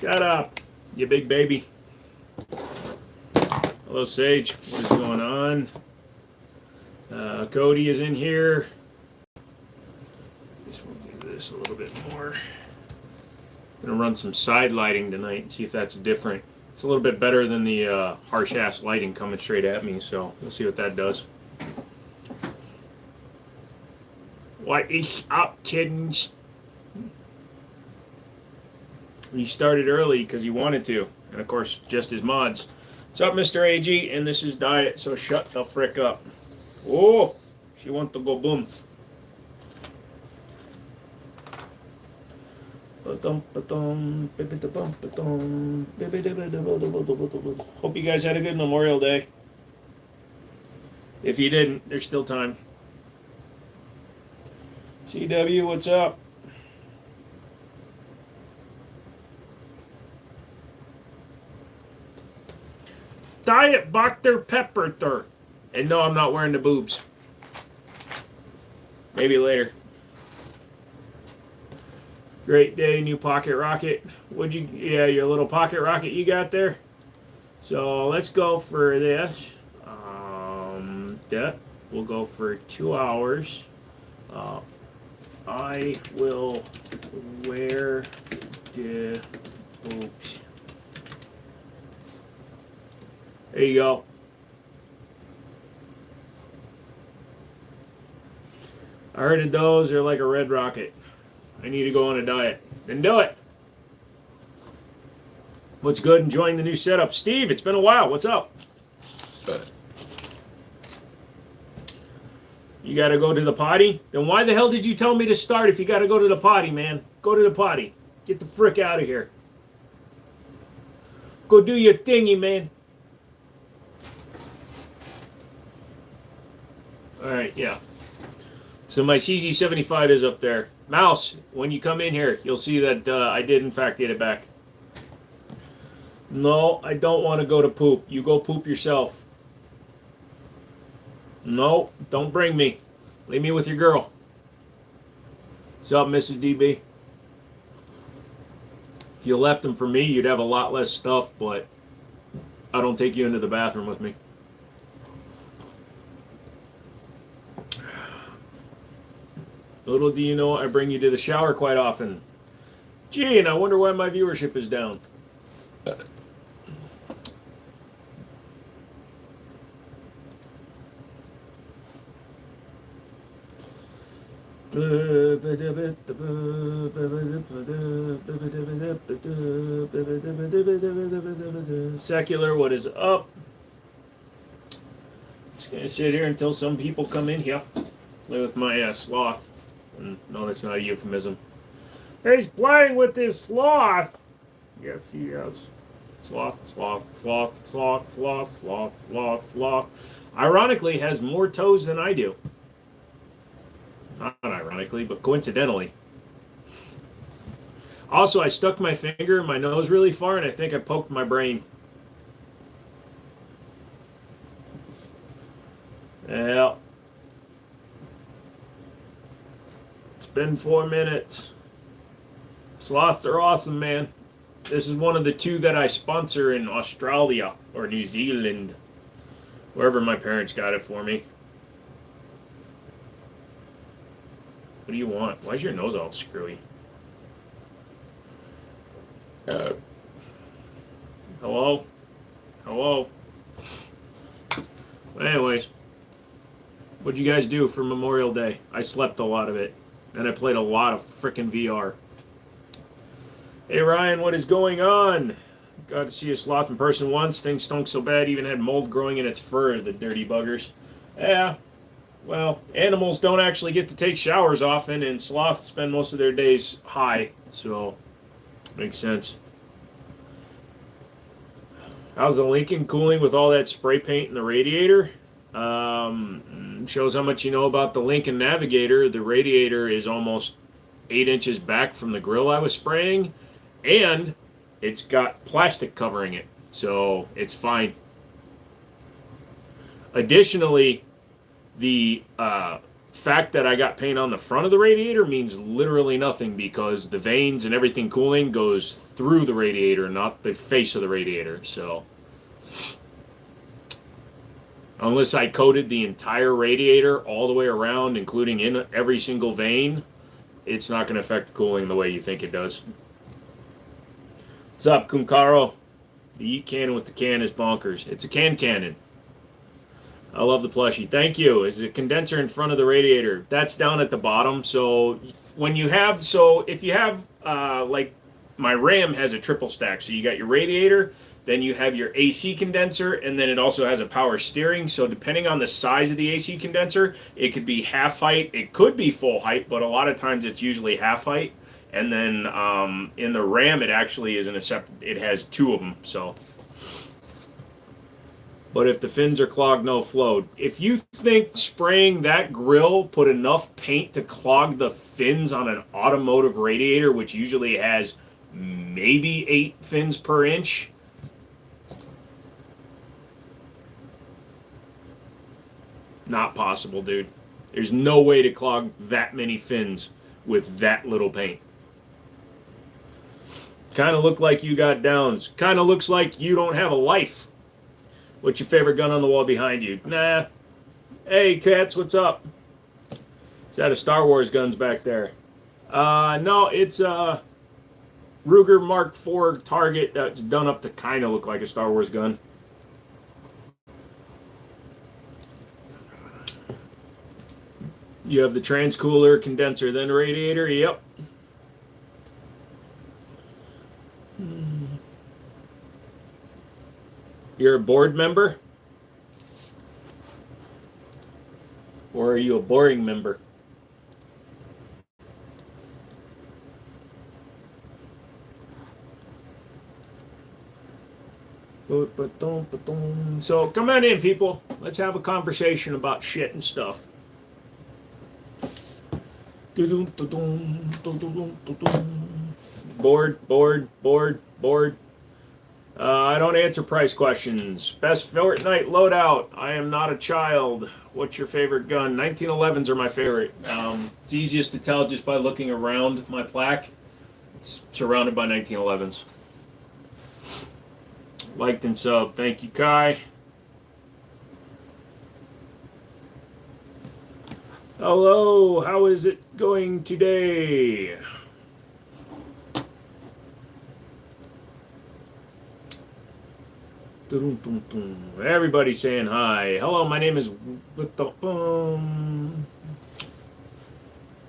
Shut up, you big baby. Hello, Sage. What is going on? Cody is in here. Just want to do this a little bit more. I'm gonna run some side lighting tonight and see if that's different. It's a little bit better than the harsh ass lighting coming straight at me, so we'll see what that does. What is up, kittens? He started early because he wanted to, and of course, just his mods. What's up, Mr. AG? And this is Diet, so shut the frick up. Oh, she wants to go boom. Hope you guys had a good Memorial Day. If you didn't, there's still time. CW, what's up? Diet Dr. Pepper. And no, I'm not wearing the boobs. Maybe later. Great day, new pocket rocket. Yeah, your little pocket rocket you got there. So let's go for this. That we'll go for 2 hours. I will wear the boobs. There you go. I heard that those are like a red rocket. I need to go on a diet. Then do it. What's good? Enjoying the new setup. Steve, it's been a while. What's up? You got to go to the potty? Then why the hell did you tell me to start if you got to go to the potty, man? Go to the potty. Get the frick out of here. Go do your thingy, man. Alright, yeah. So my CZ75 is up there. Mouse, when you come in here, you'll see that I did in fact get it back. No, I don't want to go to poop. You go poop yourself. No, don't bring me. Leave me with your girl. What's up, Mrs. DB? If you left them for me, you'd have a lot less stuff, but I don't take you into the bathroom with me. Little do you know, I bring you to the shower quite often. Gee, and I wonder why my viewership is down. Secular, what is up? Just gonna sit here until some people come in here. Play with my sloth. No, that's not a euphemism. He's playing with his sloth. Yes, he is. Sloth, sloth, sloth, sloth, sloth, sloth, sloth, sloth. Ironically, has more toes than I do. Not ironically, but coincidentally. Also, I stuck my finger in my nose really far, and I think I poked my brain. Yeah. Been 4 minutes. Sloths are awesome, man. This is one of the 2 that I sponsor in Australia or New Zealand. Wherever my parents got it for me. What do you want? Why is your nose all screwy? Hello? Hello? Anyways. What'd you guys do for Memorial Day? I slept a lot of it. And I played a lot of frickin' VR. Hey Ryan, what is going on? Got to see a sloth in person once. Things stunk so bad, even had mold growing in its fur, the dirty buggers. Yeah, well, animals don't actually get to take showers often, and sloths spend most of their days high, so makes sense. How's the Lincoln cooling with all that spray paint in the radiator? Shows how much you know about the Lincoln Navigator. The radiator is almost 8 inches back from the grill I was spraying, and it's got plastic covering it, so it's fine. Additionally, the fact that I got paint on the front of the radiator means literally nothing because the vanes and everything cooling goes through the radiator, not the face of the radiator. So unless I coated the entire radiator all the way around, including in every single vane, it's not going to affect the cooling the way you think it does. What's up, Kunkaro? The Eat Cannon with the can is bonkers. It's a cannon. I love the plushie. Thank you. Is a condenser in front of the radiator. That's down at the bottom. So when you have, if you have, like my Ram has a triple stack. So you got your radiator, then you have your AC condenser, and then it also has a power steering. So depending on the size of the AC condenser, it could be half height. It could be full height, but a lot of times it's usually half height. And then in the Ram, it actually is it has two of them. So. But if the fins are clogged, no flow. If you think spraying that grill put enough paint to clog the fins on an automotive radiator, which usually has maybe 8 fins per inch, not possible, dude. There's no way to clog that many fins with that little paint. Kind of look like you got downs. Kind of looks like you don't have a life. What's your favorite gun on the wall behind you? Nah. Hey, Cats, what's up? Is that a Star Wars guns back there? No, it's a Ruger Mark IV target that's done up to kind of look like a Star Wars gun. You have the transcooler, condenser, then radiator. Yep. You're a board member? Or are you a boring member? So come on in, people. Let's have a conversation about shit and stuff. Board. I don't answer price questions. Best Fortnite loadout. I am not a child. What's your favorite gun? 1911s are my favorite. It's easiest to tell just by looking around my plaque. It's surrounded by 1911s. Liked and sub. Thank you, Kai. Hello, how is it going today? Everybody's saying hi. Hello, my name is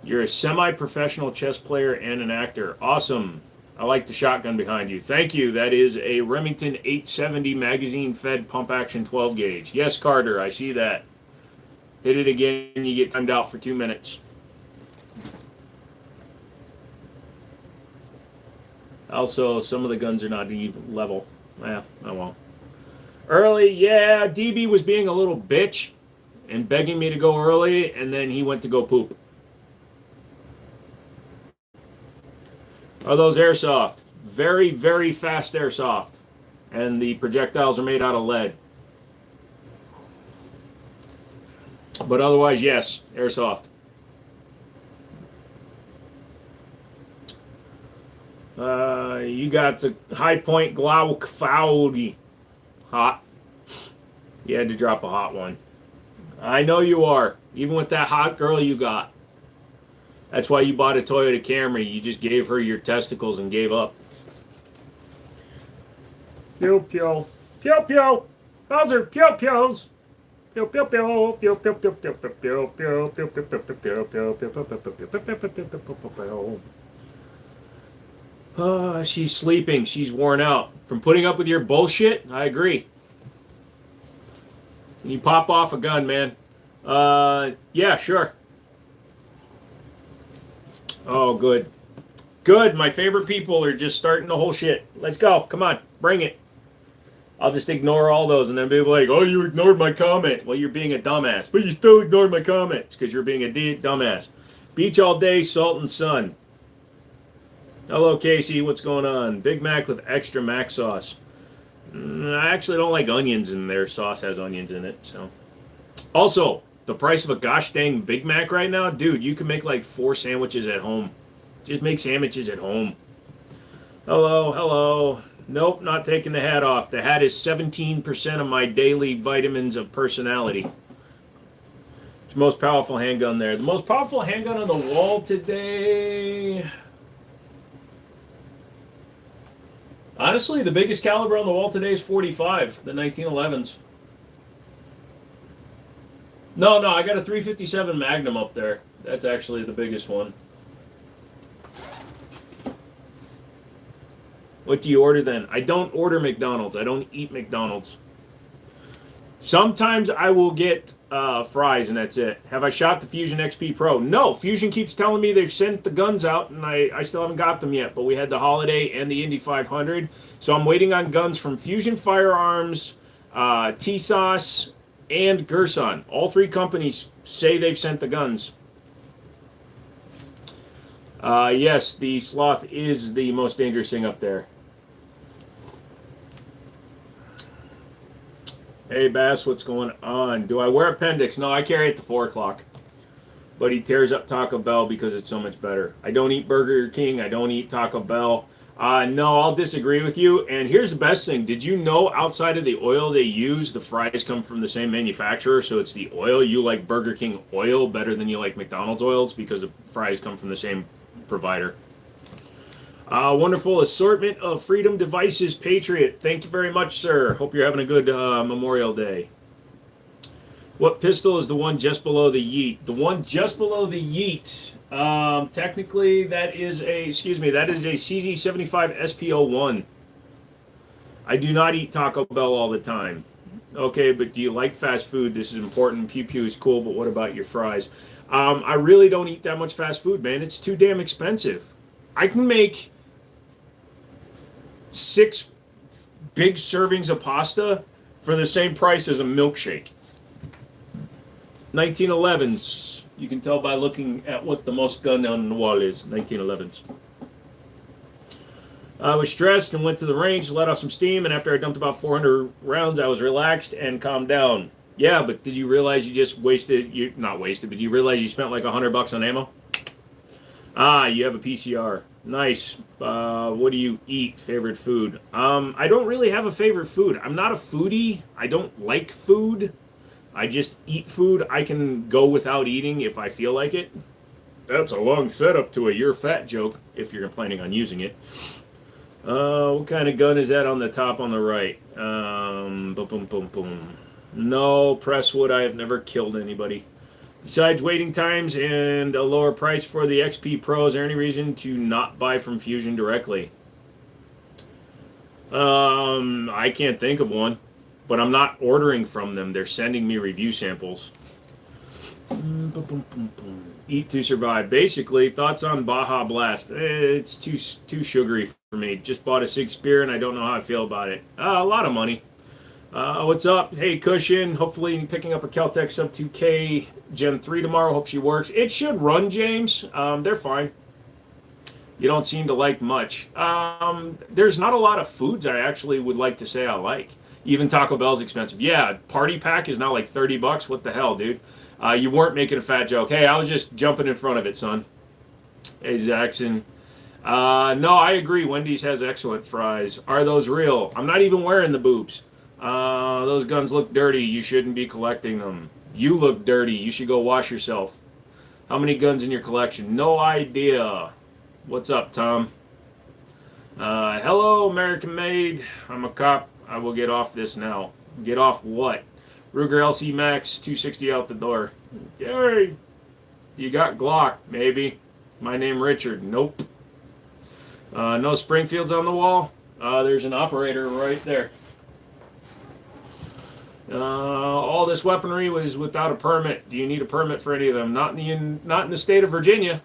You're a semi-professional chess player and an actor. Awesome. I like the shotgun behind you. Thank you. That is a Remington 870 magazine-fed pump-action 12-gauge. Yes, Carter, I see that. Hit it again, you get timed out for 2 minutes. Also, some of the guns are not even level. Yeah, I won't. Early, yeah, DB was being a little bitch and begging me to go early, and then he went to go poop. Are those airsoft? Very, very fast airsoft. And the projectiles are made out of lead. But otherwise, yes, airsoft. You got a High Point Glauc Faudi. Hot. You had to drop a hot one. I know you are. Even with that hot girl you got. That's why you bought a Toyota Camry. You just gave her your testicles and gave up. Pew pew. Pew pew. Those are pew pews. Pew pew pew. Pew pew pew pew pew pew pew pew pew pew pew pew pew pew pew. She's sleeping. She's worn out. From putting up with your bullshit? I agree. Can you pop off a gun, man? Yeah, sure. Oh, good. Good. My favorite people are just starting the whole shit. Let's go. Come on. Bring it. I'll just ignore all those and then be like, oh, you ignored my comment. Well, you're being a dumbass. But you still ignored my comments because you're being a dumbass. Beach all day, salt and sun. Hello, Casey. What's going on? Big Mac with extra mac sauce. I actually don't like onions in there. Sauce has onions in it. So, also, The price of a gosh dang Big Mac right now, dude, you can make like 4 sandwiches at home. Just make sandwiches at home. Hello, hello. Nope, not taking the hat off. The hat is 17% of my daily vitamins of personality. It's the most powerful handgun there. The most powerful handgun on the wall today. Honestly, the biggest caliber on the wall today is 45, the 1911s. No, I got a 357 Magnum up there. That's actually the biggest one. What do you order then? I don't order McDonald's. I don't eat McDonald's. Sometimes I will get fries and that's it. Have I shot the Fusion XP Pro? No. Fusion keeps telling me they've sent the guns out and I still haven't got them yet. But we had the Holiday and the Indy 500. So I'm waiting on guns from Fusion Firearms, TSOS, and Gerson. All 3 companies say they've sent the guns. Yes, the Sloth is the most dangerous thing up there. Hey, Bass, what's going on? Do I wear appendix? No, I carry it to 4 o'clock. But he tears up Taco Bell because it's so much better. I don't eat Burger King. I don't eat Taco Bell. No, I'll disagree with you. And here's the best thing. Did you know outside of the oil they use, the fries come from the same manufacturer? So it's the oil. You like Burger King oil better than you like McDonald's oils because the fries come from the same provider. Wonderful assortment of Freedom Devices, Patriot. Thank you very much, sir. Hope you're having a good Memorial Day. What pistol is the one just below the Yeet? The one just below the Yeet. Technically, that is a CZ75 SP01. I do not eat Taco Bell all the time. Okay, but do you like fast food? This is important. Pew Pew is cool, but what about your fries? I really don't eat that much fast food, man. It's too damn expensive. I can make 6 big servings of pasta for the same price as a milkshake. 1911s. You can tell by looking at what the most gun on the wall is. 1911s. I was stressed and went to the range, let off some steam, and after I dumped about 400 rounds, I was relaxed and calmed down. Yeah, but did you realize you just wasted, not wasted, but you realize you spent like $100 on ammo? You have a PCR. Nice. What do you eat? Favorite food? I don't really have a favorite food. I'm not a foodie. I don't like food. I just eat food. I can go without eating if I feel like it. That's a long setup to a "you're fat" joke, if you're planning on using it. What kind of gun is that on the top on the right? Boom, boom, boom, boom. No, Presswood, I have never killed anybody. Besides waiting times and a lower price for the XP Pro, is there any reason to not buy from Fusion directly? I can't think of one. But I'm not ordering from them. They're sending me review samples. Eat to survive. Basically, thoughts on Baja Blast. It's too sugary for me. Just bought a Sig Spear and I don't know how I feel about it. A lot of money. What's up? Hey, Cushion. Hopefully picking up a Kel-Tec Sub 2K Gen 3 tomorrow. Hope she works. It should run, James. They're fine. You don't seem to like much. There's not a lot of foods I actually would like to say I like. Even Taco Bell's expensive. Yeah, Party Pack is now like $30. What the hell, dude? You weren't making a fat joke. Hey, I was just jumping in front of it, son. Hey, Zaxxon. No, I agree. Wendy's has excellent fries. Are those real? I'm not even wearing the boobs. Those guns look dirty. You shouldn't be collecting them. You look dirty. You should go wash yourself. How many guns in your collection? No idea. What's up, Tom? Hello, American Made. I'm a cop. I will get off this now. Get off what? Ruger LC Max, 260 out the door. Yay! You got Glock, maybe. My name Richard. Nope. No Springfields on the wall. There's an operator right there. All this weaponry was without a permit. Do you need a permit for any of them? Not in the state of Virginia.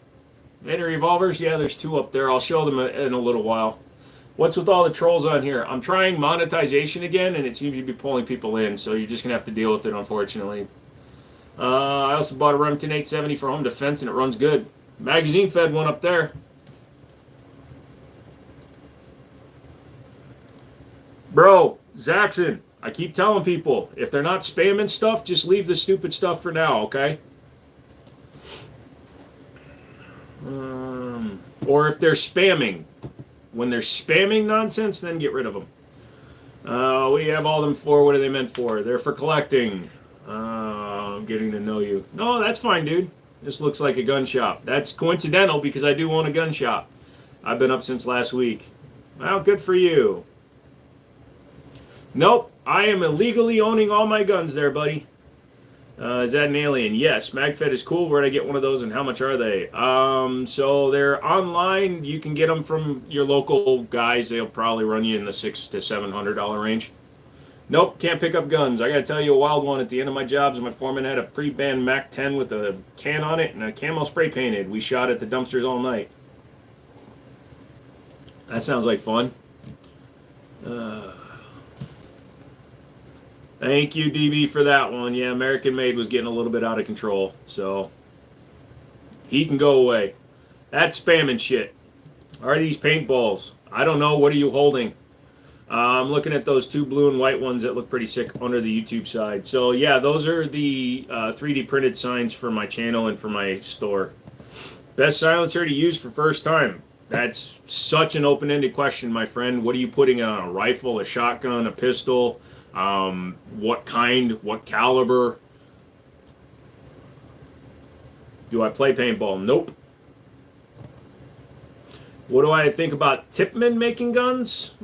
Any revolvers? Yeah, there's 2 up there. I'll show them in a little while. What's with all the trolls on here? I'm trying monetization again, and it seems to be pulling people in, so you're just going to have to deal with it, unfortunately. I also bought a Remington 870 for home defense, and it runs good. Magazine fed one up there. Bro, Zaxxon, I keep telling people, if they're not spamming stuff, just leave the stupid stuff for now, okay? Or if they're spamming. When they're spamming nonsense, then get rid of them. What do you have all them for? What are they meant for? They're for collecting. I'm getting to know you. No, that's fine, dude. This looks like a gun shop. That's coincidental because I do own a gun shop. I've been up since last week. Well, good for you. Nope, I am illegally owning all my guns there, buddy. Is that an alien? Yes. MagFed is cool. Where'd I get one of those and how much are they? So they're online. You can get them from your local guys. They'll probably run you in the $600 to $700 range. Nope, can't pick up guns. I gotta tell you a wild one. At the end of my jobs, my foreman had a pre-banned MAC-10 with a can on it and a camo spray painted. We shot at the dumpsters all night. That sounds like fun. Thank you, DB, for that one. Yeah, American Made was getting a little bit out of control, so he can go away. That's spamming shit. Are these paintballs? I don't know. What are you holding? I'm looking at those two blue and white ones that look pretty sick under the YouTube side. So, yeah, those are the 3D printed signs for my channel and for my store. Best silencer to use for first time. That's such an open-ended question, my friend. What are you putting on? A rifle, a shotgun, a pistol? What kind? What caliber? Do I play paintball? Nope. What do I think about Tippmann making guns?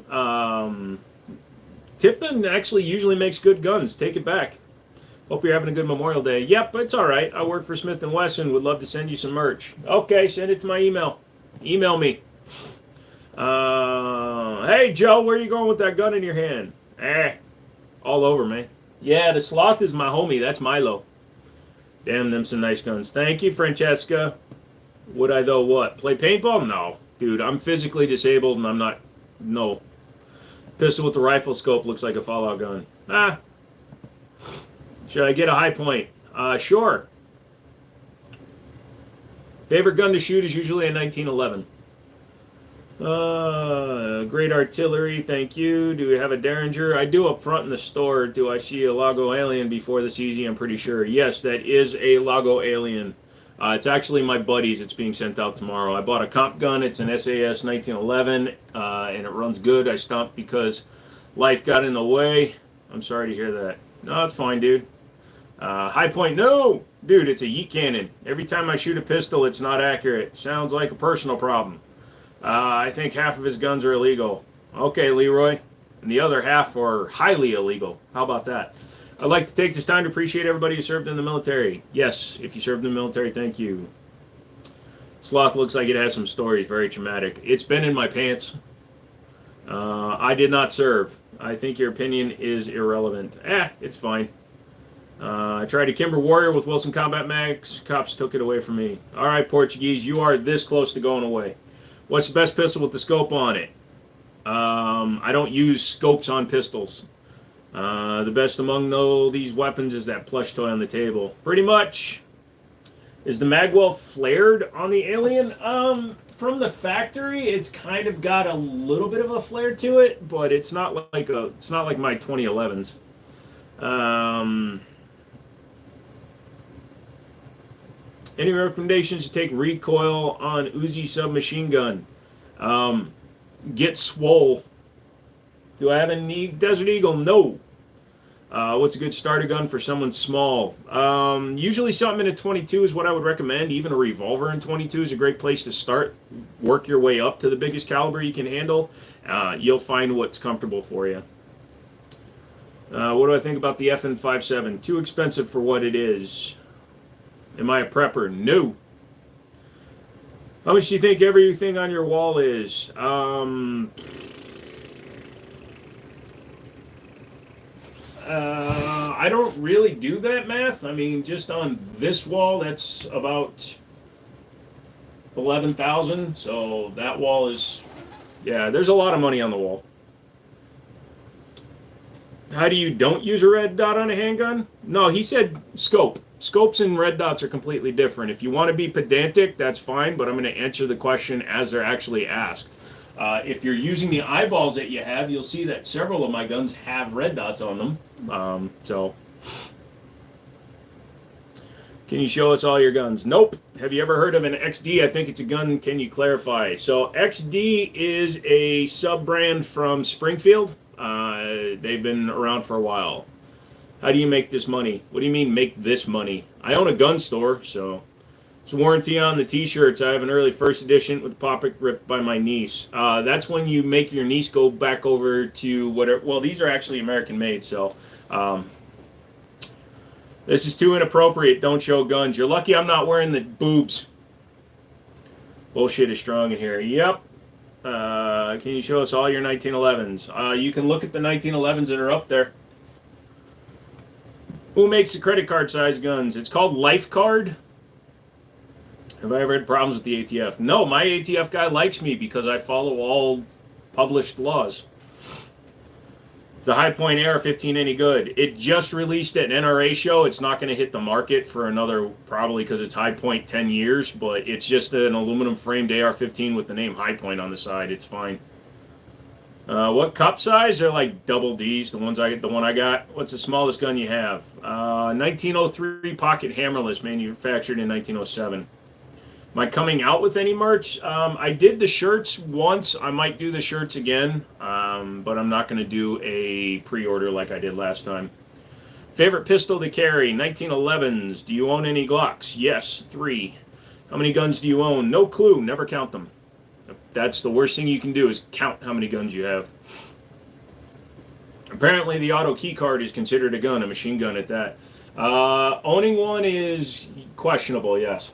Tippmann actually usually makes good guns. Take it back. Hope you're having a good Memorial Day. Yep, it's all right. I work for Smith & Wesson. Would love to send you some merch. Okay, send it to my email. Email me. Hey, Joe, where are you going with that gun in your hand? All over, man. Yeah, the Sloth is my homie. That's Milo. Damn, them some nice guns. Thank you, Francesca. Would I, though, what? Play paintball? No. Dude, I'm physically disabled, and I'm not... No. Pistol with the rifle scope looks like a Fallout gun. Should I get a high point? Sure. Favorite gun to shoot is usually a 1911. Great artillery, thank you. Do we have a Derringer? I do up front in the store. Do I see a Lago Alien before this easy? I'm pretty sure. Yes, that is a Lago Alien. It's actually my buddy's. It's being sent out tomorrow. I bought a comp gun. It's an SAS 1911, and it runs good. I stopped because life got in the way. I'm sorry to hear that. No, it's fine, dude. High point, no! Dude, it's a yeet cannon. Every time I shoot a pistol, it's not accurate. Sounds like a personal problem. I think half of his guns are illegal. Okay, Leroy. And the other half are highly illegal. How about that? I'd like to take this time to appreciate everybody who served in the military. Yes, if you served in the military, thank you. Sloth looks like it has some stories. Very traumatic. It's been in my pants. I did not serve. I think your opinion is irrelevant. It's fine. I tried a Kimber Warrior with Wilson Combat Mags. Cops took it away from me. All right, Portuguese, you are this close to going away. What's the best pistol with the scope on it? I don't use scopes on pistols. The best among these weapons is that plush toy on the table. Pretty much. Is the magwell flared on the Alien? From the factory, it's kind of got a little bit of a flare to it, but it's not like my 2011s. Any recommendations to take recoil on Uzi submachine gun? Get swole. Do I have any Desert Eagle? No. What's a good starter gun for someone small? Usually something in a 22 is what I would recommend. Even a revolver in 22 is a great place to start. Work your way up to the biggest caliber you can handle. You'll find what's comfortable for you. What do I think about the FN57? Too expensive for what it is. Am I a prepper? No. How much do you think everything on your wall is? I don't really do that math. I mean, just on this wall, that's about 11,000. So that wall is, yeah, there's a lot of money on the wall. How do you don't use a red dot on a handgun? No, he said scope. Scopes and red dots are completely different. If you want to be pedantic, that's fine, but I'm going to answer the question as they're actually asked. If you're using the eyeballs that you have, you'll see that several of my guns have red dots on them. So, can you show us all your guns? Nope. Have you ever heard of an XD? I think it's a gun. Can you clarify? So, XD is a sub-brand from Springfield. They've been around for a while. How do you make this money? What do you mean make this money? I own a gun store, so it's warranty on the t-shirts. I have an early first edition with the pocket ripped by my niece. That's when you make your niece go back over to whatever. Well, these are actually American made, so this is too inappropriate. Don't show guns. You're lucky I'm not wearing the boobs. Bullshit is strong in here. Yep. Can you show us all your 1911s? You can look at the 1911s that are up there. Who makes the credit card size guns? It's called Life Card. Have I ever had problems with the ATF? No, my ATF guy likes me because I follow all published laws. Is the High Point AR-15 any good? It just released at an NRA show. It's not going to hit the market for another, probably because it's High Point 10 years, but it's just an aluminum framed AR-15 with the name High Point on the side. It's fine. What cup size? They're like double D's, the one I got. What's the smallest gun you have? 1903 pocket hammerless, manufactured in 1907. Am I coming out with any merch? I did the shirts once. I might do the shirts again, but I'm not going to do a pre-order like I did last time. Favorite pistol to carry? 1911s. Do you own any Glocks? Yes, 3. How many guns do you own? No clue. Never count them. That's the worst thing you can do is count how many guns you have. Apparently the auto key card is considered a gun, a machine gun at that. Owning one is questionable, yes.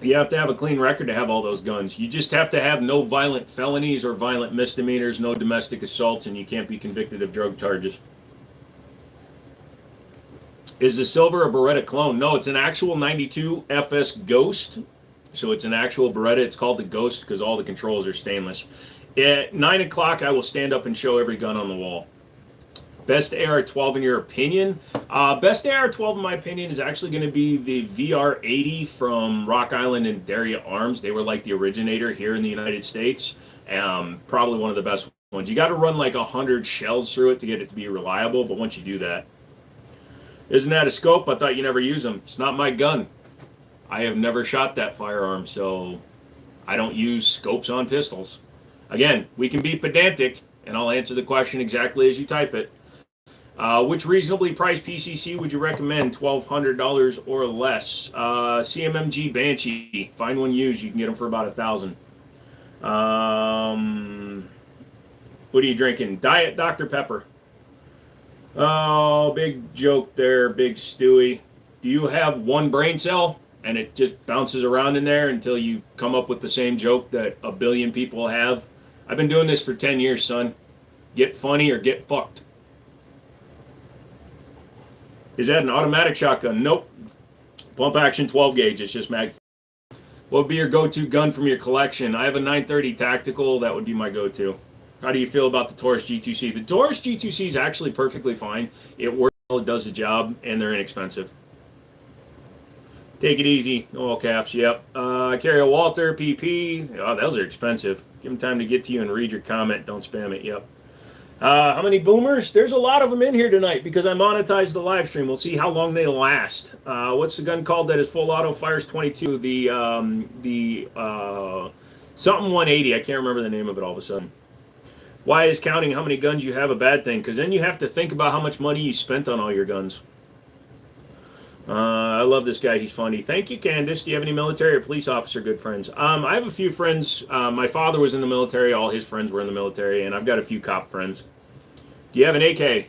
You have to have a clean record to have all those guns. You just have to have no violent felonies or violent misdemeanors, no domestic assaults, and you can't be convicted of drug charges. Is the silver a Beretta clone? No, it's an actual 92 FS Ghost. So it's an actual Beretta. It's called the Ghost because all the controls are stainless. At 9 o'clock, I will stand up and show every gun on the wall. Best AR-12 in your opinion? Best AR-12 in my opinion is actually going to be the VR-80 from Rock Island and Daria Arms. They were like the originator here in the United States. Probably one of the best ones. You got to run like 100 shells through it to get it to be reliable, but once you do that. Isn't that a scope? I thought you never use them. It's not my gun. I have never shot that firearm, so I don't use scopes on pistols. Again, we can be pedantic, and I'll answer the question exactly as you type it. Which reasonably priced PCC would you recommend? $1,200 or less. CMMG Banshee. Find one used. You can get them for about $1,000. What are you drinking? Diet Dr. Pepper. Oh, big joke there, Big Stewie. Do you have one brain cell? And it just bounces around in there until you come up with the same joke that a billion people have. I've been doing this for 10 years, son. Get funny or get fucked. Is that an automatic shotgun? Nope. Pump action 12 gauge. It's just mag. What would be your go-to gun from your collection? I have a 930 Tactical. That would be my go-to. How do you feel about the Taurus G2C? The Taurus G2C is actually perfectly fine. It works well, it does the job, and they're inexpensive. Take it easy. All caps, yep. Carry a Walther PP. Oh, those are expensive. Give them time to get to you and read your comment. Don't spam it, yep. How many boomers? There's a lot of them in here tonight because I monetized the live stream. We'll see how long they last. What's the gun called that is full auto, fires 22? The something 180. I can't remember the name of it all of a sudden. Why is counting how many guns you have a bad thing? Because then you have to think about how much money you spent on all your guns. I love this guy. He's funny. Thank you, Candace. Do you have any military or police officer good friends? I have a few friends. My father was in the military. All his friends were in the military. And I've got a few cop friends. Do you have an AK?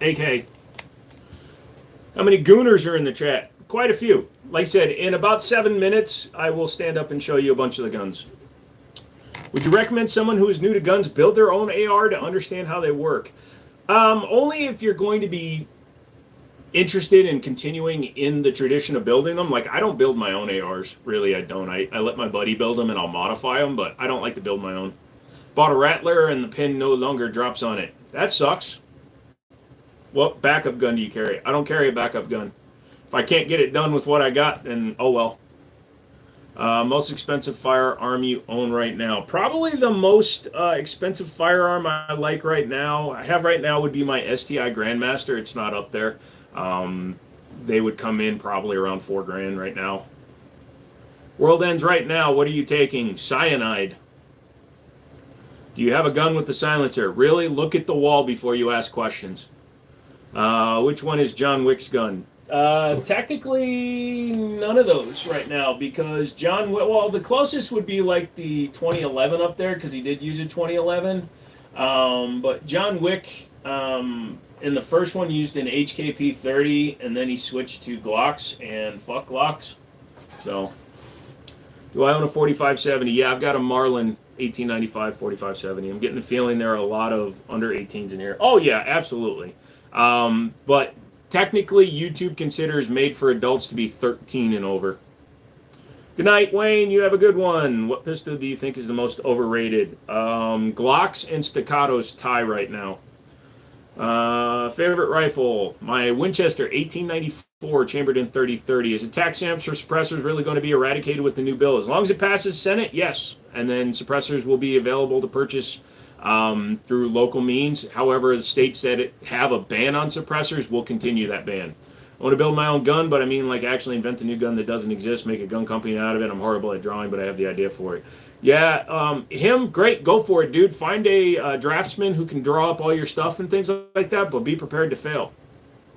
AK. How many gooners are in the chat? Quite a few. Like I said, in about 7 minutes, I will stand up and show you a bunch of the guns. Would you recommend someone who is new to guns build their own AR to understand how they work? Only if you're going to be interested in continuing in the tradition of building them. Like, I don't build my own ARs. Really, I don't. I let my buddy build them and I'll modify them, but I don't like to build my own. Bought a Rattler and the pin no longer drops on it. That sucks. What backup gun do you carry? I don't carry a backup gun. If I can't get it done with what I got, then oh well. Most expensive firearm you own right now? Probably the most expensive firearm I like right now, I have right now, would be my STI Grandmaster. It's not up there. They would come in probably around $4,000 right now. World ends right now. What are you taking? Cyanide. Do you have a gun with the silencer? Really? Look at the wall before you ask questions. Which one is John Wick's gun? Technically, none of those right now, because well, the closest would be like the 2011 up there, because he did use a 2011. But John Wick, in the first one, used an HKP 30, and then he switched to Glocks, and fuck Glocks. So, do I own a 4570? Yeah, I've got a Marlin 1895 4570. I'm getting the feeling there are a lot of under 18s in here. Oh, yeah, absolutely. But technically, YouTube considers made for adults to be 13 and over. Good night, Wayne. You have a good one. What pistol do you think is the most overrated? Glocks and Staccatos tie right now. Favorite rifle? My Winchester 1894 chambered in 30-30. Is attack amps or suppressors really going to be eradicated with the new bill? As long as it passes Senate, yes. And then suppressors will be available to purchase through local means. However, the states that have a ban on suppressors will continue that ban. I want to build my own gun, but I mean like actually invent a new gun that doesn't exist, make a gun company out of it. I'm horrible at drawing, but I have the idea for it. Yeah, great, go for it, dude. Find a draftsman who can draw up all your stuff and things like that, but be prepared to fail.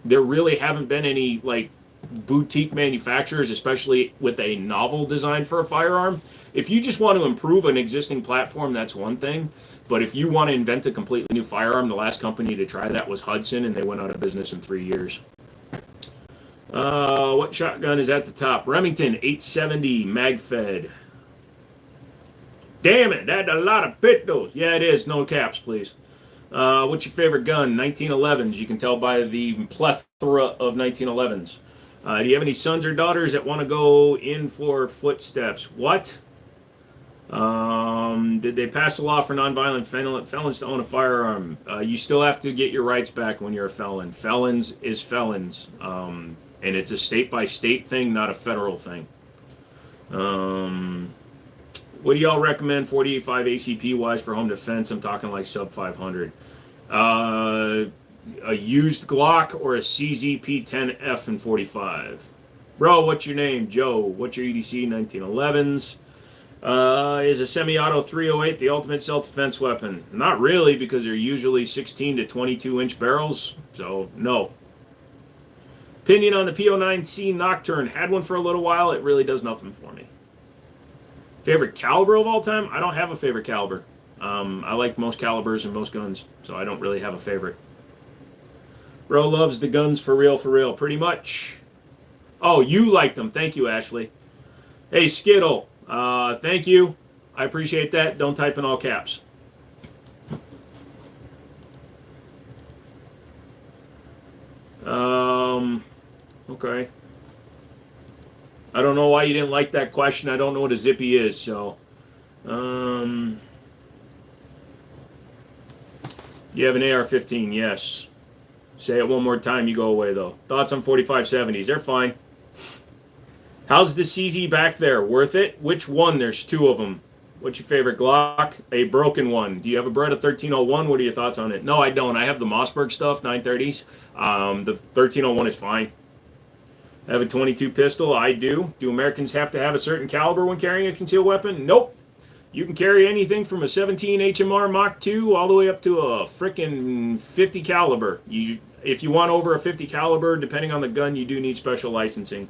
There really haven't been any like boutique manufacturers, especially with a novel design for a firearm. If you just want to improve an existing platform, that's one thing. But if you want to invent a completely new firearm, the last company to try that was Hudson, and they went out of business in 3 years. What shotgun is at the top? Remington 870 mag-fed. Damn it, that's a lot of pistols. Yeah, it is. No caps, please. What's your favorite gun? 1911s. You can tell by the plethora of 1911s. Do you have any sons or daughters that want to go in for footsteps? What? Did they pass a law for nonviolent felons to own a firearm? You still have to get your rights back when you're a felon. Felons is felons. And it's a state-by-state thing, not a federal thing. What do y'all recommend 48.5 ACP-wise for home defense? I'm talking like sub 500. A used Glock or a CZP-10F in 45. Bro, what's your name? Joe. What's your EDC? 1911s. Is a semi-auto 308 the ultimate self-defense weapon? Not really, because they're usually 16 to 22-inch barrels, so no. Opinion on the P09C Nocturne. Had one for a little while. It really does nothing for me. Favorite caliber of all time? I don't have a favorite caliber. I like most calibers and most guns, so I don't really have a favorite. Bro loves the guns for real, pretty much. Oh, you like them. Thank you, Ashley. Hey, Skittle. Thank you. I appreciate that. Don't type in all caps. Okay. I don't know why you didn't like that question. I don't know what a zippy is, so. You have an AR-15, yes. Say it one more time, you go away, though. Thoughts on 4570s? They're fine. How's the CZ back there? Worth it? Which one? There's two of them. What's your favorite Glock? A broken one. Do you have a Beretta 1301? What are your thoughts on it? No, I don't. I have the Mossberg stuff, 930s. The 1301 is fine. I have a 22 pistol. I do. Do Americans have to have a certain caliber when carrying a concealed weapon? Nope. You can carry anything from a 17 HMR Mach 2 all the way up to a frickin' 50 caliber. If you want over a 50 caliber, depending on the gun, you do need special licensing.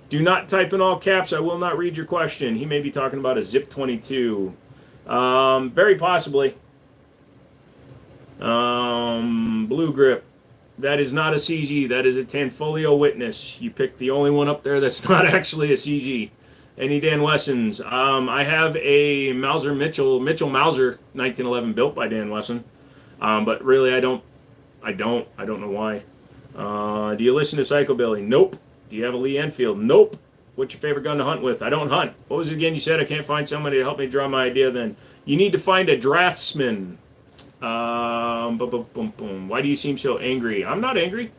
Do not type in all caps. I will not read your question. He may be talking about a Zip 22. Very possibly. Blue Grip. That is not a CG. That is a Tanfolio Witness. You picked the only one up there that's not actually a CG. Any Dan Wessons? I have a Mitchell Mauser 1911 built by Dan Wesson. But really, I don't know why. Do you listen to Psychobilly? Nope. Do you have a Lee Enfield? Nope. What's your favorite gun to hunt with? I don't hunt. What was it again you said? I can't find somebody to help me draw my idea then. You need to find a draftsman. Why do you seem so angry? I'm not angry.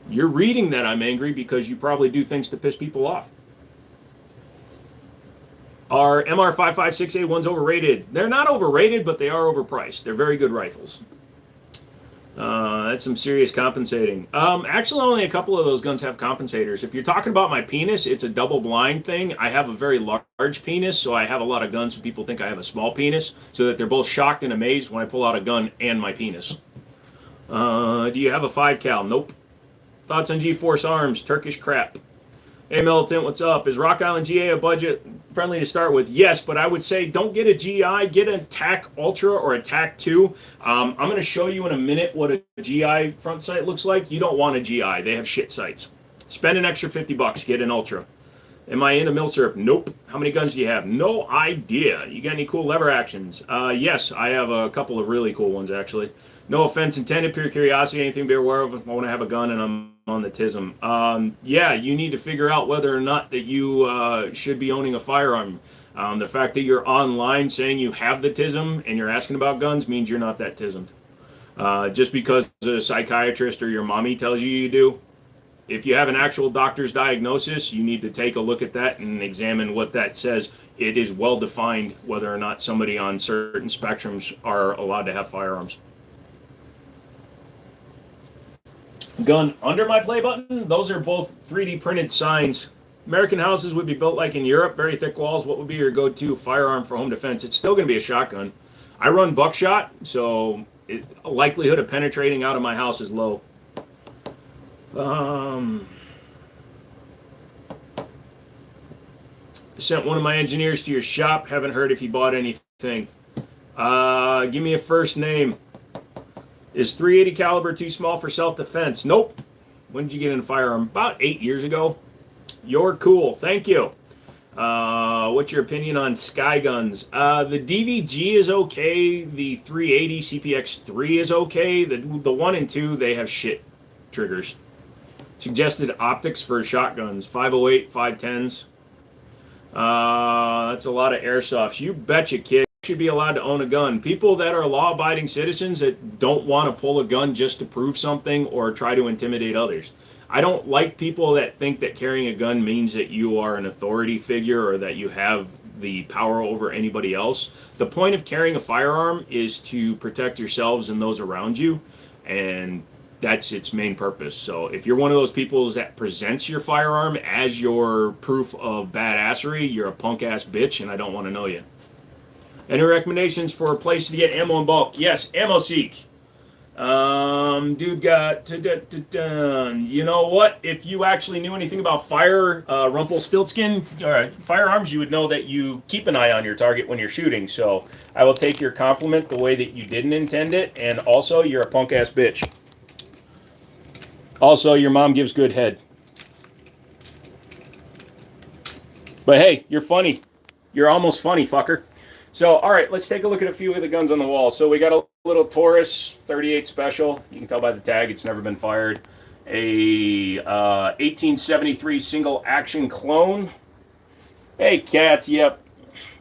You're reading that I'm angry because you probably do things to piss people off. Are MR556A1s overrated? They're not overrated, but they are overpriced. They're very good rifles. That's some serious compensating. Actually, only a couple of those guns have compensators. If you're talking about my penis, it's a double blind thing. I have a very large penis, so I have a lot of guns, so people think I have a small penis, so that they're both shocked and amazed when I pull out a gun and my penis. Do you have a 5 cal? Nope. Thoughts on G-Force Arms? Turkish crap. Hey Militant, what's up? Is Rock Island GA a budget friendly to start with? Yes, but I would say don't get a GI, get a TAC Ultra or a TAC 2. I'm going to show you in a minute what a GI front sight looks like. You don't want a GI. They have shit sights. Spend an extra $50, get an Ultra. Am I into Milsurp? Nope. How many guns do you have? No idea. You got any cool lever actions? Yes, I have a couple of really cool ones, actually. No offense intended, pure curiosity, anything to be aware of if I want to have a gun and I'm on the TISM. Yeah, you need to figure out whether or not that you should be owning a firearm. The fact that you're online saying you have the TISM and you're asking about guns means you're not that TISM'd. Just because a psychiatrist or your mommy tells you do. If you have an actual doctor's diagnosis, you need to take a look at that and examine what that says. It is well defined whether or not somebody on certain spectrums are allowed to have firearms. Gun under my play button, those are both 3D printed signs. American houses would be built like in Europe, very thick walls. What would be your go-to firearm for home defense? It's still going to be a shotgun. I run buckshot, so likelihood of penetrating out of my house is low. Sent one of my engineers to your shop. Haven't heard if he bought anything. Give me a first name. Is .380 caliber too small for self-defense? Nope. When did you get in a firearm? About 8 years ago. You're cool. Thank you. What's your opinion on Sky guns? The DVG is okay. The .380 CPX3 is okay. The 1 and 2, they have shit triggers. Suggested optics for shotguns. 508, 510s. That's a lot of airsofts. You betcha, kid. Should be allowed to own a gun. People that are law-abiding citizens that don't want to pull a gun just to prove something or try to intimidate others. I don't like people that think that carrying a gun means that you are an authority figure or that you have the power over anybody else. The point of carrying a firearm is to protect yourselves and those around you, and that's its main purpose. So if you're one of those people that presents your firearm as your proof of badassery, you're a punk-ass bitch, and I don't want to know you. Any recommendations for a place to get ammo in bulk? Yes, AmmoSeek. Dude got... You know what? If you actually knew anything about Rumpelstiltskin firearms, you would know that you keep an eye on your target when you're shooting. So I will take your compliment the way that you didn't intend it. And also, you're a punk-ass bitch. Also, your mom gives good head. But hey, you're funny. You're almost funny, fucker. So, all right, let's take a look at a few of the guns on the wall. So we got a little Taurus 38 Special. You can tell by the tag it's never been fired. A 1873 single action clone. Hey, cats, yep.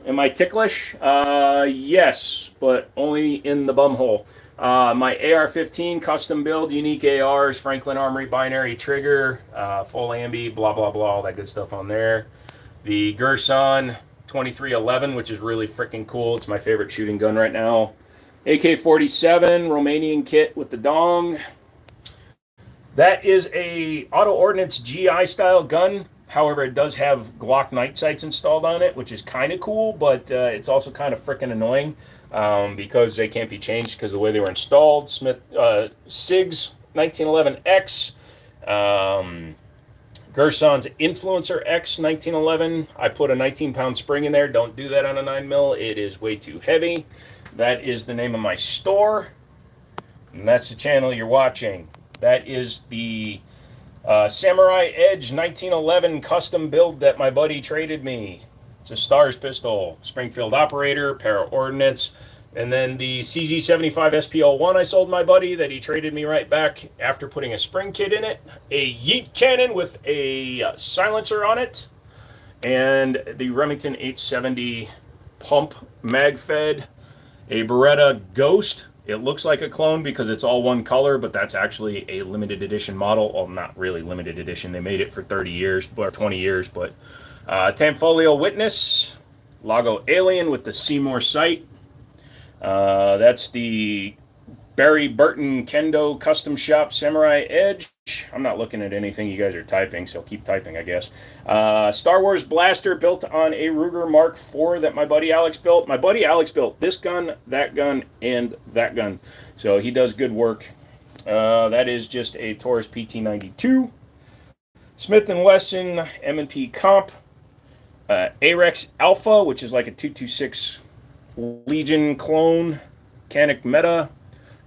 Am I ticklish? Yes, but only in the bumhole. My AR-15 custom build, unique ARs, Franklin Armory binary trigger, full ambi, blah, blah, blah, all that good stuff on there. The Girsan 2311, which is really freaking cool. It's my favorite shooting gun right now. AK-47 Romanian kit with the dong. That is a auto ordnance GI style gun. However, it does have Glock night sights installed on it, which is kind of cool, but it's also kind of freaking annoying because they can't be changed because of the way they were installed. Smith SIGs 1911X. Gersan's Influencer X 1911. I put a 19-pound spring in there. Don't do that on a 9mm. It is way too heavy. That is the name of my store. And that's the channel you're watching. That is the Samurai Edge 1911 custom build that my buddy traded me. It's a Stars pistol, Springfield operator, para ordnance. And then the CZ75 SPL1 I sold my buddy that he traded me right back after putting a spring kit in it. A Yeet cannon with a silencer on it. And the Remington 870 pump mag fed. A Beretta Ghost. It looks like a clone because it's all one color, but that's actually a limited edition model. Well, not really limited edition. They made it for 30 years, or 20 years, but Tanfolio Witness. Lago Alien with the Seymour sight. That's the Barry Burton Kendo Custom Shop Samurai Edge. I'm not looking at anything you guys are typing, so keep typing, I guess. Star Wars blaster built on a Ruger Mark IV that my buddy Alex built. My buddy Alex built this gun, and that gun. So he does good work. That is just a Taurus PT92. Smith & Wesson M&P Comp. Arex Alpha, which is like a 226 Legion clone. Canic Meta.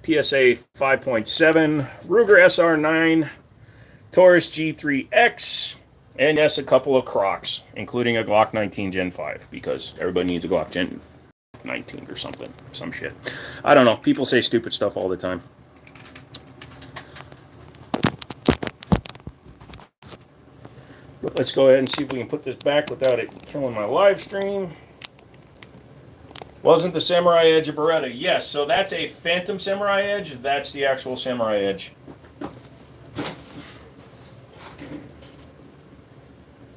PSA 5.7, Ruger SR9, Taurus G3X, and yes, a couple of Crocs, including a Glock 19 Gen 5, because everybody needs a Glock Gen 19 or something, some shit. I don't know. People say stupid stuff all the time. But let's go ahead and see if we can put this back without it killing my live stream. Wasn't the Samurai Edge a Beretta? Yes, so that's a Phantom Samurai Edge. That's the actual Samurai Edge.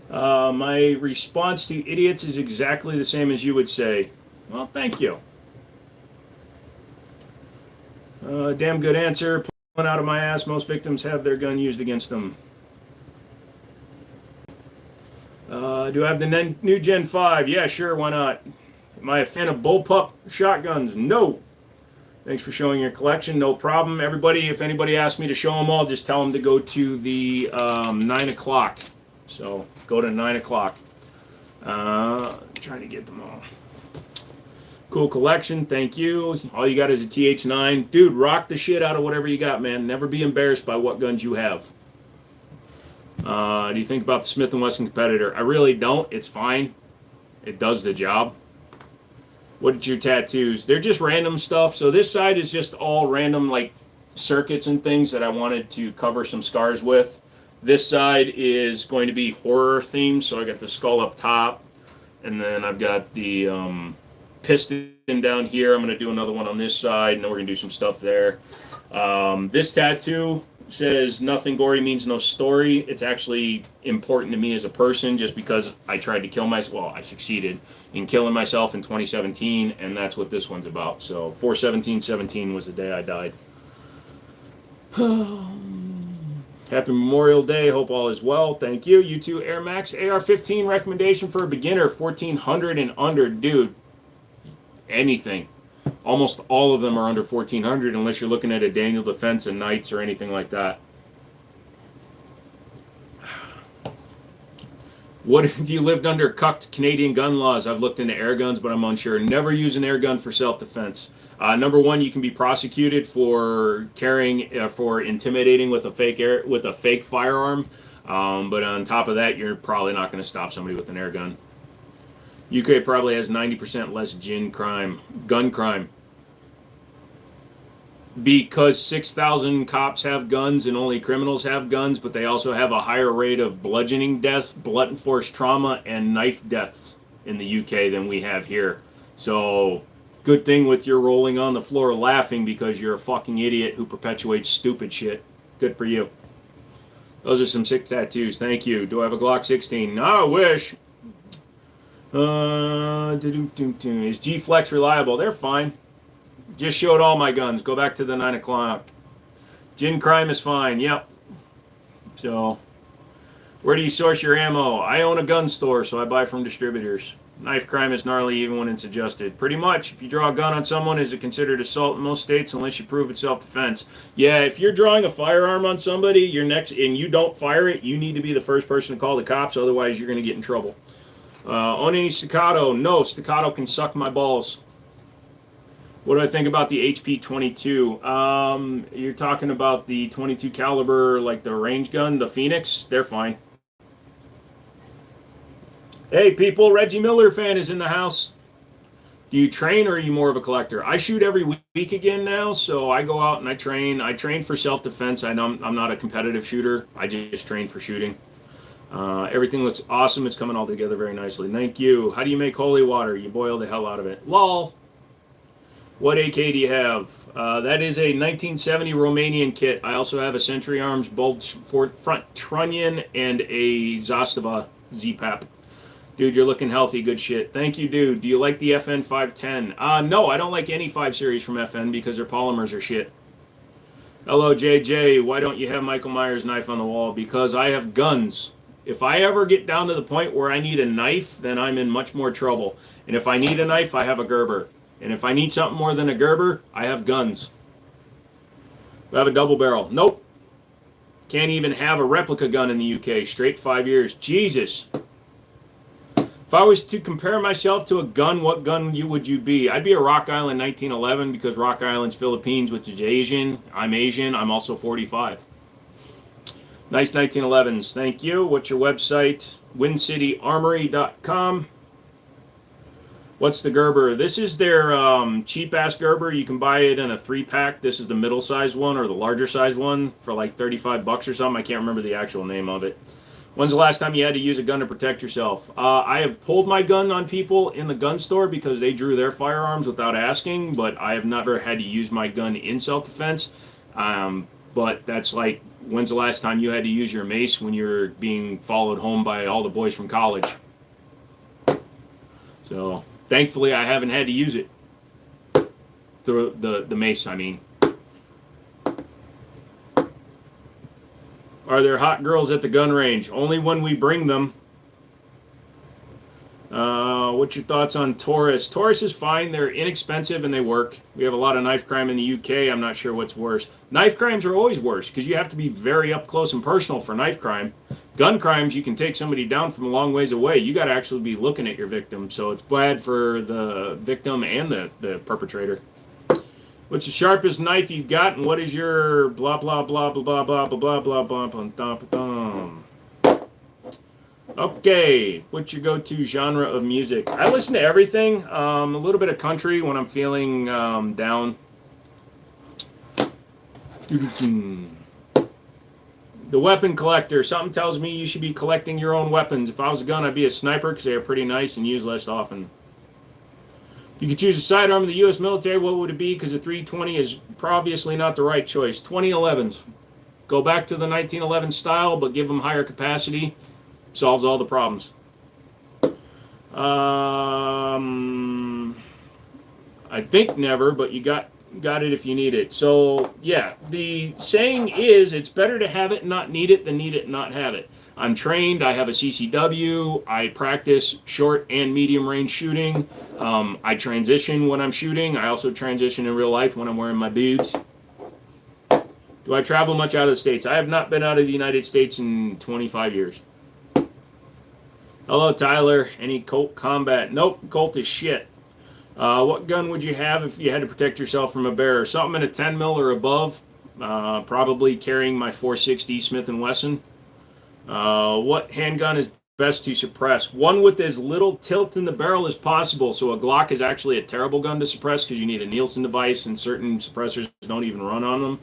My response to idiots is exactly the same as you would say. Well, thank you. Damn good answer. Pulling out of my ass. Most victims have their gun used against them. Do I have the new Gen 5? Yeah, sure, why not? Am I a fan of bullpup shotguns? No. Thanks for showing your collection. No problem. Everybody, if anybody asks me to show them all, just tell them to go to the 9 o'clock. So go to 9 o'clock. Trying to get them all. Cool collection. Thank you. All you got is a TH9. Dude, rock the shit out of whatever you got, man. Never be embarrassed by what guns you have. Do you think about the Smith & Wesson Competitor? I really don't. It's fine. It does the job. What's your tattoos? They're just random stuff. So this side is just all random like circuits and things that I wanted to cover some scars with. This side is going to be horror themed. So I got the skull up top. And then I've got the piston down here. I'm going to do another one on this side. And then we're going to do some stuff there. This tattoo says nothing gory means no story. It's actually important to me as a person just because I tried to kill myself. Well, I succeeded in killing myself in 2017, and that's what this one's about. So 4/17/17 was the day I died. Happy Memorial Day. Hope all is well. Thank you. You too, Air Max. AR-15 recommendation for a beginner, 1400 and under. Dude, anything. Almost all of them are under 1400 unless you're looking at a Daniel Defense and Knights or anything like that. What if you lived under cucked Canadian gun laws? I've looked into air guns, but I'm unsure. Never use an air gun for self-defense. Number one, you can be prosecuted for carrying, for intimidating with a fake firearm. But on top of that, you're probably not going to stop somebody with an air gun. UK probably has 90% less gun crime. Because 6,000 cops have guns and only criminals have guns, but they also have a higher rate of bludgeoning deaths, blunt force trauma, and knife deaths in the UK than we have here. So, good thing with your rolling on the floor laughing because you're a fucking idiot who perpetuates stupid shit. Good for you. Those are some sick tattoos. Thank you. Do I have a Glock 16? No, I wish. Is G-Flex reliable? They're fine. Just showed all my guns. Go back to the 9 o'clock. Gin crime is fine. Yep. So, where do you source your ammo? I own a gun store, so I buy from distributors. Knife crime is gnarly even when it's adjusted. Pretty much, if you draw a gun on someone, is it considered assault in most states unless you prove it's self-defense? Yeah, if you're drawing a firearm on somebody, you're next, and you don't fire it, you need to be the first person to call the cops, otherwise you're going to get in trouble. Own any Staccato? No, Staccato can suck my balls. What do I think about the HP 22? You're talking about the 22 caliber, like the range gun, the Phoenix? They're fine. Hey people, Reggie Miller fan is in the house. Do you train or are you more of a collector? I shoot every week again now, so I go out and I train. I train for self-defense. I'm not a competitive shooter. I just train for shooting. Everything looks awesome. It's coming all together very nicely. Thank you. How do you make holy water? You boil the hell out of it. Lol. What AK do you have? That is a 1970 Romanian kit. I also have a Century Arms bulge front trunnion and a Zastava Z-Pap. Dude, you're looking healthy. Good shit. Thank you, dude. Do you like the FN 510? No, I don't like any 5 series from FN because their polymers are shit. Hello, JJ. Why don't you have Michael Myers' knife on the wall? Because I have guns. If I ever get down to the point where I need a knife, then I'm in much more trouble. And if I need a knife, I have a Gerber. And if I need something more than a Gerber, I have guns. I have a double barrel. Nope. Can't even have a replica gun in the UK. Straight 5 years. Jesus. If I was to compare myself to a gun, what gun would you be? I'd be a Rock Island 1911 because Rock Island's Philippines, which is Asian. I'm Asian. I'm also 45. Nice 1911s. Thank you. What's your website? WindCityArmory.com. What's the Gerber? This is their cheap-ass Gerber. You can buy it in a 3-pack. This is the middle-sized one or the larger-sized one for like $35 or something. I can't remember the actual name of it. When's the last time you had to use a gun to protect yourself? I have pulled my gun on people in the gun store because they drew their firearms without asking, but I have never had to use my gun in self-defense. But that's like, when's the last time you had to use your mace when you're being followed home by all the boys from college? So, thankfully, I haven't had to use it. The mace, I mean. Are there hot girls at the gun range? Only when we bring them. What's your thoughts on Taurus? Taurus is fine. They're inexpensive and they work. We have a lot of knife crime in the UK. I'm not sure what's worse. Knife crimes are always worse because you have to be very up close and personal for knife crime. Gun crimes, you can take somebody down from a long ways away. You got to actually be looking at your victim. So it's bad for the victim and the perpetrator. What's the sharpest knife you got, and what is your blah blah blah blah blah blah blah blah blah blah blah blah. Okay, what's your go-to genre of music? I listen to everything. A little bit of country when I'm feeling down. The weapon collector. Something tells me you should be collecting your own weapons. If I was a gun, I'd be a sniper because they are pretty nice and used less often. If you could choose a sidearm of the U.S. military, what would it be? Because the 320 is obviously not the right choice. 2011s. Go back to the 1911 style, but give them higher capacity. Solves all the problems. I think never, but you got it if you need it. So, yeah, the saying is it's better to have it and not need it than need it and not have it. I'm trained. I have a CCW. I practice short and medium range shooting. I transition when I'm shooting. I also transition in real life when I'm wearing my boots. Do I travel much out of the States? I have not been out of the United States in 25 years. Hello, Tyler. Any Colt Combat? Nope, Colt is shit. What gun would you have if you had to protect yourself from a bear? Something in a 10 mil or above. Probably carrying my 460 Smith & Wesson. What handgun is best to suppress? One with as little tilt in the barrel as possible. So a Glock is actually a terrible gun to suppress because you need a Nielsen device and certain suppressors don't even run on them.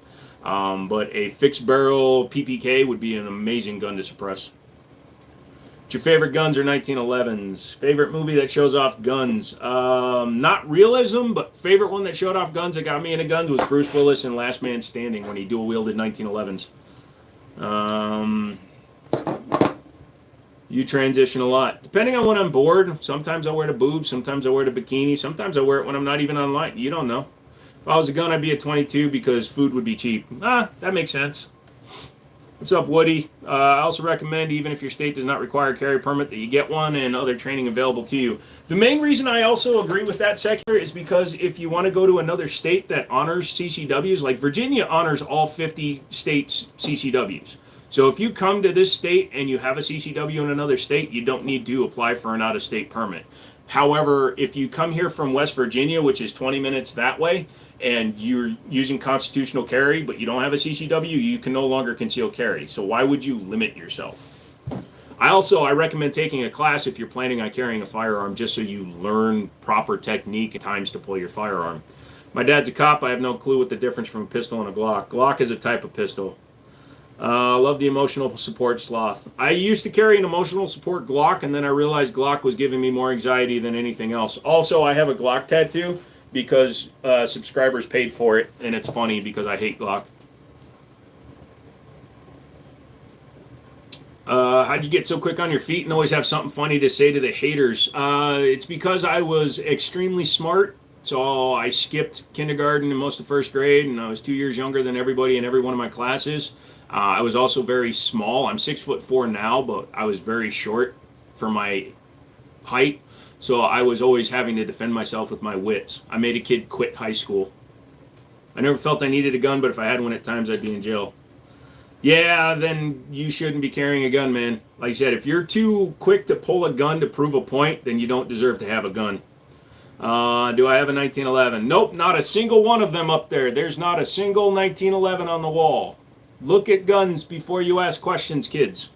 But a fixed barrel PPK would be an amazing gun to suppress. What's your favorite guns or 1911s? Favorite movie that shows off guns? Not realism, but favorite one that showed off guns that got me into guns was Bruce Willis in Last Man Standing when he dual wielded 1911s. You transition a lot. Depending on when I'm bored, sometimes I wear the boobs, sometimes I wear the bikini, sometimes I wear it when I'm not even online. You don't know. If I was a gun, I'd be a 22 because food would be cheap. That makes sense. What's up, Woody? I also recommend, even if your state does not require a carry permit, that you get one and other training available to you. The main reason I also agree with that sector is because if you want to go to another state that honors CCWs, like Virginia honors all 50 states CCWs. So if you come to this state and you have a CCW in another state, you don't need to apply for an out-of-state permit. However, if you come here from West Virginia, which is 20 minutes that way, and you're using constitutional carry, but you don't have a CCW, you can no longer conceal carry. So why would you limit yourself? I recommend taking a class if you're planning on carrying a firearm, just so you learn proper technique and times to pull your firearm. My dad's a cop. I have no clue what the difference from a pistol and a Glock. Glock is a type of pistol. Love the emotional support sloth. I used to carry an emotional support Glock, and then I realized Glock was giving me more anxiety than anything else. Also, I have a Glock tattoo because subscribers paid for it, and it's funny because I hate Glock. How'd you get so quick on your feet and always have something funny to say to the haters? It's because I was extremely smart. So I skipped kindergarten and most of first grade, and I was 2 years younger than everybody in every one of my classes. I was also very small. I'm 6'4" now, but I was very short for my height. So I was always having to defend myself with my wits. I made a kid quit high school. I never felt I needed a gun, but if I had one at times, I'd be in jail. Yeah, then you shouldn't be carrying a gun, man. Like I said, if you're too quick to pull a gun to prove a point, then you don't deserve to have a gun. Do I have a 1911? Nope, not a single one of them up there. There's not a single 1911 on the wall. Look at guns before you ask questions, kids.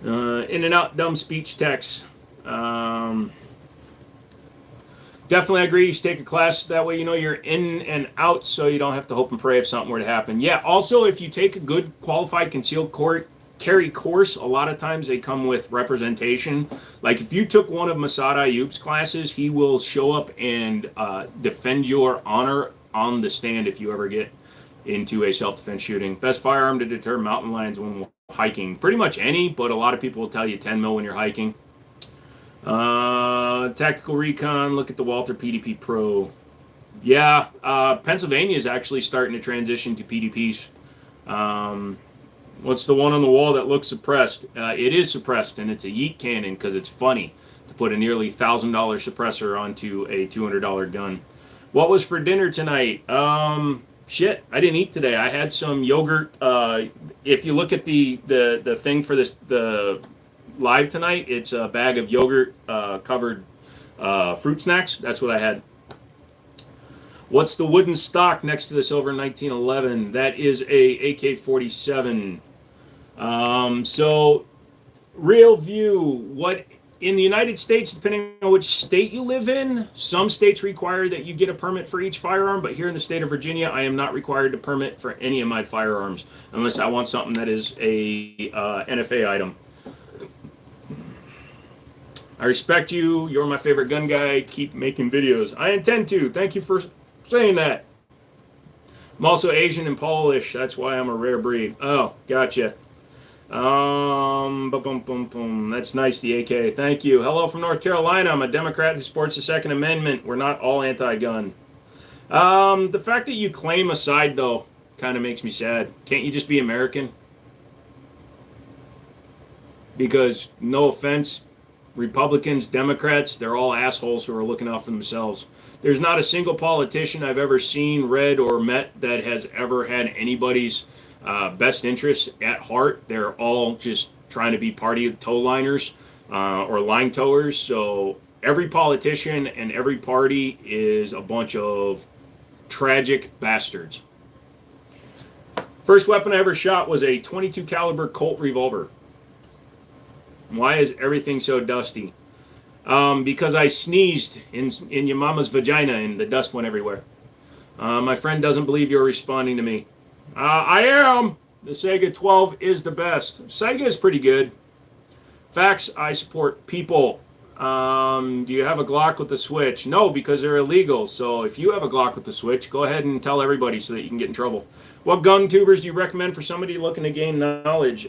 In and out dumb speech text. Definitely agree. You should take a class. That way you know you're in and out, so you don't have to hope and pray if something were to happen. Yeah, also, if you take a good qualified concealed carry course, a lot of times they come with representation. Like if you took one of Masad Ayoub's classes, he will show up and defend your honor on the stand if you ever get into a self-defense shooting. Best firearm to deter mountain lions when hiking. Pretty much any, but a lot of people will tell you 10 mil when you're hiking. Tactical recon, look at the Walther PDP Pro. Yeah, Pennsylvania is actually starting to transition to PDPs. What's the one on the wall that looks suppressed? It is suppressed, and it's a yeet cannon because it's funny to put a nearly $1,000 suppressor onto a $200 gun. What was for dinner tonight? Shit, I didn't eat today. I had some yogurt. If you look at the thing for the live tonight, it's a bag of yogurt covered fruit snacks. That's what I had. What's the wooden stock next to the silver 1911? That is a AK-47. So, real view. What in the United States, depending on which state you live in, some states require that you get a permit for each firearm, but here in the state of Virginia, I am not required to permit for any of my firearms unless I want something that is a NFA item. I respect you. You're my favorite gun guy. Keep making videos. I intend to. Thank you for saying that. I'm also Asian and Polish. That's why I'm a rare breed. Oh, gotcha. That's nice, the AK. Thank you. Hello from North Carolina. I'm a Democrat who supports the Second Amendment. We're not all anti-gun. The fact that you claim a side, though, kind of makes me sad. Can't you just be American? Because, no offense, Republicans, Democrats, they're all assholes who are looking out for themselves. There's not a single politician I've ever seen, read, or met that has ever had anybody's best interests at heart. They're all just trying to be party toe liners or line towers. So every politician and every party is a bunch of tragic bastards. First weapon I ever shot was a .22 caliber Colt revolver. Why is everything so dusty? Because I sneezed in your mama's vagina and the dust went everywhere. My friend doesn't believe you're responding to me. I am. The Sega 12 is the best. Sega is pretty good. Facts, I support people. Do you have a Glock with the Switch? No, because they're illegal. So if you have a Glock with the Switch, go ahead and tell everybody so that you can get in trouble. What gun tubers do you recommend for somebody looking to gain knowledge?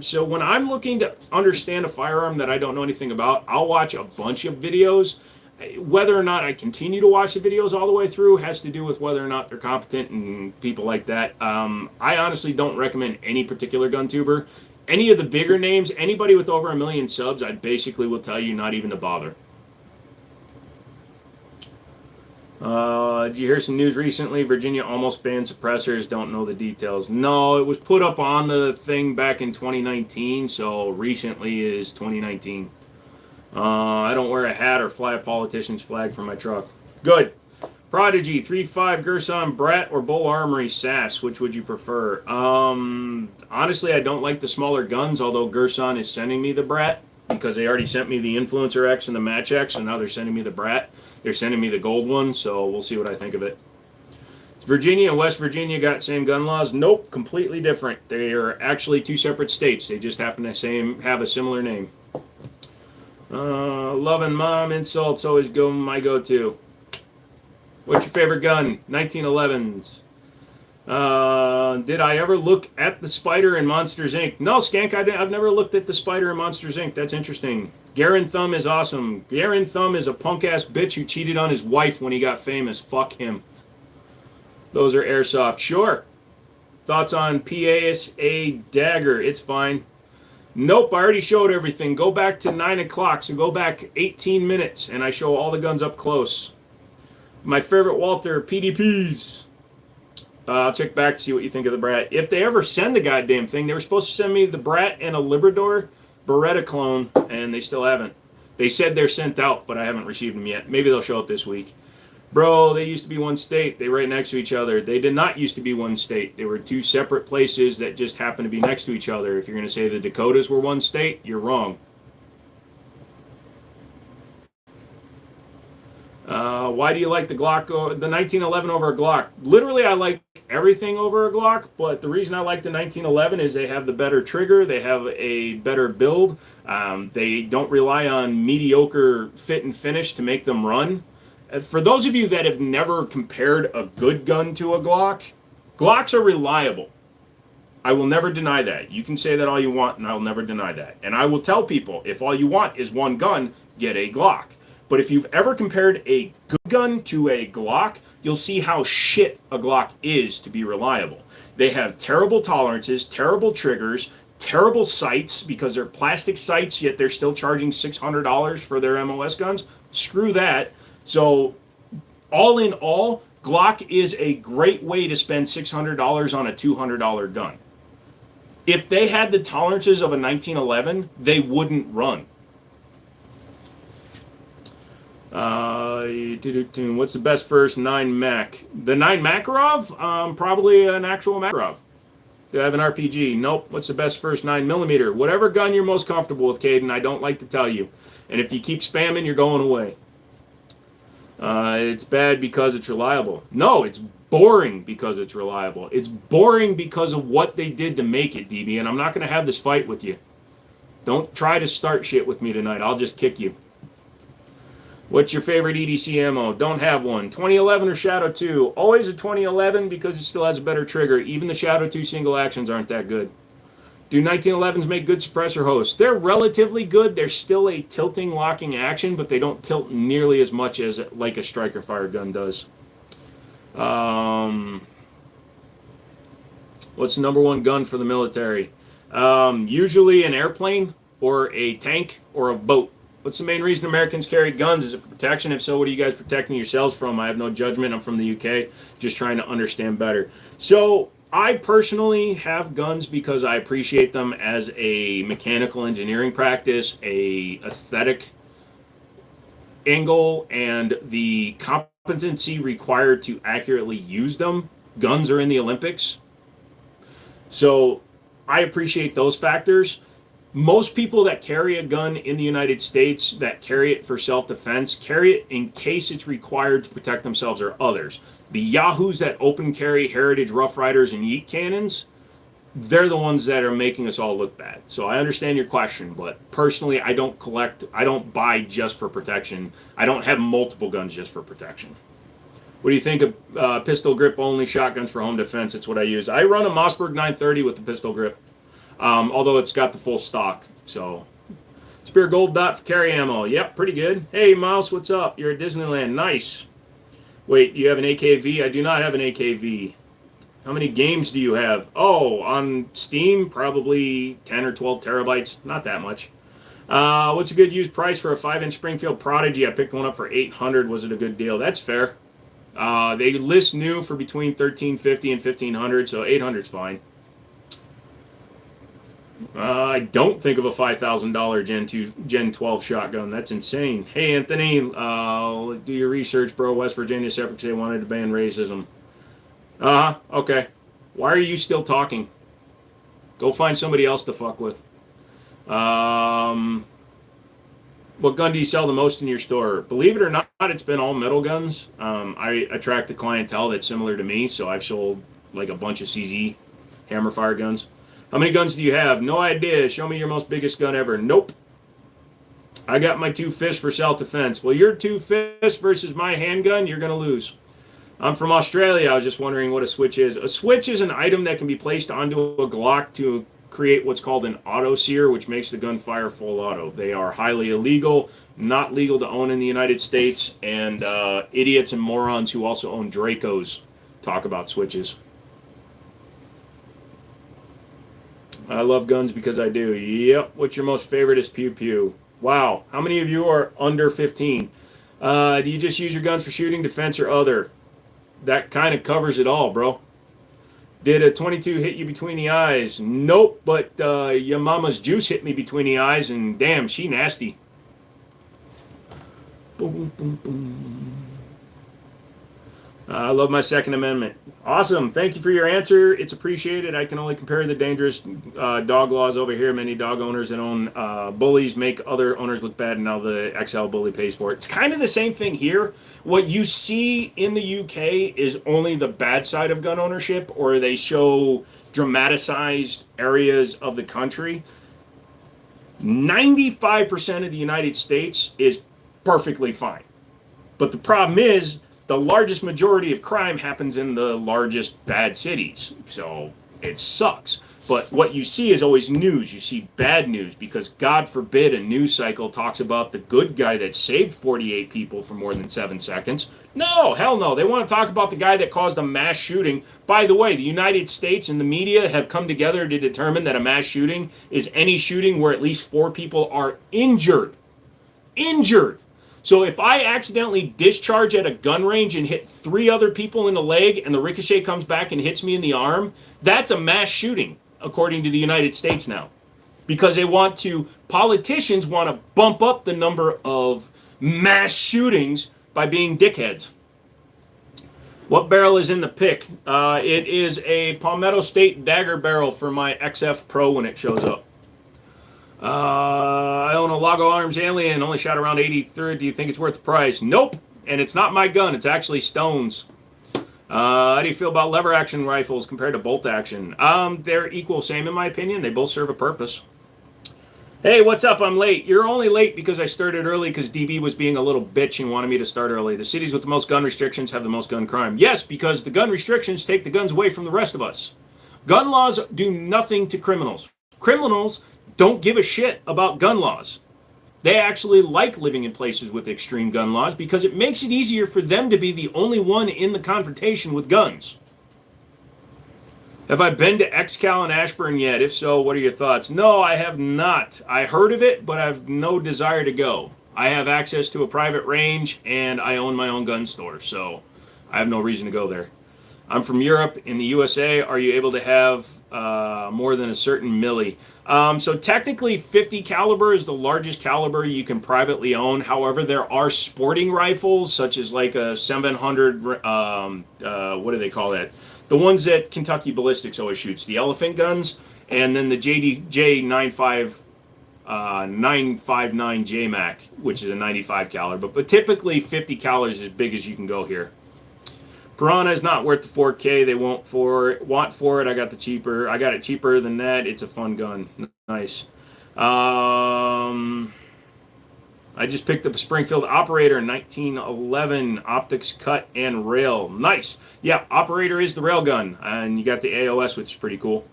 So when I'm looking to understand a firearm that I don't know anything about, I'll watch a bunch of videos. Whether or not I continue to watch the videos all the way through has to do with whether or not they're competent and people like that. I honestly don't recommend any particular gun tuber. Any of the bigger names, anybody with over 1 million subs, I basically will tell you not even to bother. Did you hear some news recently? Virginia almost banned suppressors. Don't know the details. No, it was put up on the thing back in 2019, so recently is 2019. I don't wear a hat or fly a politician's flag from my truck. Good. Prodigy, 3.5 Gerson Brat or Bull Armory SAS, which would you prefer? Honestly, I don't like the smaller guns, although Gerson is sending me the Brat because they already sent me the Influencer X and the Match X, and now they're sending me the Brat. They're sending me the gold one, so we'll see what I think of it. Virginia and West Virginia got same gun laws? Nope, completely different. They are actually two separate states. They just happen to have a similar name. Love and mom insults always go my go-to. What's your favorite gun? 1911s. Did I ever look at the spider in Monsters Inc? No, Skank, I've never looked at the spider in Monsters Inc. That's interesting. Garen Thumb is awesome. Garen Thumb is a punk-ass bitch who cheated on his wife when he got famous. Fuck him. Those are airsoft. Sure. Thoughts on PSA Dagger? It's fine. Nope, I already showed everything. Go back to 9 o'clock, so go back 18 minutes, and I show all the guns up close. My favorite Walther, PDPs. I'll check back to see what you think of the Brat. If they ever send the goddamn thing, they were supposed to send me the Brat and a Librador Beretta clone, and they still haven't. They said they're sent out, but I haven't received them yet. Maybe they'll show up this week. Bro, they used to be one state. They were right next to each other. They did not used to be one state. They were two separate places that just happened to be next to each other. If you're going to say the Dakotas were one state, you're wrong. Why do you like the Glock, the 1911 over a Glock? Literally, I like everything over a Glock, but the reason I like the 1911 is they have the better trigger, they have a better build, they don't rely on mediocre fit and finish to make them run. For those of you that have never compared a good gun to a Glock, Glocks are reliable. I will never deny that. You can say that all you want, and I'll never deny that. And I will tell people, if all you want is one gun, get a Glock. But if you've ever compared a good gun to a Glock, you'll see how shit a Glock is to be reliable. They have terrible tolerances, terrible triggers, terrible sights because they're plastic sights, yet they're still charging $600 for their MOS guns. Screw that. So, all in all, Glock is a great way to spend $600 on a $200 gun. If they had the tolerances of a 1911, they wouldn't run. What's the best first 9 Mac? The 9 Makarov? Probably an actual Makarov. Do I have an RPG? Nope. What's the best first 9mm? Whatever gun you're most comfortable with, Caden. I don't like to tell you. And if you keep spamming, you're going away. It's bad because it's reliable. No, it's boring because it's reliable. It's boring because of what they did to make it, DB, and I'm not going to have this fight with you. Don't try to start shit with me tonight. I'll just kick you. What's your favorite EDC ammo? Don't have one. 2011 or Shadow 2? Always a 2011 because it still has a better trigger. Even the Shadow 2 single actions aren't that good. Do 1911s make good suppressor hosts? They're relatively good. They're still a tilting locking action, but they don't tilt nearly as much as like a striker fire gun does. What's the number one gun for the military? Usually an airplane or a tank or a boat. What's the main reason Americans carried guns? Is it for protection? If so, what are you guys protecting yourselves from? I have no judgment. I'm from the UK. Just trying to understand better. So, I personally have guns because I appreciate them as a mechanical engineering practice, a aesthetic angle, and the competency required to accurately use them. Guns are in the Olympics. So, I appreciate those factors. Most people that carry a gun in the United States that carry it for self-defense carry it in case it's required to protect themselves or others. The yahoos that open carry Heritage Rough Riders and Yeet cannons, they're the ones that are making us all look bad. So I understand your question, but personally I don't buy just for protection. I don't have multiple guns just for protection. What do you think of pistol grip only shotguns for home defense? It's what I use. I run a Mossberg 930 with the pistol grip. Although it's got the full stock. So, Spear Gold Dot for carry ammo. Yep, pretty good. Hey, Mouse, what's up? You're at Disneyland. Nice. Wait, you have an AKV? I do not have an AKV. How many games do you have? Oh, on Steam, probably 10 or 12 terabytes. Not that much. What's a good used price for a 5-inch Springfield Prodigy? I picked one up for $800. Was it a good deal? That's fair. They list new for between $1,350 and $1,500, so $800's fine. I don't think of a $5,000 Gen 12 shotgun. That's insane. Hey, Anthony, do your research, bro. West Virginia separate because they wanted to ban racism. Okay. Why are you still talking? Go find somebody else to fuck with. What gun do you sell the most in your store? Believe it or not, it's been all metal guns. I attract a clientele that's similar to me, so I've sold like a bunch of CZ hammer fire guns. How many guns do you have? No idea. Show me your most biggest gun ever. Nope. I got my 2 fists for self-defense. Well, your 2 fists versus my handgun, you're going to lose. I'm from Australia. I was just wondering what a switch is. A switch is an item that can be placed onto a Glock to create what's called an auto sear, which makes the gun fire full auto. They are highly illegal, not legal to own in the United States, and idiots and morons who also own Dracos talk about switches. I love guns because I do. Yep. What's your most favorite is pew pew. Wow. How many of you are under 15? Do you just use your guns for shooting, defense, or other? That kind of covers it all, bro. Did a 22 hit you between the eyes? Nope, but your mama's juice hit me between the eyes, and damn, she nasty. Boom, boom, boom. I love my Second Amendment. Awesome. Thank you for your answer. It's appreciated. I can only compare the dangerous dog laws over here. Many dog owners that own bullies make other owners look bad, and now the XL bully pays for it. It's kind of the same thing here. What you see in the UK is only the bad side of gun ownership, or they show dramatized areas of the country. 95% of the United States is perfectly fine. But the problem is, the largest majority of crime happens in the largest bad cities. So it sucks. But what you see is always news. You see bad news because, God forbid, a news cycle talks about the good guy that saved 48 people for more than 7 seconds. No, hell no. They want to talk about the guy that caused a mass shooting. By the way, the United States and the media have come together to determine that a mass shooting is any shooting where at least 4 people are injured. Injured. So if I accidentally discharge at a gun range and hit 3 other people in the leg and the ricochet comes back and hits me in the arm, that's a mass shooting, according to the United States now. Because politicians want to bump up the number of mass shootings by being dickheads. What barrel is in the pick? It is a Palmetto State dagger barrel for my XF Pro when it shows up. I own a Lago Arms Alien, only shot around 83rd. Do you think it's worth the price? Nope. And it's not my gun. It's actually Stone's. How do you feel about lever action rifles compared to bolt action? They're equal, same in my opinion. They both serve a purpose. Hey, what's up? I'm late. You're only late because I started early because DB was being a little bitch and wanted me to start early. The cities with the most gun restrictions have the most gun crime. Yes, because the gun restrictions take the guns away from the rest of us. Gun laws do nothing to criminals. Criminals don't give a shit about gun laws. They actually like living in places with extreme gun laws because it makes it easier for them to be the only one in the confrontation with guns. Have I been to XCal in Ashburn yet? If so, what are your thoughts? No, I have not. I heard of it, but I have no desire to go. I have access to a private range, and I own my own gun store, so I have no reason to go there. I'm from Europe. In the USA, are you able to have more than a certain milli? So technically 50 caliber is the largest caliber you can privately own. However, there are sporting rifles such as like a 700, what do they call that? The ones that Kentucky Ballistics always shoots, the elephant guns, and then the JDJ 959 JMac, which is a 95 caliber. But typically 50 cal is as big as you can go here. Piranha is not worth the 4K they want for it. I got it cheaper than that. It's a fun gun. Nice. I just picked up a Springfield Operator 1911 optics cut and rail. Nice. Yeah, Operator is the rail gun, and you got the AOS, which is pretty cool.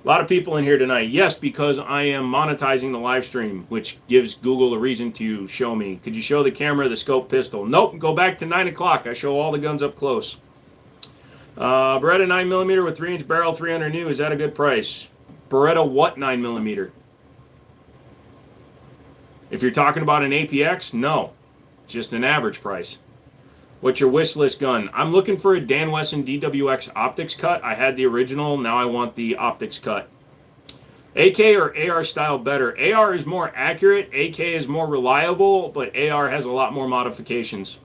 A lot of people in here tonight. Yes, because I am monetizing the live stream, which gives Google a reason to show me. Could you show the camera the scope pistol? Nope. Go back to 9 o'clock. I show all the guns up close. Beretta 9mm with 3-inch barrel, 300 new. Is that a good price? Beretta what 9mm? If you're talking about an APX, no. Just an average price. What's your wish list gun? I'm looking for a Dan Wesson DWX optics cut. I had the original. Now I want the optics cut. AK or AR style better? AR is more accurate. AK is more reliable, but AR has a lot more modifications.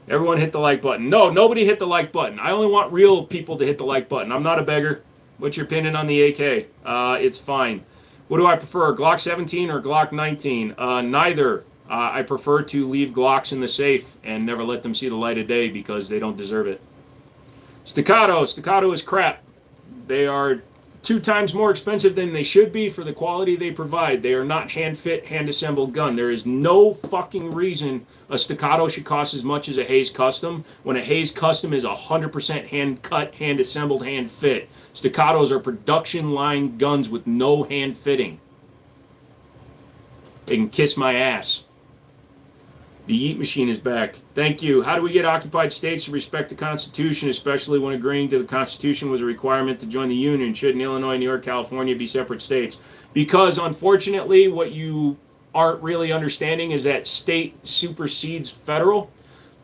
Everyone hit the like button. No, nobody hit the like button. I only want real people to hit the like button. I'm not a beggar. What's your opinion on the AK? It's fine. What do I prefer, a Glock 17 or a Glock 19? Neither. I prefer to leave Glocks in the safe and never let them see the light of day because they don't deserve it. Staccato is crap. They are 2 times more expensive than they should be for the quality they provide. They are not hand-fit, hand-assembled gun. There is no fucking reason a Staccato should cost as much as a Hayes Custom when a Hayes Custom is 100% hand-cut, hand-assembled, hand-fit. Staccatos are production line guns with no hand-fitting. They can kiss my ass. The Yeet Machine is back. Thank you. How do we get occupied states to respect the Constitution, especially when agreeing to the Constitution was a requirement to join the Union? Shouldn't Illinois, New York, California be separate states? Because, unfortunately, what you aren't really understanding is that state supersedes federal.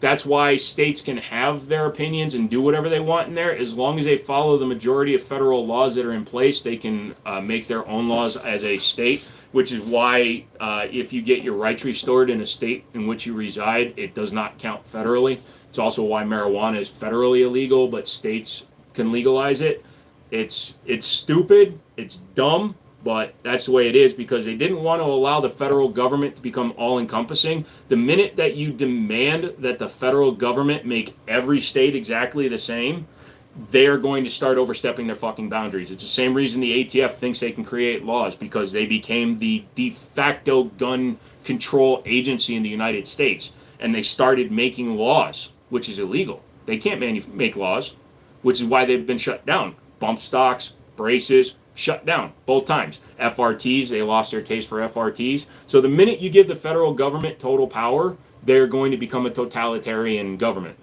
That's why states can have their opinions and do whatever they want in there. As long as they follow the majority of federal laws that are in place, they can make their own laws as a state, which is why if you get your rights restored in a state in which you reside, it does not count federally. It's also why marijuana is federally illegal, but states can legalize it. It's stupid. It's dumb. But that's the way it is because they didn't want to allow the federal government to become all-encompassing. The minute that you demand that the federal government make every state exactly the same, they're going to start overstepping their fucking boundaries. It's the same reason the ATF thinks they can create laws because they became the de facto gun control agency in the United States. And they started making laws, which is illegal. They can't make laws, which is why they've been shut down. Bump stocks, braces, shut down both times. FRTs, they lost their case for FRTs. So the minute you give the federal government total power, they're going to become a totalitarian government.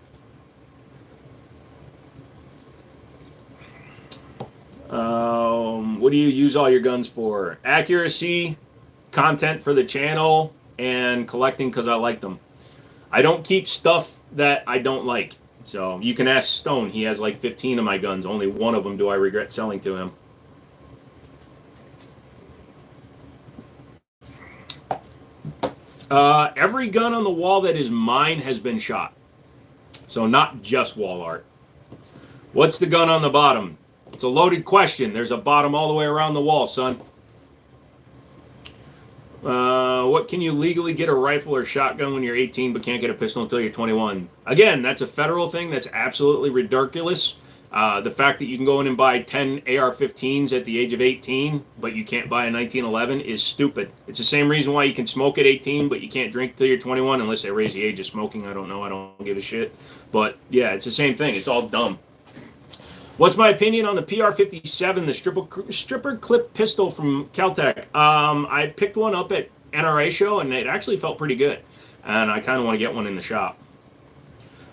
What do you use all your guns for? Accuracy, content for the channel, and collecting because I like them. I don't keep stuff that I don't like. So you can ask Stone. He has like 15 of my guns. Only one of them do I regret selling to him. Every gun on the wall that is mine has been shot. So not just wall art. What's the gun on the bottom? It's a loaded question. There's a bottom all the way around the wall, son. What can you legally get a rifle or shotgun when you're 18 but can't get a pistol until you're 21? Again, that's a federal thing. That's absolutely ridiculous. The fact that you can go in and buy 10 AR-15s at the age of 18, but you can't buy a 1911 is stupid. It's the same reason why you can smoke at 18, but you can't drink till you're 21 unless they raise the age of smoking. I don't know. I don't give a shit. But yeah, it's the same thing. It's all dumb. What's my opinion on the PR-57, the stripper clip pistol from Caltech? I picked one up at NRA show, and it actually felt pretty good. And I kind of want to get one in the shop.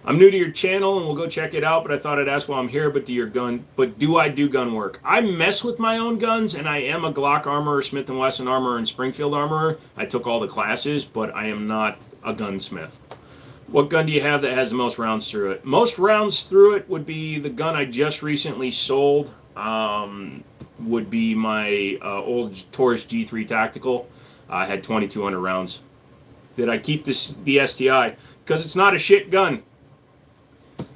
I'm new to your channel, and we'll go check it out, but I thought I'd ask while I'm here, do I do gun work? I mess with my own guns, and I am a Glock armorer, Smith & Wesson armorer, and Springfield armorer. I took all the classes, but I am not a gunsmith. What gun do you have that has the most rounds through it? Most rounds through it would be the gun I just recently sold. Would be my old Taurus G3 Tactical. I had 2,200 rounds. Did I keep the STI? Because it's not a shit gun.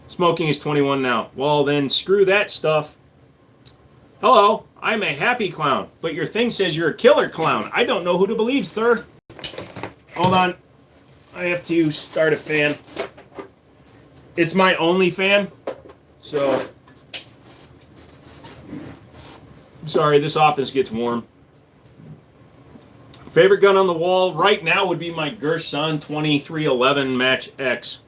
Smoking is 21 now. Well, then screw that stuff. Hello, I'm a happy clown, but your thing says you're a killer clown. I don't know who to believe, sir. Hold on. I have to start a fan. It's my only fan, so sorry, this office gets warm. Favorite gun on the wall right now would be my Girsan 2311 Match X.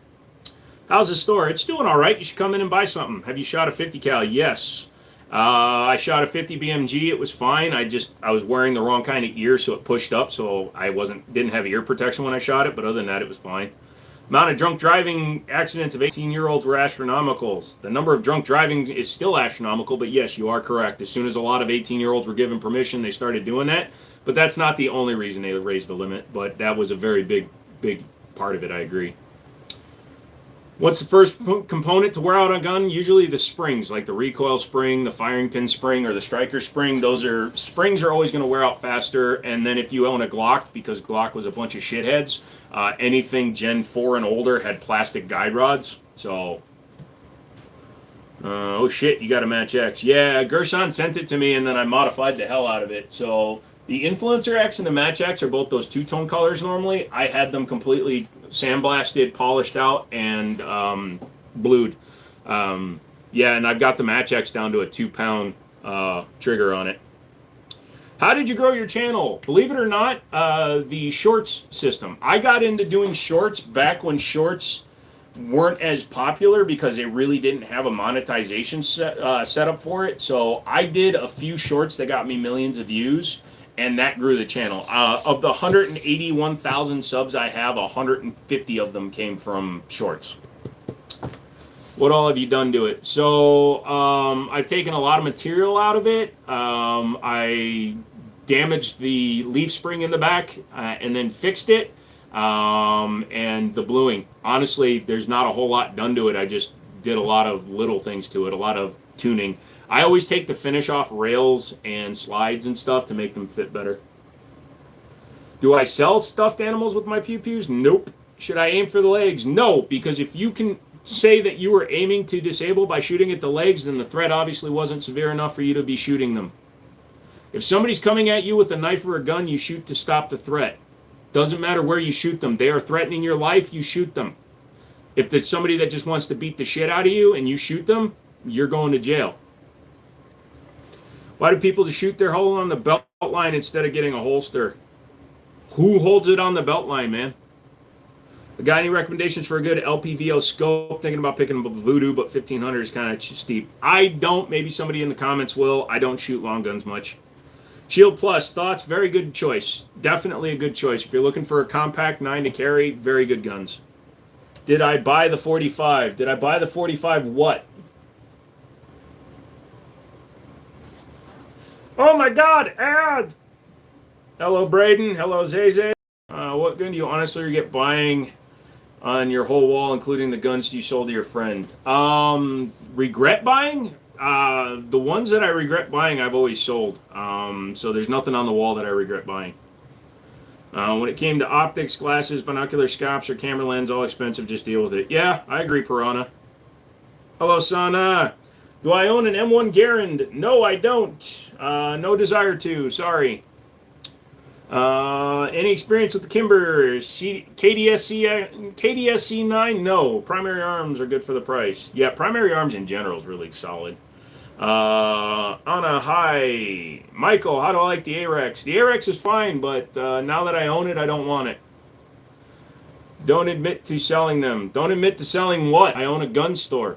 How's the store? It's doing all right. You should come in and buy something. Have you shot a 50 cal? Yes. I shot a 50 BMG. It was fine. I was wearing the wrong kind of ear, so it pushed up, so I didn't have ear protection when I shot it, but other than that, it was fine. Amount of drunk driving accidents of 18-year-olds were astronomical. The number of drunk driving is still astronomical, but yes, you are correct. As soon as a lot of 18-year-olds were given permission, they started doing that. But that's not the only reason they raised the limit, but that was a very big part of it, I agree. What's the first component to wear out a gun? Usually the springs, like the recoil spring, the firing pin spring, or the striker spring. Springs are always going to wear out faster. And then if you own a Glock, because Glock was a bunch of shitheads, anything Gen 4 and older had plastic guide rods. So, oh shit, you got a Match X. Yeah, Girsan sent it to me, and then I modified the hell out of it. So the Influencer X and the Match X are both those two-tone colors normally. I had them completely sandblasted, polished out, and blued. Yeah, and I've got the Match X down to a 2-pound trigger on it. How did you grow your channel? Believe it or not, the shorts system. I got into doing shorts back when shorts weren't as popular because they really didn't have a monetization set up for it. So I did a few shorts that got me millions of views, and that grew the channel. Of the 181,000 subs I have, 150 of them came from shorts. What all have you done to it? So I've taken a lot of material out of it. I damaged the leaf spring in the back and then fixed it. And the bluing. Honestly, there's not a whole lot done to it. I just did a lot of little things to it, a lot of tuning. I always take the finish off rails and slides and stuff to make them fit better. Do I sell stuffed animals with my pew-pews? Nope. Should I aim for the legs? No, because if you can say that you were aiming to disable by shooting at the legs, then the threat obviously wasn't severe enough for you to be shooting them. If somebody's coming at you with a knife or a gun, you shoot to stop the threat. Doesn't matter where you shoot them. They are threatening your life, you shoot them. If it's somebody that just wants to beat the shit out of you and you shoot them, you're going to jail. Why do people just shoot their hole on the belt line instead of getting a holster? Who holds it on the belt line, man? Got any recommendations for a good LPVO scope? Thinking about picking up a Voodoo, but 1500 is kind of steep. I don't. Maybe somebody in the comments will. I don't shoot long guns much. Shield Plus, thoughts? Very good choice. Definitely a good choice. If you're looking for a compact 9 to carry, very good guns. Did I buy the 45? Did I buy the 45 what? Oh my God, ad! Hello, Braden. Hello, Zay. What gun do you honestly regret buying on your whole wall, including the guns you sold to your friend? Regret buying? The ones that I regret buying, I've always sold. So there's nothing on the wall that I regret buying. When it came to optics, glasses, binocular scopes, or camera lens, all expensive, just deal with it. Yeah, I agree, Piranha. Hello, Sana. Do I own an M1 Garand? No, I don't. No desire to. Sorry. Any experience with the Kimber KDSC 9? No. Primary arms are good for the price. Yeah, primary arms in general is really solid. Anna, hi. Michael, how do I like the AREX? The AREX is fine, but now that I own it, I don't want it. Don't admit to selling them. Don't admit to selling what? I own a gun store.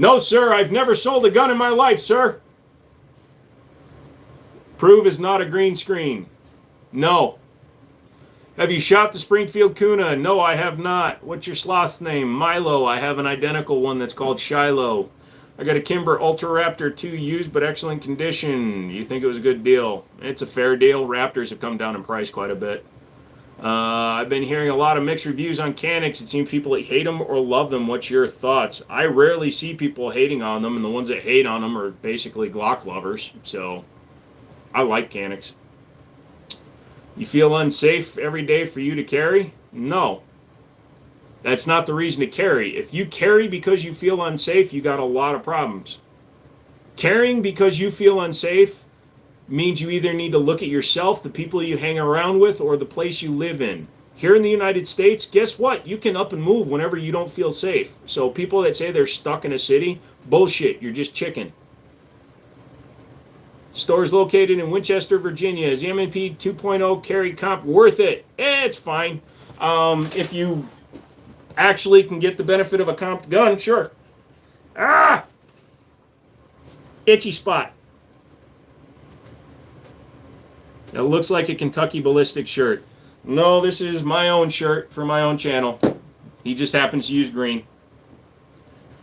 No, sir, I've never sold a gun in my life, sir. Prove is not a green screen. No. Have you shot the Springfield Kuna? No, I have not. What's your sloth's name? Milo. I have an identical one that's called Shiloh. I got a Kimber Ultra Raptor 2 used but excellent condition. You think it was a good deal? It's a fair deal. Raptors have come down in price quite a bit. I've been hearing a lot of mixed reviews on Canics. It seems people hate them or love them. What's your thoughts? I rarely see people hating on them, and the ones that hate on them are basically Glock lovers. So I like Canics. You feel unsafe every day for you to carry? No. That's not the reason to carry. If you carry because you feel unsafe, you got a lot of problems. Carrying because you feel unsafe means you either need to look at yourself, the people you hang around with, or the place you live in. Here in the United States, guess what? You can up and move whenever you don't feel safe. So people that say they're stuck in a city, bullshit. You're just chicken. Store's located in Winchester, Virginia. Is the M&P 2.0 carry comp worth it? It's fine. If you actually can get the benefit of a comped gun, sure. Ah! Itchy spot. It looks like a Kentucky Ballistic shirt. No, this is my own shirt for my own channel. He just happens to use green.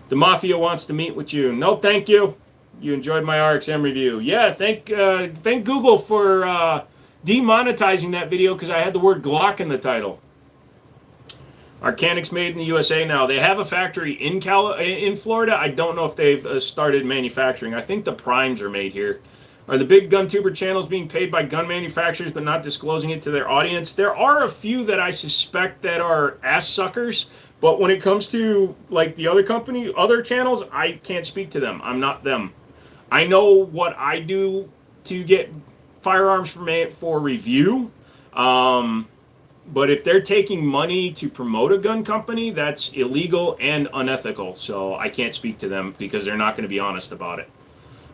The Mafia wants to meet with you. No, thank you. You enjoyed my RXM review. Yeah, thank Google for demonetizing that video because I had the word Glock in the title. Our Canics made in the USA now. They have a factory in Florida. I don't know if they've started manufacturing. I think the primes are made here. Are the big GunTuber channels being paid by gun manufacturers but not disclosing it to their audience? There are a few that I suspect that are ass suckers, but when it comes to like the other company, other channels, I can't speak to them. I'm not them. I know what I do to get firearms for review, but if they're taking money to promote a gun company, that's illegal and unethical, so I can't speak to them because they're not going to be honest about it.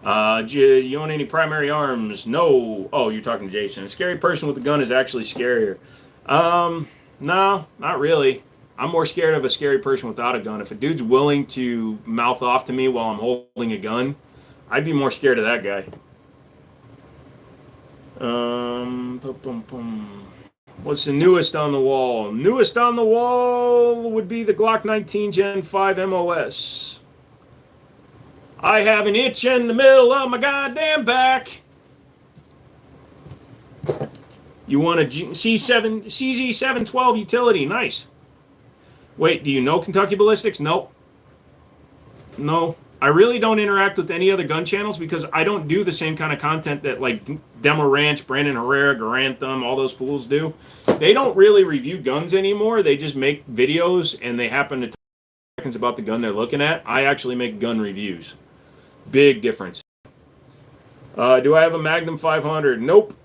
Do you own any primary arms? No. Oh, you're talking to Jason. A scary person with a gun is actually scarier. No, not really. I'm more scared of a scary person without a gun. If a dude's willing to mouth off to me while I'm holding a gun, I'd be more scared of that guy. What's the newest on the wall? Newest on the wall would be the Glock 19 Gen 5 MOS. I have an itch in the middle of my goddamn back. You want a C7 CZ712 utility? Nice. Wait, do you know Kentucky Ballistics? Nope. No. I really don't interact with any other gun channels because I don't do the same kind of content that like Demo Ranch, Brandon Herrera, Garantham, all those fools do. They don't really review guns anymore. They just make videos and they happen to talk seconds about the gun they're looking at. I actually make gun reviews. Big difference. Do I have a Magnum 500? Nope.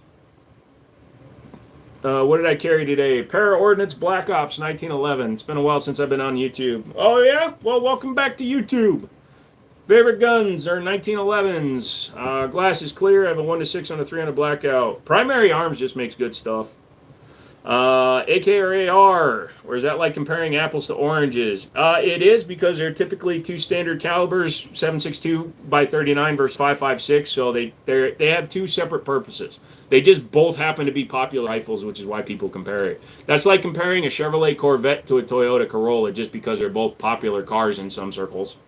What did I carry today? Para Ordnance Black Ops 1911. It's been a while since I've been on YouTube. Oh, yeah? Well, welcome back to YouTube. Favorite guns are 1911s. Glass is clear. I have a 1-6 on a 300 blackout. Primary arms just makes good stuff. AK or AR, or is that like comparing apples to oranges? It is because they're typically two standard calibers, 7.62 by 39 versus 5.56, so they have two separate purposes. They just both happen to be popular rifles, which is why people compare it. That's like comparing a Chevrolet Corvette to a Toyota Corolla, just because they're both popular cars in some circles.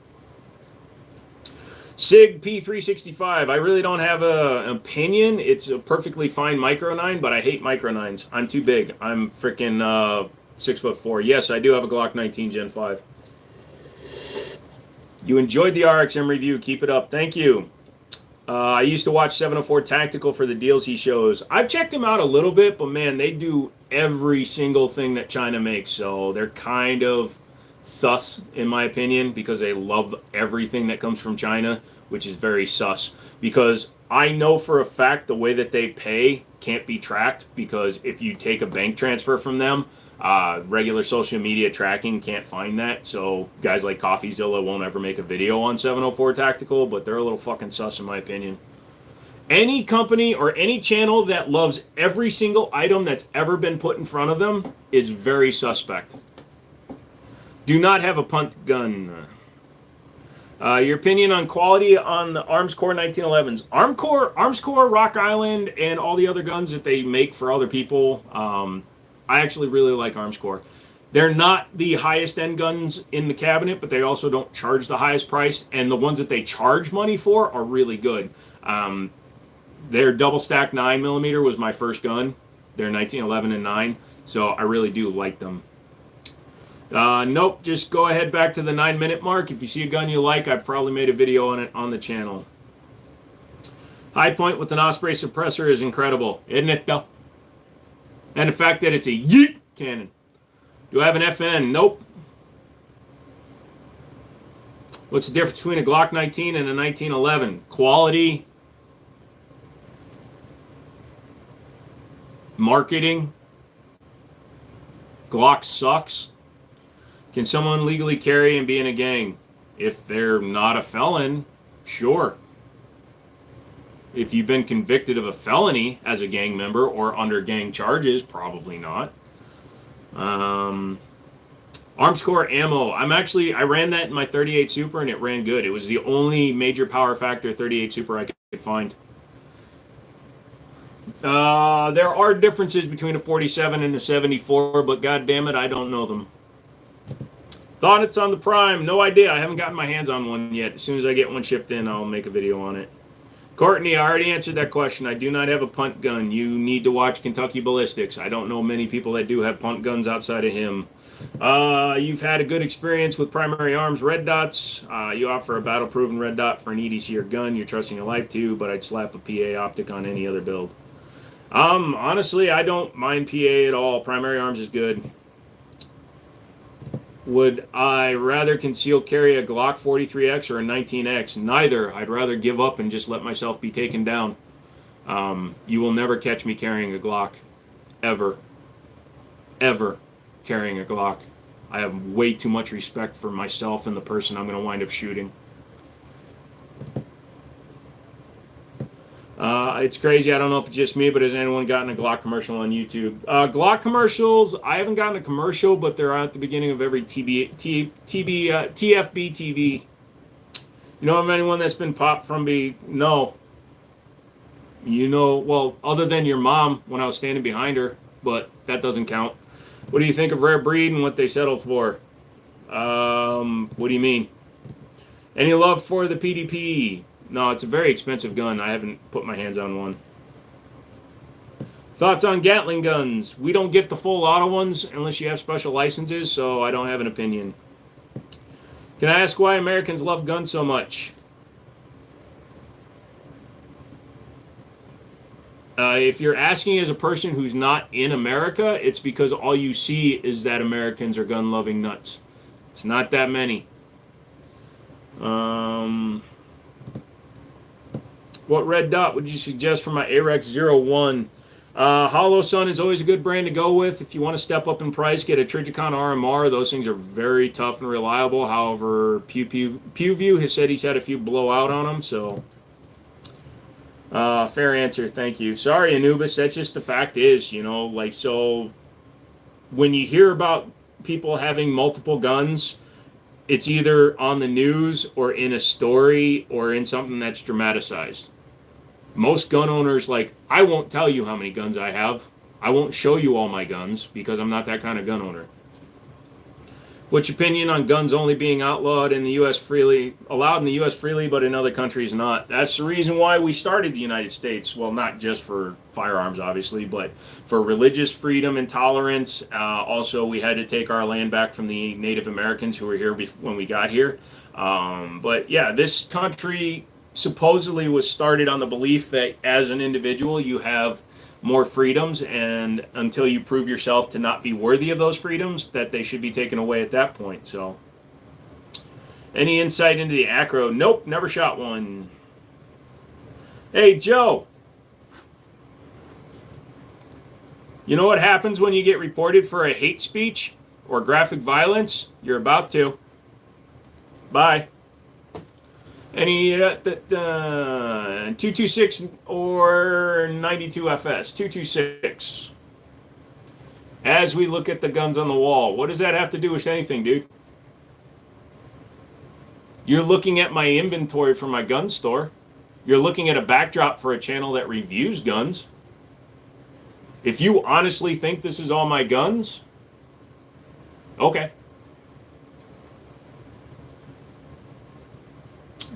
SIG P365. I really don't have an opinion. It's a perfectly fine Micro 9, but I hate Micro 9s. I'm too big. I'm freaking 6'4". Yes, I do have a Glock 19 Gen 5. You enjoyed the RXM review. Keep it up. Thank you. I used to watch 704 Tactical for the deals he shows. I've checked him out a little bit, but man, they do every single thing that China makes, so they're kind of sus in my opinion because they love everything that comes from China, which is very sus because I know for a fact the way that they pay can't be tracked because if you take a bank transfer from them, regular social media tracking can't find that. So guys like CoffeeZilla won't ever make a video on 704 Tactical, but they're a little fucking sus in my opinion. Any company or any channel that loves every single item that's ever been put in front of them is very suspect. Do not have a punt gun. Your opinion on quality on the Armscore 1911s. Armscore, Rock Island, and all the other guns that they make for other people. I actually really like Armscore. They're not the highest end guns in the cabinet, but they also don't charge the highest price. And the ones that they charge money for are really good. Their double stack 9mm was my first gun. They're 1911 and 9, so I really do like them. Nope, just go ahead back to the 9-minute mark. If you see a gun you like, I've probably made a video on it on the channel. High point with an Osprey suppressor is incredible, isn't it though? And the fact that it's a yeet cannon. Do I have an FN? Nope. What's the difference between a Glock 19 and a 1911? Quality. Marketing. Glock sucks. Can someone legally carry and be in a gang? If they're not a felon, sure. If you've been convicted of a felony as a gang member or under gang charges, probably not. Armscore ammo. I ran that in my 38 Super and it ran good. It was the only major power factor 38 Super I could find. There are differences between a 47 and a 74, but god damn it, I don't know them. Thought it's on the Prime. No idea. I haven't gotten my hands on one yet. As soon as I get one shipped in, I'll make a video on it. Courtney, I already answered that question. I do not have a punt gun. You need to watch Kentucky Ballistics. I don't know many people that do have punt guns outside of him. You've had a good experience with Primary Arms red dots. You offer a battle-proven red dot for an EDC or gun you're trusting your life to, but I'd slap a PA optic on any other build. Honestly, I don't mind PA at all. Primary Arms is good. Would I rather conceal carry a Glock 43X or a 19X? Neither. I'd rather give up and just let myself be taken down. You will never catch me carrying a Glock. Ever. Ever carrying a Glock. I have way too much respect for myself and the person I'm going to wind up shooting. It's crazy. I don't know if it's just me, but has anyone gotten a Glock commercial on YouTube? Glock commercials, I haven't gotten a commercial, but they're at the beginning of every TFB TV. You know of anyone that's been popped from No. You know, well, other than your mom when I was standing behind her, but that doesn't count. What do you think of Rare Breed and what they settled for? What do you mean? Any love for the PDP? No, it's a very expensive gun. I haven't put my hands on one. Thoughts on Gatling guns? We don't get the full auto ones unless you have special licenses, so I don't have an opinion. Can I ask why Americans love guns so much? If you're asking as a person who's not in America, it's because all you see is that Americans are gun-loving nuts. It's not that many. What red dot would you suggest for my AREX 01? Hollow Sun is always a good brand to go with. If you want to step up in price, get a Trijicon RMR. Those things are very tough and reliable. However, PewView has said he's had a few blowout on them, so... fair answer, thank you. Sorry, Anubis, that's just the fact is, you know, like, so when you hear about people having multiple guns, it's either on the news or in a story or in something that's dramatized. Most gun owners, like, I won't tell you how many guns I have. I won't show you all my guns because I'm not that kind of gun owner. What's your opinion on guns only being outlawed in the U.S. freely, allowed in the U.S. freely, but in other countries not? That's the reason why we started the United States. Well, not just for firearms, obviously, but for religious freedom and tolerance. Also, we had to take our land back from the Native Americans who were here when we got here. But yeah, this country supposedly was started on the belief that as an individual, you have more freedoms, and until you prove yourself to not be worthy of those freedoms, that they should be taken away at that point. So, any insight into the Acro? Nope, never shot one. Hey, Joe. You know what happens when you get reported for a hate speech or graphic violence? You're about to. Bye. Any 226 or 92 FS? 226. As we look at the guns on the wall, what does that have to do with anything, dude? You're looking at my inventory for my gun store. You're looking at a backdrop for a channel that reviews guns. If you honestly think this is all my guns, okay.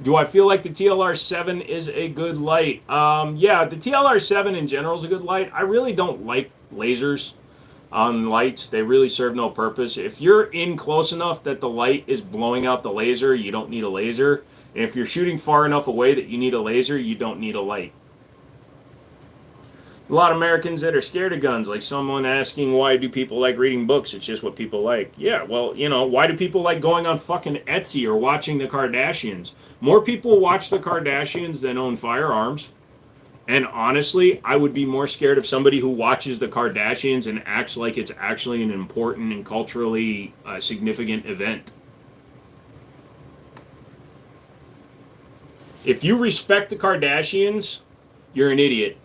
Do I feel like the TLR7 is a good light? Yeah, the TLR7 in general is a good light. I really don't like lasers on lights. They really serve no purpose. If you're in close enough that the light is blowing out the laser, you don't need a laser. And if you're shooting far enough away that you need a laser, you don't need a light. A lot of Americans that are scared of guns, like someone asking why do people like reading books? It's just what people like. Yeah, well, you know, why do people like going on fucking Etsy or watching the Kardashians? More people watch the Kardashians than own firearms. And honestly, I would be more scared of somebody who watches the Kardashians and acts like it's actually an important and culturally significant event. If you respect the Kardashians, you're an idiot.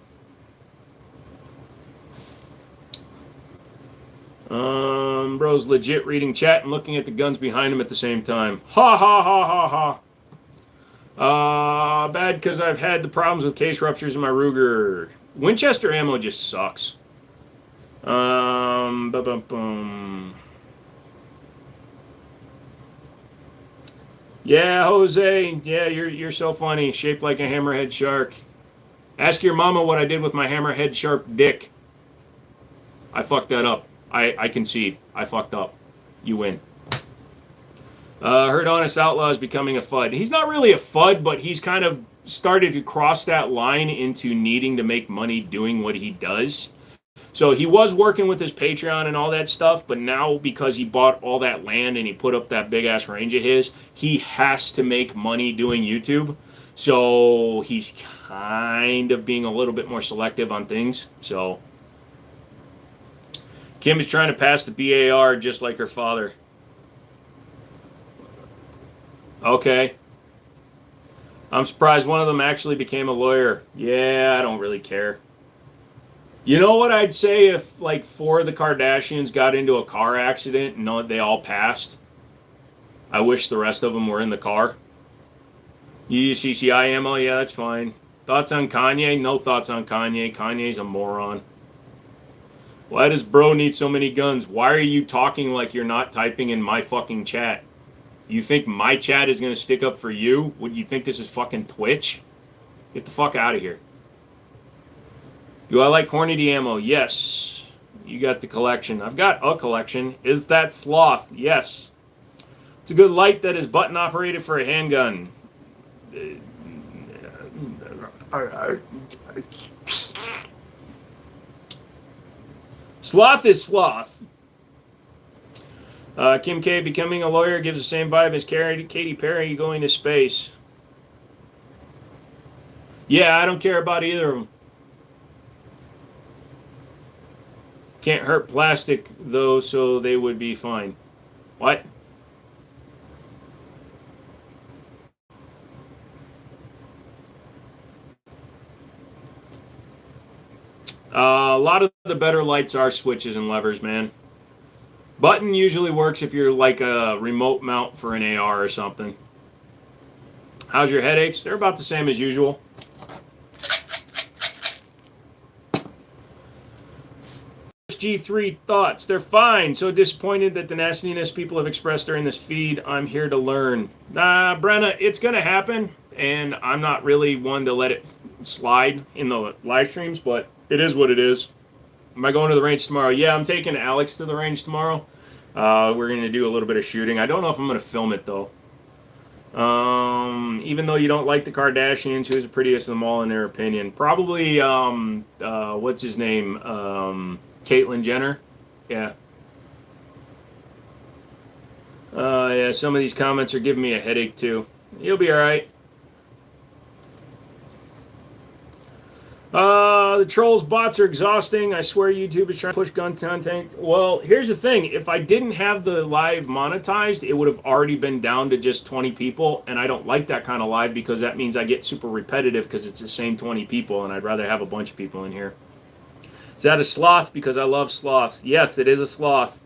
Bro's legit reading chat and looking at the guns behind him at the same time. Ha ha ha ha ha. Bad because I've had the problems with case ruptures in my Ruger. Winchester ammo just sucks. Yeah, Jose. Yeah, you're so funny. Shaped like a hammerhead shark. Ask your mama what I did with my hammerhead shark dick. I fucked that up. I concede. I fucked up. You win. Heard Honest Outlaw is becoming a FUD. He's not really a FUD, but he's kind of started to cross that line into needing to make money doing what he does. So he was working with his Patreon and all that stuff, but now because he bought all that land and he put up that big-ass range of his, he has to make money doing YouTube. So he's kind of being a little bit more selective on things. So Kim is trying to pass the BAR just like her father. Okay. I'm surprised one of them actually became a lawyer. Yeah, I don't really care. You know what I'd say if like 4 of the Kardashians got into a car accident and they all passed? I wish the rest of them were in the car. You use CCI ammo? Yeah, that's fine. Thoughts on Kanye? No thoughts on Kanye. Kanye's a moron. Why does bro need so many guns? Why are you talking like you're not typing in my fucking chat? You think my chat is going to stick up for you? Would you think this is fucking Twitch? Get the fuck out of here. Do I like Hornady ammo? Yes. You got the collection. I've got a collection. Is that Sloth? Yes. It's a good light that is button operated for a handgun. Sloth is Sloth. Kim K becoming a lawyer gives the same vibe as Katy Perry going to space. Yeah, I don't care about either of them. Can't hurt plastic, though, so they would be fine. What? A lot of the better lights are switches and levers, man. Button usually works if you're like a remote mount for an AR or something. How's your headaches? They're about the same as usual. G3 thoughts. They're fine. So disappointed that the nastiness people have expressed during this feed. I'm here to learn. Brenna, it's going to happen. And I'm not really one to let it slide in the live streams, but it is what it is. Am I going to the range tomorrow? Yeah, I'm taking Alex to the range tomorrow. We're going to do a little bit of shooting. I don't know if I'm going to film it, though. Even though you don't like the Kardashians, who's the prettiest of them all in their opinion? Probably, what's his name? Caitlyn Jenner. Yeah. Yeah, some of these comments are giving me a headache, too. You'll be all right. The trolls bots are exhausting. I swear YouTube is trying to push gun content. Well, here's the thing. If I didn't have the live monetized, it would have already been down to just 20 people. And I don't like that kind of live because that means I get super repetitive because it's the same 20 people. And I'd rather have a bunch of people in here. Is that a sloth? Because I love sloths. Yes, it is a sloth.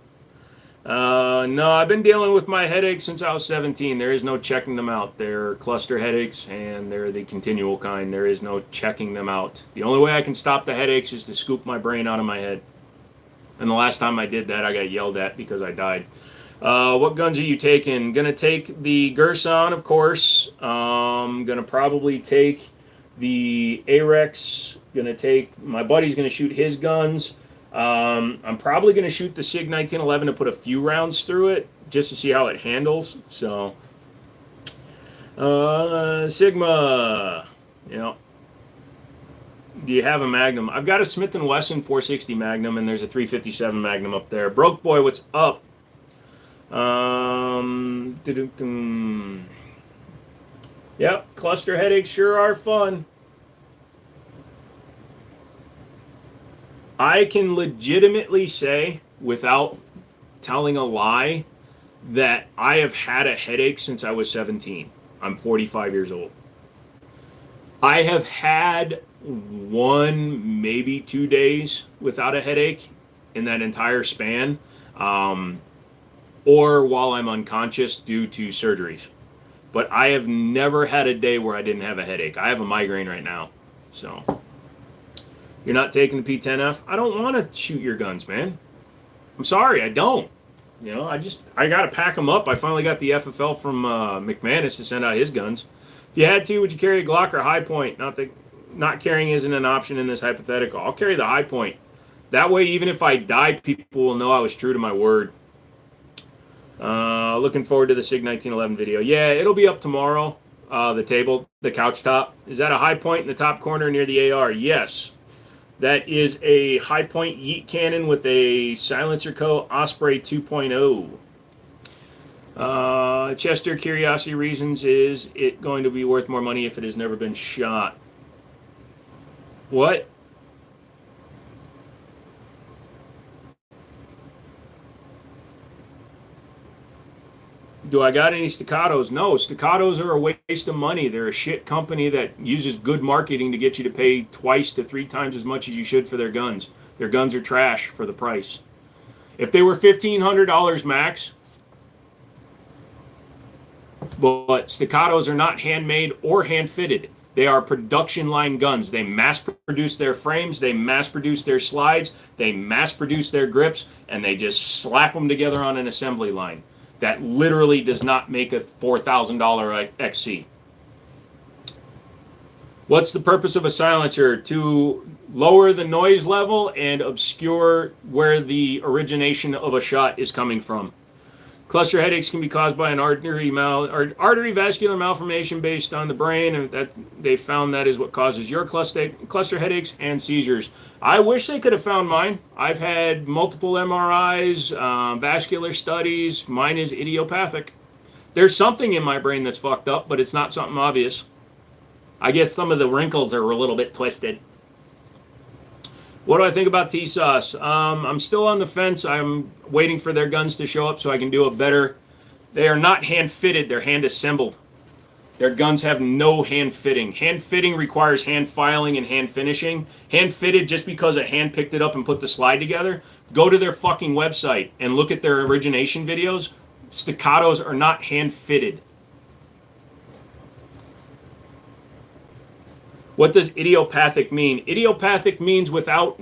No, I've been dealing with my headaches since I was 17. There is no checking them out. They're cluster headaches, and they're the continual kind. There is no checking them out. The only way I can stop the headaches is to scoop my brain out of my head. And the last time I did that, I got yelled at because I died. What guns are you taking? Gonna take the Gerson, of course. Gonna probably take the Arex. Gonna take, my buddy's gonna shoot his guns. I'm probably going to shoot the SIG 1911 to put a few rounds through it just to see how it handles. So, Sigma, you know, do you have a Magnum? I've got a Smith & Wesson 460 Magnum, and there's a 357 Magnum up there. Broke Boy, what's up? Yep, cluster headaches sure are fun. I can legitimately say, without telling a lie, that I have had a headache since I was 17. I'm 45 years old. I have had 1, maybe 2 days without a headache in that entire span, or while I'm unconscious due to surgeries. But I have never had a day where I didn't have a headache. I have a migraine right now, so... You're not taking the P10F? I don't want to shoot your guns, man. I'm sorry, I don't. You know, I got to pack them up. I finally got the FFL from McManus to send out his guns. If you had to, would you carry a Glock or High Point? Not carrying isn't an option in this hypothetical. I'll carry the High Point. That way, even if I die, people will know I was true to my word. Looking forward to the SIG 1911 video. Yeah, it'll be up tomorrow. The couch top. Is that a High Point in the top corner near the AR? Yes. That is a High Point Yeet cannon with a Silencer Co. Osprey 2.0. Chester, curiosity reasons, is it going to be worth more money if it has never been shot? What? Do I got any Staccatos? No, Staccatos are a waste of money. They're a shit company that uses good marketing to get you to pay twice to 3 times as much as you should for their guns. Their guns are trash for the price. If they were $1,500 max, but Staccatos are not handmade or hand-fitted. They are production line guns. They mass produce their frames, they mass produce their slides, they mass produce their grips, and they just slap them together on an assembly line. That literally does not make a $4,000 XC. What's the purpose of a silencer? To lower the noise level and obscure where the origination of a shot is coming from. Cluster headaches can be caused by an artery vascular malformation based on the brain, and that they found that is what causes your cluster headaches and seizures. I wish they could have found mine. I've had multiple MRIs, vascular studies. Mine is idiopathic. There's something in my brain that's fucked up, but it's not something obvious. I guess some of the wrinkles are a little bit twisted. What do I think about TSOS? I'm still on the fence. I'm waiting for their guns to show up so I can do a better. They are not hand fitted, they're hand assembled. Their guns have no hand fitting. Hand fitting requires hand filing and hand finishing. Hand fitted just because a hand picked it up and put the slide together. Go to their fucking website and look at their origination videos. Staccatos are not hand fitted. What does idiopathic mean? Idiopathic means without,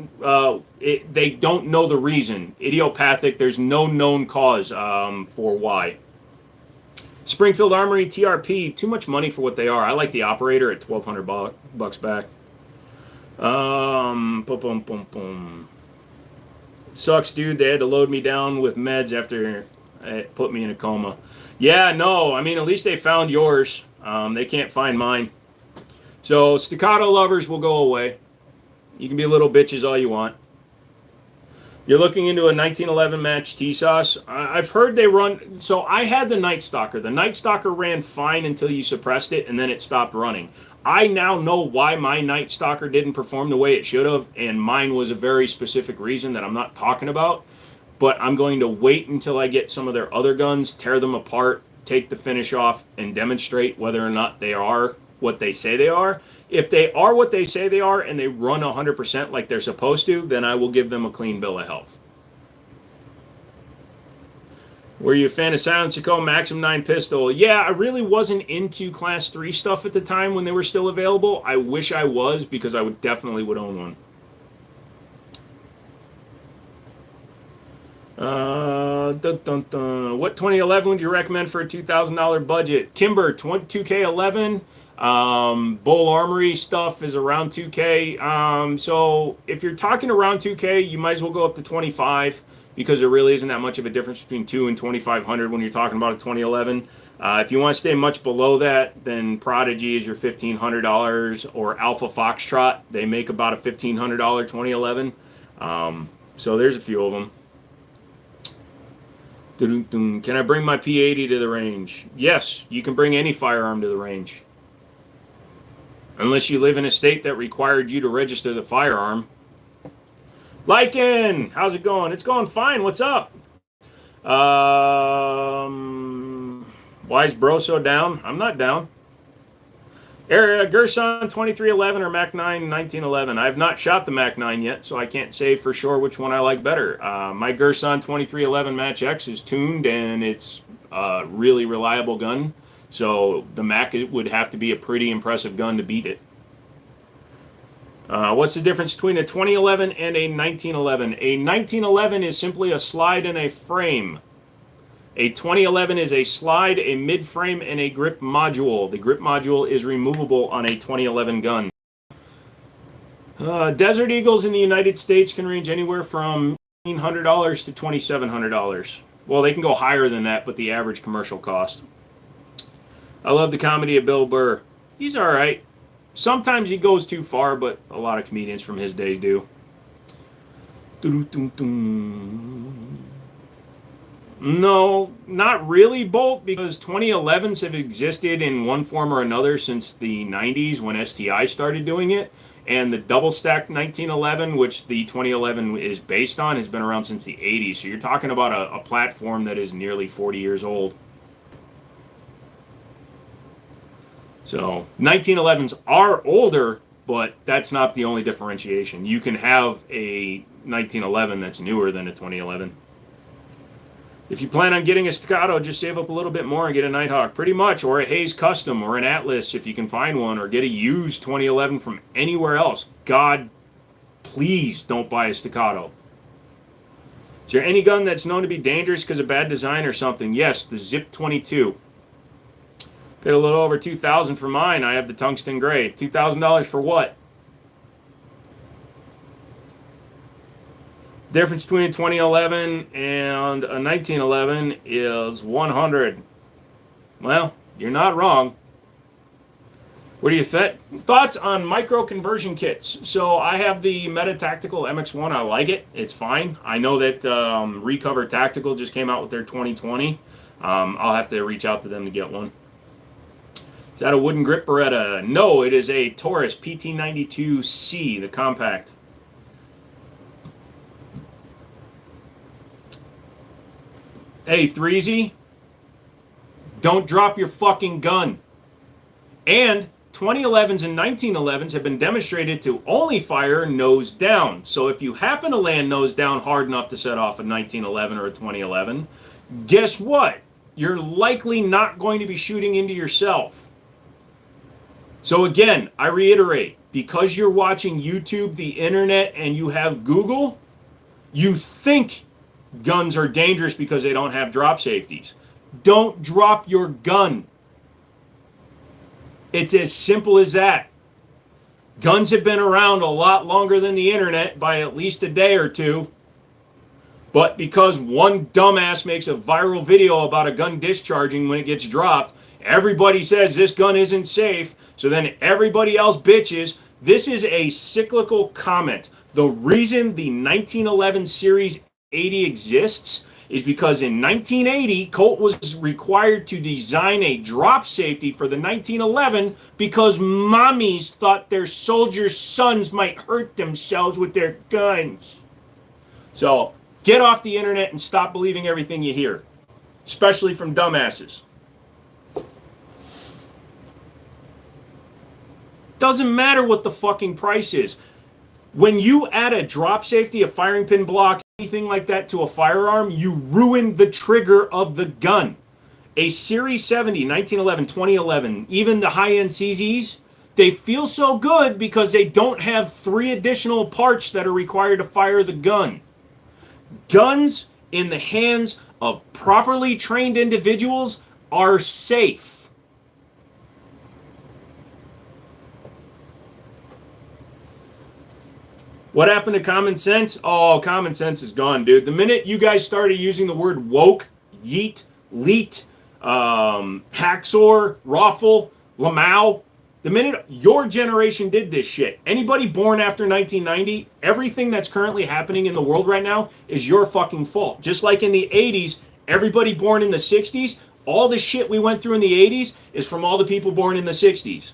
they don't know the reason. Idiopathic, there's no known cause for why. Springfield Armory TRP, too much money for what they are. I like the operator at $1,200 back. Boom, boom, boom, boom. Sucks, dude. They had to load me down with meds after it put me in a coma. Yeah, no, I mean, at least they found yours. They can't find mine. So staccato lovers will go away. You can be little bitches all you want. You're looking into a 1911 match TSOS. I've heard they run. So I had the Night Stalker. The Night Stalker ran fine until you suppressed it, and then it stopped running. I now know why my Night Stalker didn't perform the way it should have, and mine was a very specific reason that I'm not talking about. But I'm going to wait until I get some of their other guns, tear them apart, take the finish off, and demonstrate whether or not they are what they say they are. If they are what they say they are and they run 100% like they're supposed to, then I will give them a clean bill of health. Were you a fan of Silencer Maxim 9 pistol? Yeah, I really wasn't into Class 3 stuff at the time when they were still available. I wish I was, because I would definitely would own one. What 2011 would you recommend for a $2,000 budget? Kimber, 2K11. Bull Armory stuff is around 2K. So if you're talking around 2K, you might as well go up to 25, because there really isn't that much of a difference between 2 and 2,500 when you're talking about a 2011. If you want to stay much below that, then Prodigy is your $1,500, or Alpha Foxtrot. They make about a $1,500 2011. So there's a few of them. Can I bring my P80 to the range? Yes, you can bring any firearm to the range. Unless you live in a state that required you to register the firearm. Lycan, how's it going? It's going fine. What's up? Why is bro so down? I'm not down. Gerson 2311 or Mac 9 1911. I have not shot the Mac 9 yet, so I can't say for sure which one I like better. My Gerson 2311 Match X is tuned, and it's a really reliable gun. So the Mac would have to be a pretty impressive gun to beat it. What's the difference between a 2011 and a 1911? A 1911 is simply a slide and a frame. A 2011 is a slide, a mid-frame, and a grip module. The grip module is removable on a 2011 gun. Desert Eagles in the United States can range anywhere from $1,500 to $2,700. Well, they can go higher than that, but the average commercial cost. I love the comedy of Bill Burr. He's all right. Sometimes he goes too far, but a lot of comedians from his day do. No, not really, Bolt, because 2011s have existed in one form or another since the 90s when STI started doing it. And the double stacked 1911, which the 2011 is based on, has been around since the 80s. So you're talking about a platform that is nearly 40 years old. So 1911s are older, but that's not the only differentiation. You can have a 1911 that's newer than a 2011. If you plan on getting a Staccato, just save up a little bit more and get a Nighthawk, pretty much, or a Hayes Custom, or an Atlas if you can find one, or get a used 2011 from anywhere else. God, please don't buy a Staccato. Is there any gun that's known to be dangerous because of bad design or something? Yes, the Zip 22. Paid a little over $2,000 for mine. I have the tungsten gray. $2,000 for what? Difference between a 2011 and a 1911 is 100. Well, you're not wrong. What do you think? Thoughts on micro conversion kits? So I have the Meta Tactical MX1. I like it. It's fine. I know that Recover Tactical just came out with their 2020. I'll have to reach out to them to get one. Is that a wooden grip Beretta? No, it is a Taurus PT92C, the compact. Hey, Threezy, don't drop your fucking gun. And 2011s and 1911s have been demonstrated to only fire nose down. So if you happen to land nose down hard enough to set off a 1911 or a 2011, guess what? You're likely not going to be shooting into yourself. So again, I reiterate, because you're watching YouTube, the internet, and you have Google, you think guns are dangerous because they don't have drop safeties. Don't drop your gun. It's as simple as that. Guns have been around a lot longer than the internet by at least a day or two. But because one dumbass makes a viral video about a gun discharging when it gets dropped, everybody says this gun isn't safe, so then everybody else bitches. This is a cyclical comment. The reason the 1911 Series 80 exists is because in 1980, Colt was required to design a drop safety for the 1911 because mommies thought their soldiers' sons might hurt themselves with their guns. So get off the internet and stop believing everything you hear, especially from dumbasses. Doesn't matter what the fucking price is. When you add a drop safety, a firing pin block, anything like that to a firearm, you ruin the trigger of the gun. A Series 70, 1911, 2011, even the high-end CZs, they feel so good because they don't have 3 additional parts that are required to fire the gun. Guns in the hands of properly trained individuals are safe. What happened to common sense? Oh, common sense is gone, dude. The minute you guys started using the word woke, yeet, leet, hacksaw, raffle, lamau, the minute your generation did this shit, anybody born after 1990, everything that's currently happening in the world right now is your fucking fault. Just like in the 80s, everybody born in the 60s, all the shit we went through in the 80s is from all the people born in the 60s.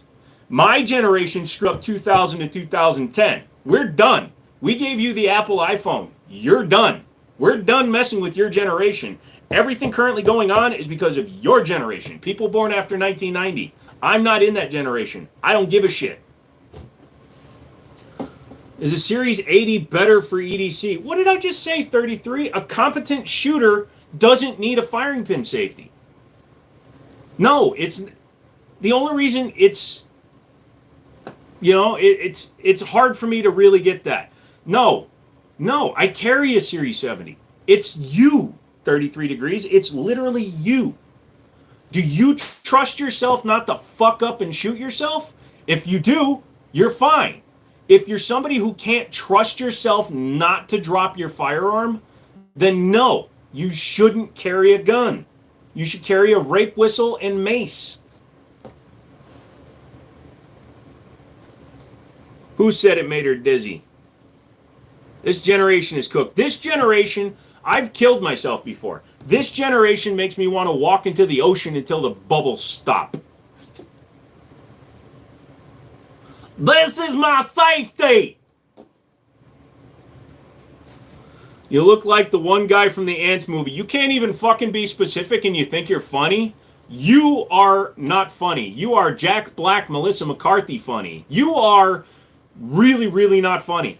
My generation screwed up 2000 to 2010. We're done. We gave you the Apple iPhone. You're done. We're done messing with your generation. Everything currently going on is because of your generation. People born after 1990. I'm not in that generation. I don't give a shit. Is a Series 80 better for EDC? What did I just say, 33? A competent shooter doesn't need a firing pin safety. No, it's the only reason it's, you know, it's hard for me to really get that. No, I carry a Series 70. It's you, 33 degrees. It's literally you. Do you trust yourself not to fuck up and shoot yourself? If you do, you're fine. If you're somebody who can't trust yourself not to drop your firearm, then no, you shouldn't carry a gun. You should carry a rape whistle and mace. Who said it made her dizzy? This generation is cooked. This generation, I've killed myself before. This generation makes me want to walk into the ocean until the bubbles stop. This is my safety! You look like the one guy from the Ants movie. You can't even fucking be specific and you think you're funny? You are not funny. You are Jack Black, Melissa McCarthy funny. You are really, really not funny.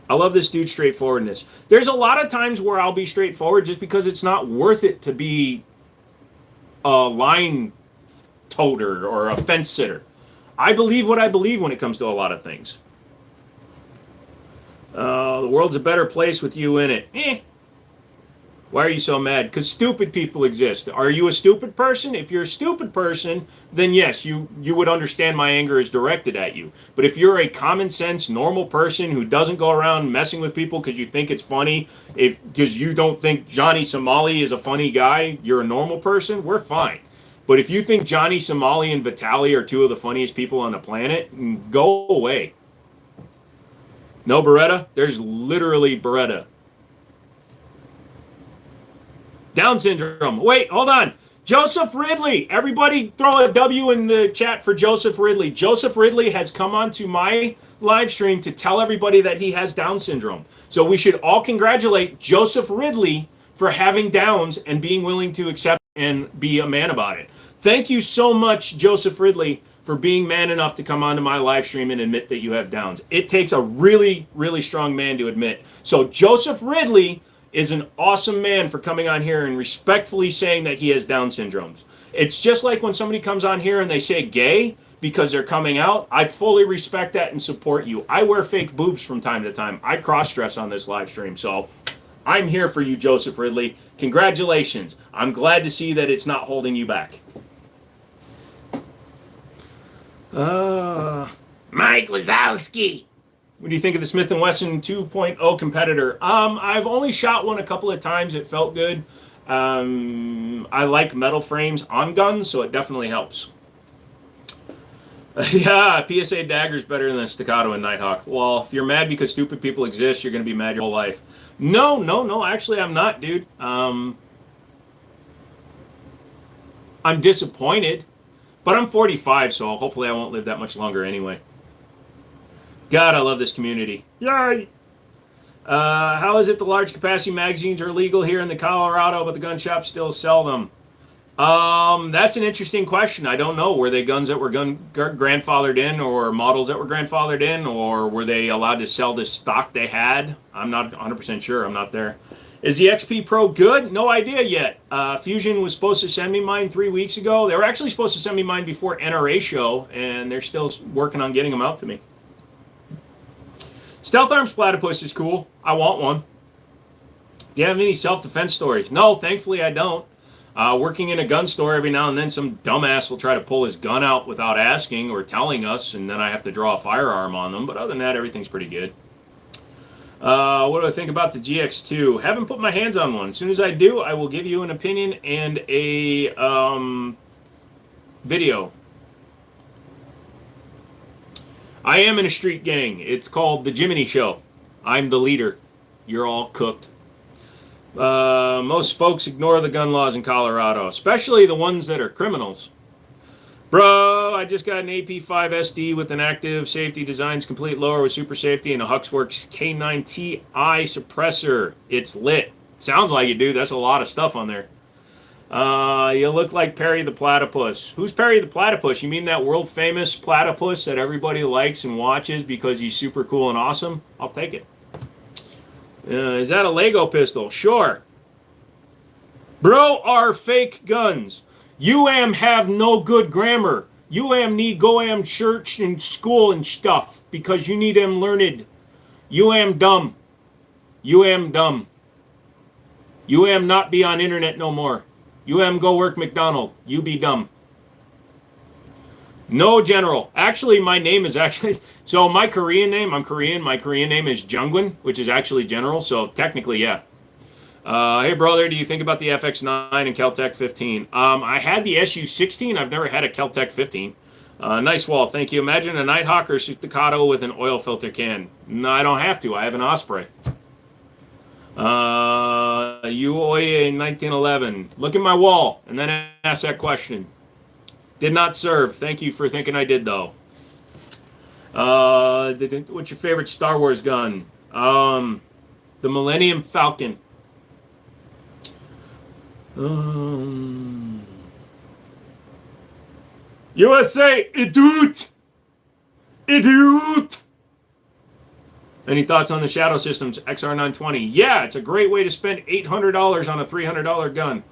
I love this dude's straightforwardness. There's a lot of times where I'll be straightforward just because it's not worth it to be a line toter or a fence sitter. I believe what I believe when it comes to a lot of things. The world's a better place with you in it. Why are you so mad? Because stupid people exist. Are you a stupid person? If you're a stupid person, then yes, you would understand my anger is directed at you. But if you're a common sense, normal person who doesn't go around messing with people because you think it's funny, because you don't think Johnny Somali is a funny guy, you're a normal person, we're fine. But if you think Johnny Somali and Vitaly are two of the funniest people on the planet, go away. No Beretta? There's literally Beretta. Down syndrome. Wait, hold on. Joseph Ridley. Everybody throw a W in the chat for Joseph Ridley. Joseph Ridley has come onto my live stream to tell everybody that he has Down syndrome. So we should all congratulate Joseph Ridley for having Downs and being willing to accept and be a man about it. Thank you so much, Joseph Ridley, for being man enough to come onto my live stream and admit that you have Downs. It takes a really, really strong man to admit. So Joseph Ridley is an awesome man for coming on here and respectfully saying that he has Down syndromes. It's just like when somebody comes on here and they say gay because they're coming out. I fully respect that and support you. I wear fake boobs from time to time. I cross-dress on this live stream. So I'm here for you, Joseph Ridley. Congratulations. I'm glad to see that it's not holding you back. Mike Wazowski. What do you think of the Smith & Wesson 2.0 competitor? I've only shot one a couple of times. It felt good. I like metal frames on guns, so it definitely helps. Yeah, PSA dagger's better than a staccato in Nighthawk. Well, if you're mad because stupid people exist, you're going to be mad your whole life. No. Actually, I'm not, dude. I'm disappointed. But I'm 45, so hopefully I won't live that much longer anyway. God, I love this community. Yay! How is it the large capacity magazines are legal here in the Colorado, but the gun shops still sell them? That's an interesting question. I don't know. Were they guns that were grandfathered in, or models that were grandfathered in, or were they allowed to sell the stock they had? I'm not 100% sure. I'm not there. Is the XP Pro good? No idea yet. Fusion was supposed to send me mine 3 weeks ago. They were actually supposed to send me mine before NRA show, and they're still working on getting them out to me. Stealth Arms Platypus is cool. I want one. Do you have any self-defense stories? No, thankfully I don't. Working in a gun store, every now and then some dumbass will try to pull his gun out without asking or telling us, and then I have to draw a firearm on them. But other than that, everything's pretty good. What do I think about the GX2? Haven't put my hands on one. As soon as I do, I will give you an opinion and a video. I am in a street gang. It's called the Jiminy Show. I'm the leader. You're all cooked. Most folks ignore the gun laws in Colorado, especially the ones that are criminals. Bro, I just got an AP5 SD with an active safety designs complete lower with super safety and a Huxworks K9 Ti suppressor. It's lit. Sounds like it, dude. That's a lot of stuff on there. You look like Perry the Platypus. Who's Perry the Platypus? You mean that world famous platypus that everybody likes and watches because he's super cool and awesome? I'll take it. Is that a Lego pistol? Sure. Bro are fake guns. UAM have no good grammar. UAM need go am church and school and stuff because you need them learned. UAM dumb. UAM dumb. UAM not be on internet no more. UM go work McDonald. You be dumb. No, General. Actually, my name is actually... So my Korean name, I'm Korean. My Korean name is Jungwon, which is actually General. So technically, yeah. Hey, brother, do you think about the FX9 and Kel-Tec 15? I had the SU-16. I've never had a Kel-Tec 15. Nice wall. Thank you. Imagine a Nighthawk or staccato with an oil filter can. No, I don't have to. I have an Osprey. UOA 1911. Look at my wall and then ask that question. Did not serve. Thank you for thinking I did, though. What's your favorite Star Wars gun? The Millennium Falcon. USA, idiot! Idiot! Any thoughts on the Shadow Systems XR920? Yeah, it's a great way to spend $800 on a $300 gun.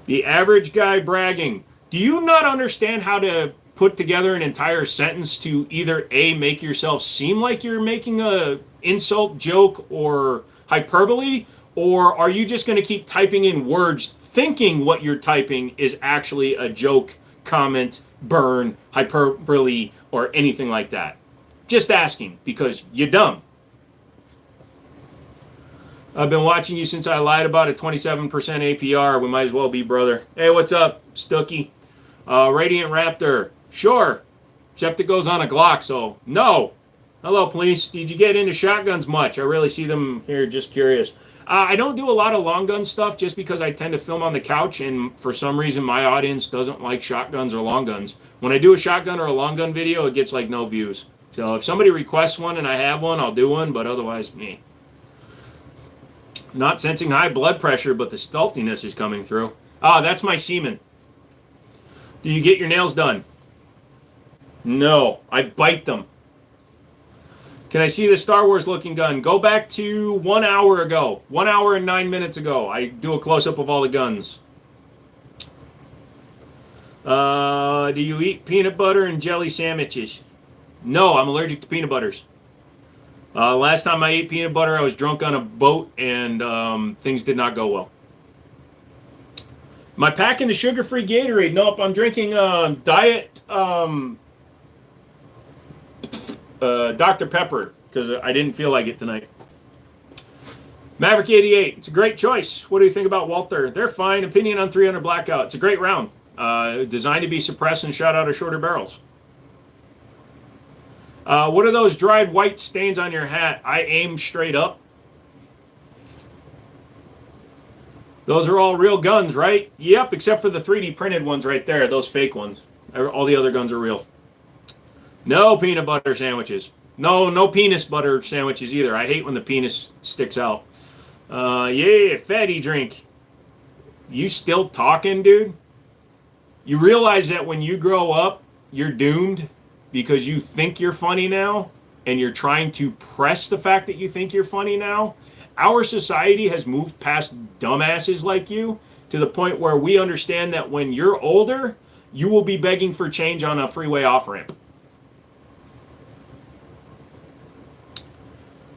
The average guy bragging. Do you not understand how to put together an entire sentence to either A, make yourself seem like you're making a insult, joke, or hyperbole, or are you just going to keep typing in words thinking what you're typing is actually a joke, comment, burn, hyperbole, or anything like that? Just asking, because you're dumb. I've been watching you since I lied about a 27% APR. We might as well be, brother. Hey, what's up, Stooky? Radiant Raptor. Sure. Except it goes on a Glock, so no. Hello, police. Did you get into shotguns much? I really see them here, just curious. I don't do a lot of long gun stuff just because I tend to film on the couch, and for some reason my audience doesn't like shotguns or long guns. When I do a shotgun or a long gun video, it gets like no views. So if somebody requests one and I have one, I'll do one, but otherwise, me. Not sensing high blood pressure, but the stultiness is coming through. Ah, that's my semen. Do you get your nails done? No, I bite them. Can I see the Star Wars looking gun? Go back to 1 hour ago. 1 hour and 9 minutes ago. I do a close-up of all the guns. Do you eat peanut butter and jelly sandwiches? No, I'm allergic to peanut butters. Last time I ate peanut butter, I was drunk on a boat, and things did not go well. Am I packing the sugar-free Gatorade? Nope, I'm drinking diet Dr. Pepper because I didn't feel like it tonight. Maverick 88, it's a great choice. What do you think about Walther? They're fine. Opinion on 300 Blackout. It's a great round. Designed to be suppressed and shot out of shorter barrels. What are those dried white stains on your hat? I aim straight up. Those are all real guns, right? Yep, except for the 3D printed ones right there. Those fake ones. All the other guns are real. No peanut butter sandwiches. No penis butter sandwiches either. I hate when the penis sticks out. Yeah, fatty drink. You still talking, dude? You realize that when you grow up, you're doomed because you think you're funny now and you're trying to press the fact that you think you're funny now? Our society has moved past dumbasses like you to the point where we understand that when you're older, you will be begging for change on a freeway off-ramp.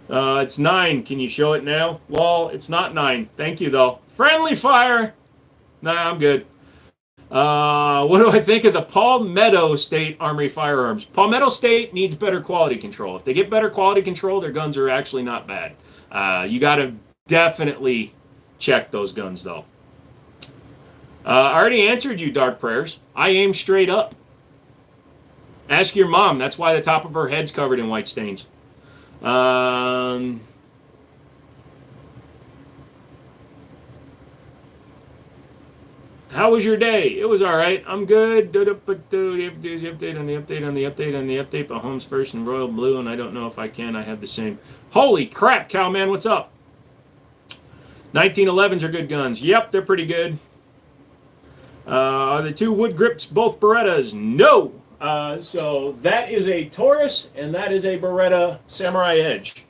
It's 9. Can you show it now? Well, it's not 9. Thank you, though. Friendly fire! Nah, I'm good. What do I think of the Palmetto State Armory firearms? Palmetto State needs better quality control. If they get better quality control, their guns are actually not bad. You got to definitely check those guns, though. I already answered you, Dark Prayers. I aim straight up. Ask your mom. That's why the top of her head's covered in white stains. How was your day? It was all right. I'm good. The update on the update on the update on the update. But Holmes First and Royal Blue, and I don't know if I can. I have the same. Holy crap, Cowman, what's up? 1911s are good guns. Yep, they're pretty good. Are the two wood grips both Berettas? No. So that is a Taurus, and that is a Beretta Samurai Edge.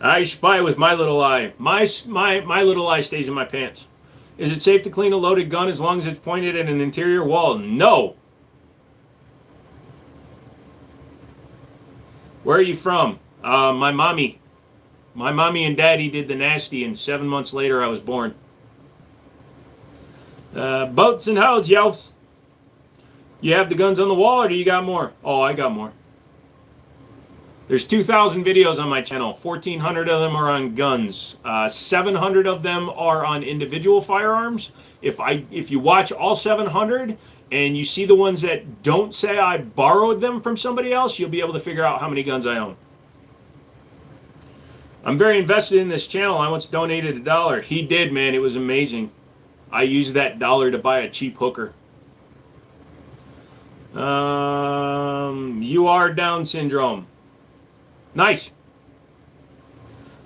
I spy with my little eye. My little eye stays in my pants. Is it safe to clean a loaded gun as long as it's pointed at an interior wall? No. Where are you from? My mommy. My mommy and daddy did the nasty, and 7 months later I was born. Boats and howls, yelps. You have the guns on the wall, or do you got more? Oh, I got more. There's 2,000 videos on my channel. 1,400 of them are on guns. 700 of them are on individual firearms. If you watch all 700 and you see the ones that don't say I borrowed them from somebody else, you'll be able to figure out how many guns I own. I'm very invested in this channel. I once donated $1. He did, man. It was amazing. I used that $1 to buy a cheap hooker. You are Down syndrome. Nice.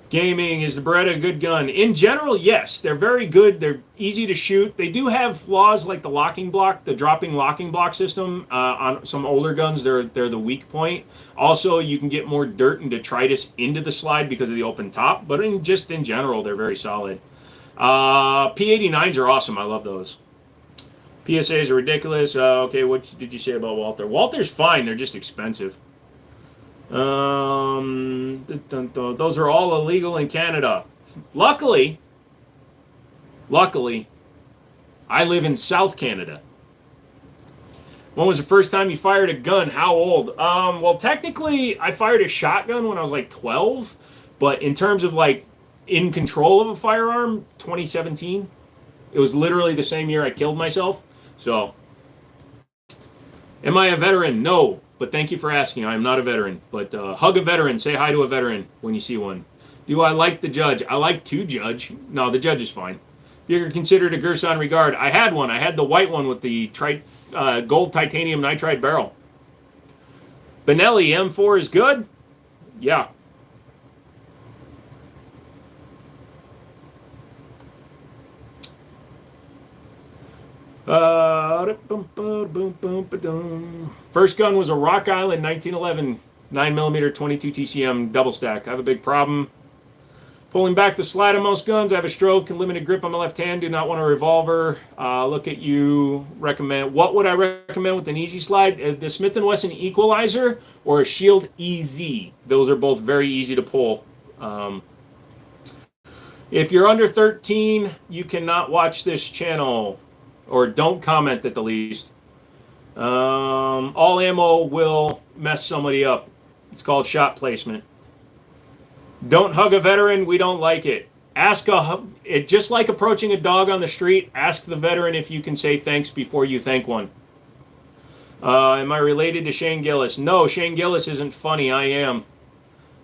Gaming, is the Beretta a good gun? In general, yes. They're very good. They're easy to shoot. They do have flaws like the locking block, the dropping locking block system. On some older guns, they're the weak point. Also, you can get more dirt and detritus into the slide because of the open top. But in general, they're very solid. P89s are awesome. I love those. PSAs are ridiculous. Okay, what did you say about Walther? Walther's fine. They're just expensive. Those are all illegal in Canada. Luckily, I live in South Canada. When was the first time you fired a gun? How old? Well, technically, I fired a shotgun when I was like 12, but in terms of like in control of a firearm, 2017. It was literally the same year I killed myself. So, am I a veteran? No. But thank you for asking. I am not a veteran. But hug a veteran. Say hi to a veteran when you see one. Do I like the Judge? I like to judge. No, the Judge is fine. Have you ever considered a Gerson Regard? I had one. I had the white one with the gold titanium nitride barrel. Benelli M4 is good? Yeah. First gun was a Rock Island 1911 9mm 22 TCM double stack. I have a big problem pulling back the slide on most guns. I have a stroke and limited grip on my left hand. Do not want a revolver. Look at you. Recommend. What would I recommend with an easy slide? The Smith & Wesson Equalizer or a Shield EZ. Those are both very easy to pull. If you're under 13, you cannot watch this channel. Or don't comment at the least. All ammo will mess somebody up. It's called shot placement. Don't hug a veteran. We don't like it. Just like approaching a dog on the street, ask the veteran if you can say thanks before you thank one. Am I related to Shane Gillis? No, Shane Gillis isn't funny. I am.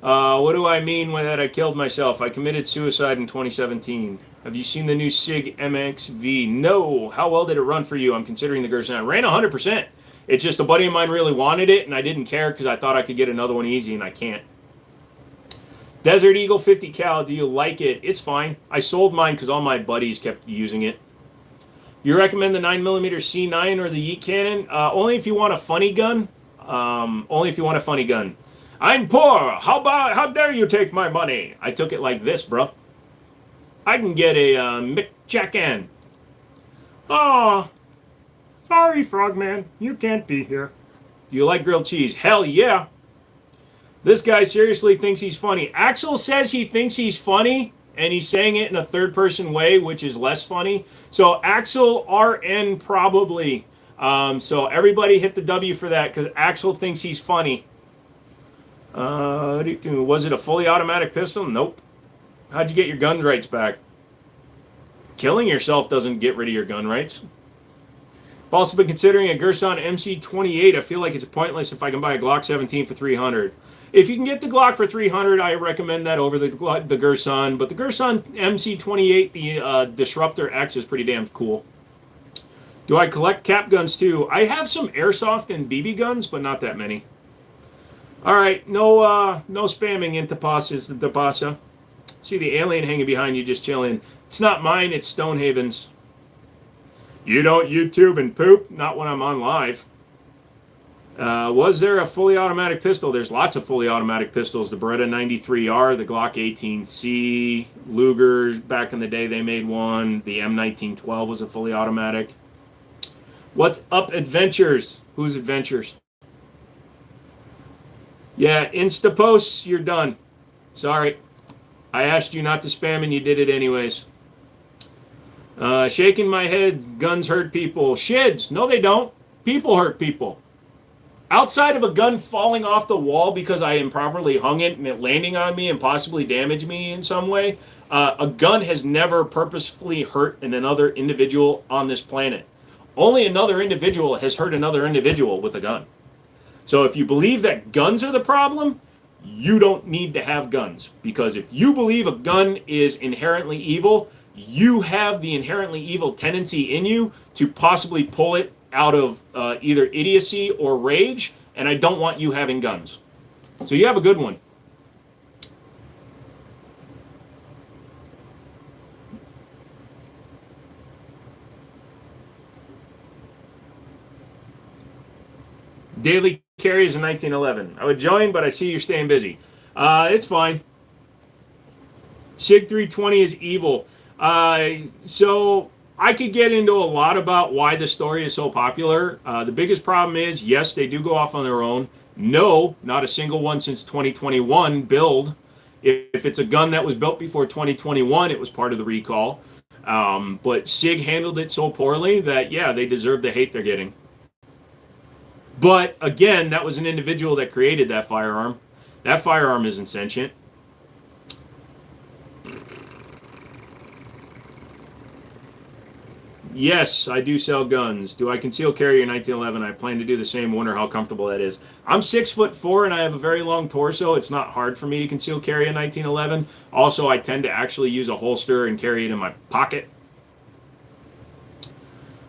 What do I mean when I killed myself? I committed suicide in 2017. Have you seen the new SIG MXV? No. How well did it run for you? I'm considering the Gerson. It ran 100%. It's just a buddy of mine really wanted it, and I didn't care because I thought I could get another one easy, and I can't. Desert Eagle 50 cal. Do you like it? It's fine. I sold mine because all my buddies kept using it. You recommend the 9mm C9 or the Yeet Cannon? Only if you want a funny gun. Only if you want a funny gun. I'm poor. How dare you take my money? I took it like this, bro. I can get a McChacken. Aw. Sorry, Frogman. You can't be here. Do you like grilled cheese? Hell yeah. This guy seriously thinks he's funny. Axel says he thinks he's funny, and he's saying it in a third-person way, which is less funny. So Axel RN probably. So everybody hit the W for that, because Axel thinks he's funny. Was it a fully automatic pistol? Nope. How'd you get your gun rights back? Killing yourself doesn't get rid of your gun rights. I've also been considering a Gerson MC28. I feel like it's pointless if I can buy a Glock 17 for $300. If you can get the Glock for $300, I recommend that over the Gerson. But the Gerson MC28, the Disruptor X, is pretty damn cool. Do I collect cap guns too? I have some airsoft and BB guns, but not that many. All right, no spamming into Tapasa. See the alien hanging behind you, just chilling. It's not mine. It's Stonehaven's. You don't YouTube and poop? Not when I'm on live. Was there a fully automatic pistol? There's lots of fully automatic pistols. The Beretta 93R, the Glock 18C, Luger's. Back in the day, they made one. The M1912 was a fully automatic. What's up, Adventures? Who's Adventures? Yeah, Insta posts, you're done. Sorry. I asked you not to spam and you did it anyways. Shaking my head, guns hurt people. Shids, no they don't. People hurt people. Outside of a gun falling off the wall because I improperly hung it and it landing on me and possibly damaged me in some way, a gun has never purposefully hurt another individual on this planet. Only another individual has hurt another individual with a gun. So if you believe that guns are the problem, you don't need to have guns. Because if you believe a gun is inherently evil, you have the inherently evil tendency in you to possibly pull it out of either idiocy or rage, and I don't want you having guns. So you have a good one. daily carry is a 1911. I would join, but I see you're staying busy. It's fine. SIG 320 is evil. So I could get into a lot about why the story is so popular. The biggest problem is, yes, they do go off on their own. No, not a single one since 2021 build. If it's a gun that was built before 2021, it was part of the recall. But SIG handled it so poorly that, yeah, they deserve the hate they're getting. But again, that was an individual that created that firearm. That firearm isn't sentient. Yes, I do sell guns. Do I conceal carry a 1911? I plan to do the same. Wonder how comfortable that is. I'm 6'4" and I have a very long torso. It's not hard for me to conceal carry a 1911. Also, I tend to actually use a holster and carry it in my pocket.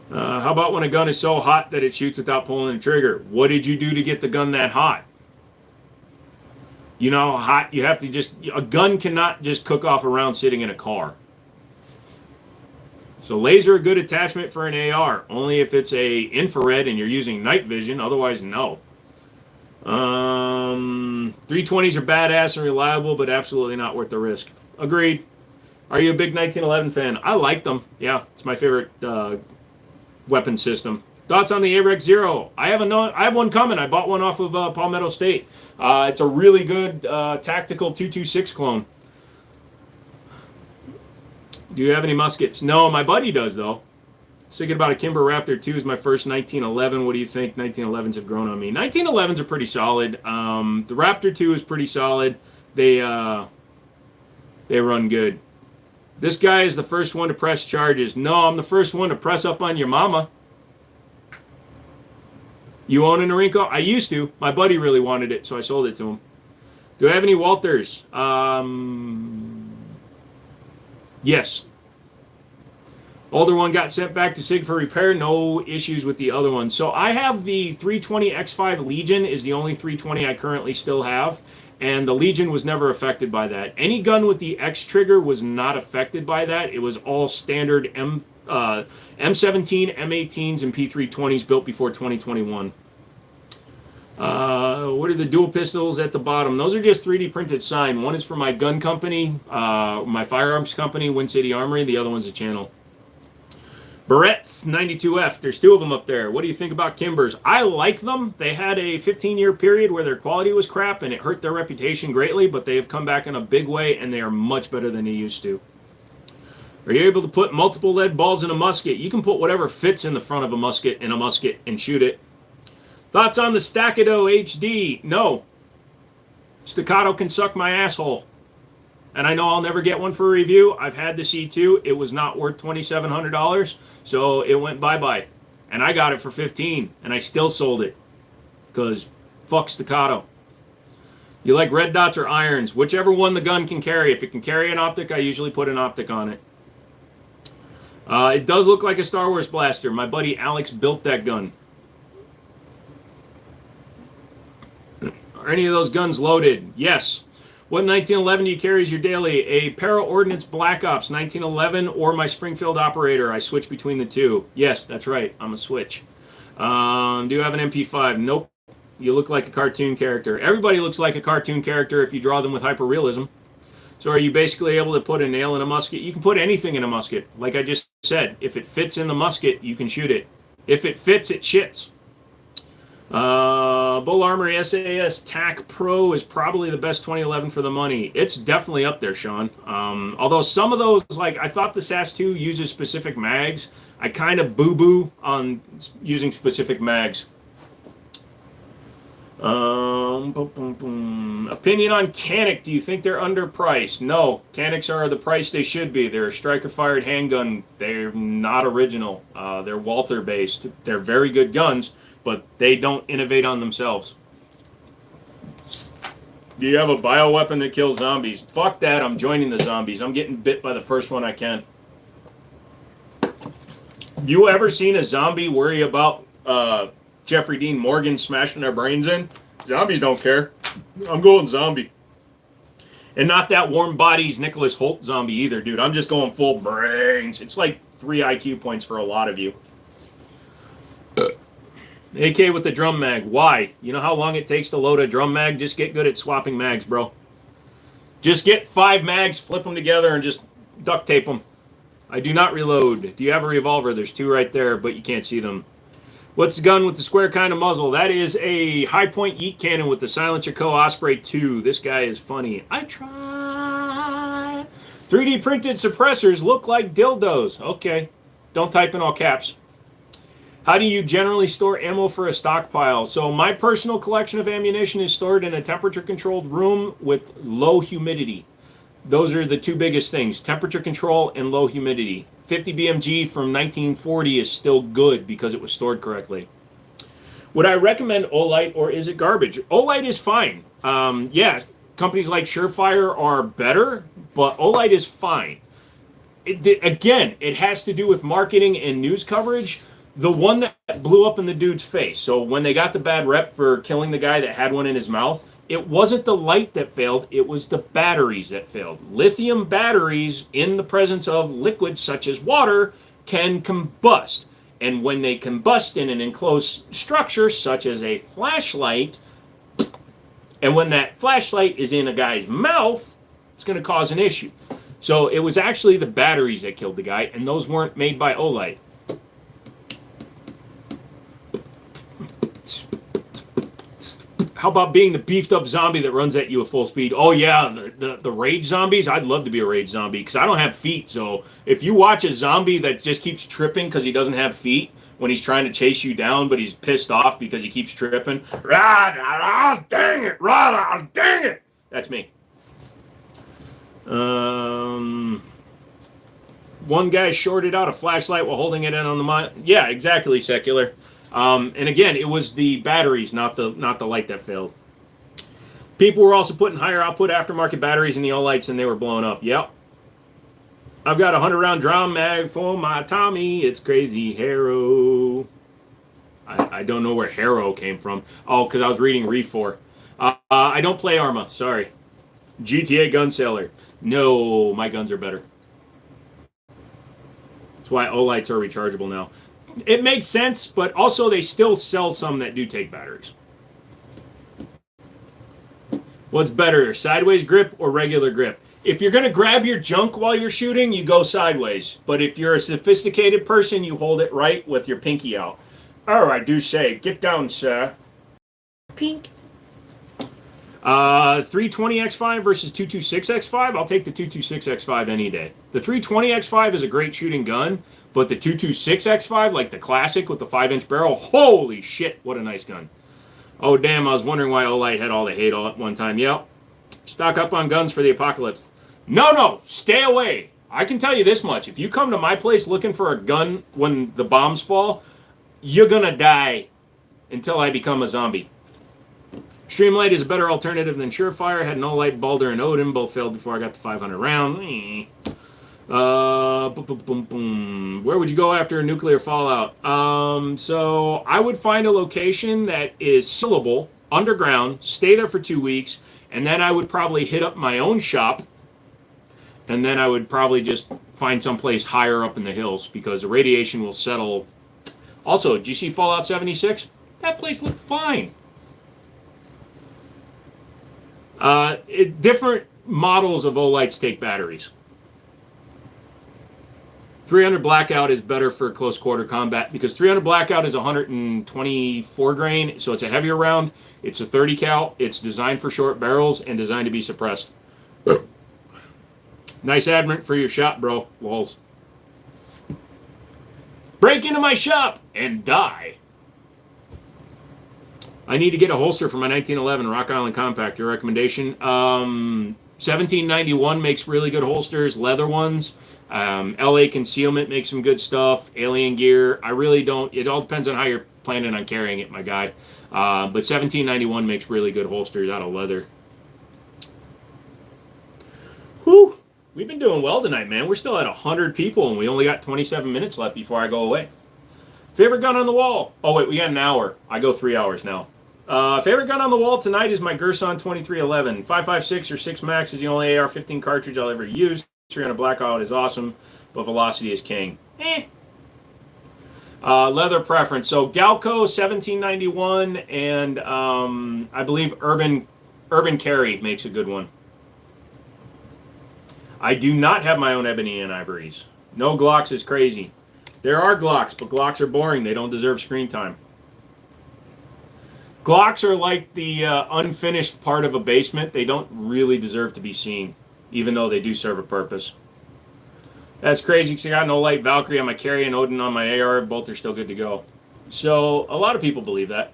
How about when a gun is so hot that it shoots without pulling the trigger? What did you do to get the gun that hot? You know how hot you have to just... A gun cannot just cook off a round sitting in a car. So laser a good attachment for an AR, only if it's a infrared and you're using night vision, otherwise no. 320s are badass and reliable, but absolutely not worth the risk. Agreed. Are you a big 1911 fan? I like them. Yeah, it's my favorite weapon system. Thoughts on the AREX Zero? I have one coming. I bought one off of Palmetto State. It's a really good tactical 226 clone. Do you have any muskets? No, my buddy does, though. Thinking about a Kimber Raptor 2 is my first 1911. What do you think? 1911s have grown on me. 1911s are pretty solid. The Raptor 2 is pretty solid. They run good. This guy is the first one to press charges. No, I'm the first one to press up on your mama. You own a Norinco? I used to. My buddy really wanted it, so I sold it to him. Do I have any Walters? Yes. Older one got sent back to SIG for repair. No issues with the other one. So I have the 320 X5 Legion is the only 320 I currently still have. And the Legion was never affected by that. Any gun with the X trigger was not affected by that. It was all standard M17, M18s, and P320s built before 2021. What are the dual pistols at the bottom? Those are just 3D printed sign. One is for my gun company, my firearms company, Wind City Armory. The other one's a channel. Barrett's 92F. There's two of them up there. What do you think about Kimbers? I like them. They had a 15-year period where their quality was crap and it hurt their reputation greatly, but they have come back in a big way and they are much better than they used to. Are you able to put multiple lead balls in a musket? You can put whatever fits in the front of a musket in a musket and shoot it. Thoughts on the Staccato HD? No. Staccato can suck my asshole. And I know I'll never get one for a review. I've had the C2. It was not worth $2,700, so it went bye-bye. And I got it for $15, and I still sold it. Because fuck Staccato. You like red dots or irons? Whichever one the gun can carry. If it can carry an optic, I usually put an optic on it. It does look like a Star Wars blaster. My buddy Alex built that gun. Are any of those guns loaded? Yes. What 1911 do you carry as your daily? A Para Ordnance Black Ops 1911 or my Springfield Operator. I switch between the two. Yes, that's right. I'm a switch. Do you have an MP5? Nope. You look like a cartoon character. Everybody looks like a cartoon character if you draw them with hyperrealism. So are you basically able to put a nail in a musket? You can put anything in a musket. Like I just said, if it fits in the musket, you can shoot it. If it fits, it shits. Bull Armory SAS TAC Pro is probably the best 2011 for the money. It's definitely up there, Sean. Although some of those, like I thought the SAS2 uses specific mags. I kind of boo-boo on using specific mags. Opinion on Canik. Do you think they're underpriced? No. Caniks are the price they should be. They're a striker-fired handgun. They're not original. They're Walther-based. They're very good guns, but they don't innovate on themselves. Do you have a bioweapon that kills zombies? Fuck that. I'm joining the zombies. I'm getting bit by the first one I can. You ever seen a zombie worry about Jeffrey Dean Morgan smashing their brains in? Zombies don't care. I'm going zombie. And not that warm bodies Nicholas Hoult zombie either, dude. I'm just going full brains. It's like 3 IQ points for a lot of you. AK with the drum mag. Why? You know how long it takes to load a drum mag? Just get good at swapping mags, bro. Just get 5 mags, flip them together, and just duct tape them. I do not reload. Do you have a revolver? There's 2 right there, but you can't see them. What's the gun with the square kind of muzzle? That is a high point yeet cannon with the Silencer Co. Osprey 2. This guy is funny. I try. 3D printed suppressors look like dildos. Okay. Don't type in all caps. How do you generally store ammo for a stockpile? So my personal collection of ammunition is stored in a temperature-controlled room with low humidity. Those are the 2 biggest things, temperature control and low humidity. 50 BMG from 1940 is still good because it was stored correctly. Would I recommend Olight or is it garbage? Olight is fine. Yeah, companies like Surefire are better, but Olight is fine. Again, it has to do with marketing and news coverage. The one that blew up in the dude's face. So when they got the bad rep for killing the guy that had one in his mouth, it wasn't the light that failed, it was the batteries that failed. Lithium batteries, in the presence of liquids such as water, can combust. And when they combust in an enclosed structure, such as a flashlight, and when that flashlight is in a guy's mouth, it's going to cause an issue. So it was actually the batteries that killed the guy, and those weren't made by Olight. How about being the beefed up zombie that runs at you at full speed? Oh yeah, the rage zombies. I'd love to be a rage zombie because I don't have feet. So if you watch a zombie that just keeps tripping because he doesn't have feet when he's trying to chase you down, but he's pissed off because he keeps tripping. Dang it! Dang it! That's me. One guy shorted out a flashlight while holding it in on the mine. Yeah, exactly, Secular. And again, it was the batteries, not the light that failed. People were also putting higher output aftermarket batteries in the Olights and they were blowing up. Yep. I've got a 100-round drum mag for my Tommy. It's crazy. Harrow. I don't know where Harrow came from. Oh, because I was reading Refor. I don't play Arma. Sorry. GTA gun seller. No, my guns are better. That's why Olights are rechargeable now. It makes sense, but also they still sell some that do take batteries. What's better, sideways grip or regular grip? If you're going to grab your junk while you're shooting, you go sideways. But if you're a sophisticated person, you hold it right with your pinky out. Oh, I do say, get down, sir. Pink. 320X5 versus 226X5. I'll take the 226X5 any day. The 320X5 is a great shooting gun, but the 226X5, like the classic with the 5-inch barrel, holy shit, what a nice gun. Oh, damn, I was wondering why Olight had all the hate all at one time. Yep. Stock up on guns for the apocalypse. No, stay away. I can tell you this much. If you come to my place looking for a gun when the bombs fall, you're going to die until I become a zombie. Streamlight is a better alternative than Surefire. Had an Olight, Balder, and Odin. Both failed before I got the 500 round. Where would you go after a nuclear fallout? So I would find a location that is sealable, underground, stay there for 2 weeks, and then I would probably hit up my own shop, and then I would probably just find someplace higher up in the hills because the radiation will settle. Also, did you see Fallout 76? That place looked fine. Different models of Olights take batteries. 300 Blackout is better for close quarter combat because 300 Blackout is 124 grain, so it's a heavier round. It's a 30 cal. It's designed for short barrels and designed to be suppressed. Nice admint for your shop, bro. Walls. Break into my shop and die. I need to get a holster for my 1911 Rock Island Compact. Your recommendation? 1791 makes really good holsters, leather ones. LA Concealment makes some good stuff. Alien Gear. I really don't. It all depends on how you're planning on carrying it, my guy. But 1791 makes really good holsters out of leather. Whew. We've been doing well tonight, man. We're still at 100 people, and we only got 27 minutes left before I go away. Favorite gun on the wall? Oh, wait, we got an hour. I go 3 hours now. Favorite gun on the wall tonight is my Gerson 2311. 5.56 or 6 Max is the only AR-15 cartridge I'll ever use. 300 Blackout is awesome, but Velocity is king. Leather preference. So Galco 1791 and I believe Urban Carry makes a good one. I do not have my own ebony and ivories. No Glocks is crazy. There are Glocks, but Glocks are boring. They don't deserve screen time. Glocks are like the unfinished part of a basement. They don't really deserve to be seen, even though they do serve a purpose. That's crazy because I got an Olight Valkyrie on my carry and Odin on my AR. Both are still good to go. So a lot of people believe that.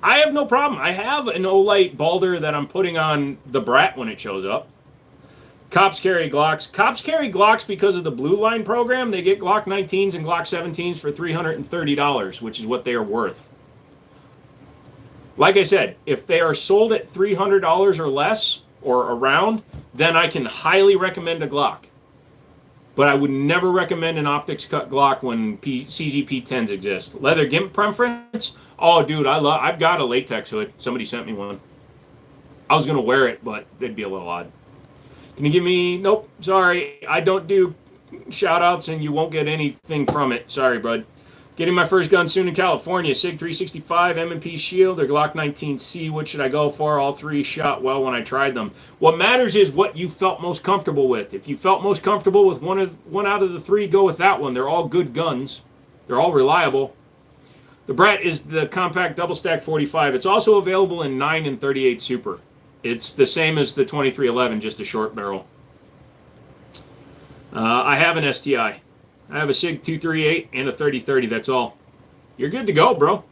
I have no problem. I have an Olight Balder that I'm putting on the Brat when it shows up. Cops carry Glocks. Cops carry Glocks because of the Blue Line program. They get Glock 19s and Glock 17s for $330, which is what they are worth. Like I said, if they are sold at $300 or less or around, then I can highly recommend a Glock. But I would never recommend an optics cut Glock when CZP-10s exist. Leather gimp preference? Oh, dude, I've got a latex hood. Somebody sent me one. I was going to wear it, but it'd be a little odd. Can you give me... Nope, sorry. I don't do shout-outs, and you won't get anything from it. Sorry, bud. Getting my first gun soon in California. SIG 365, M&P Shield, or Glock 19C. What should I go for? All three shot well when I tried them. What matters is what you felt most comfortable with. If you felt most comfortable with one out of the three, go with that one. They're all good guns. They're all reliable. The Brat is the compact double stack 45. It's also available in 9 and 38 Super. It's the same as the 2311, just a short barrel. I have an STI. I have a SIG 238 and a 3030. That's all. You're good to go, bro.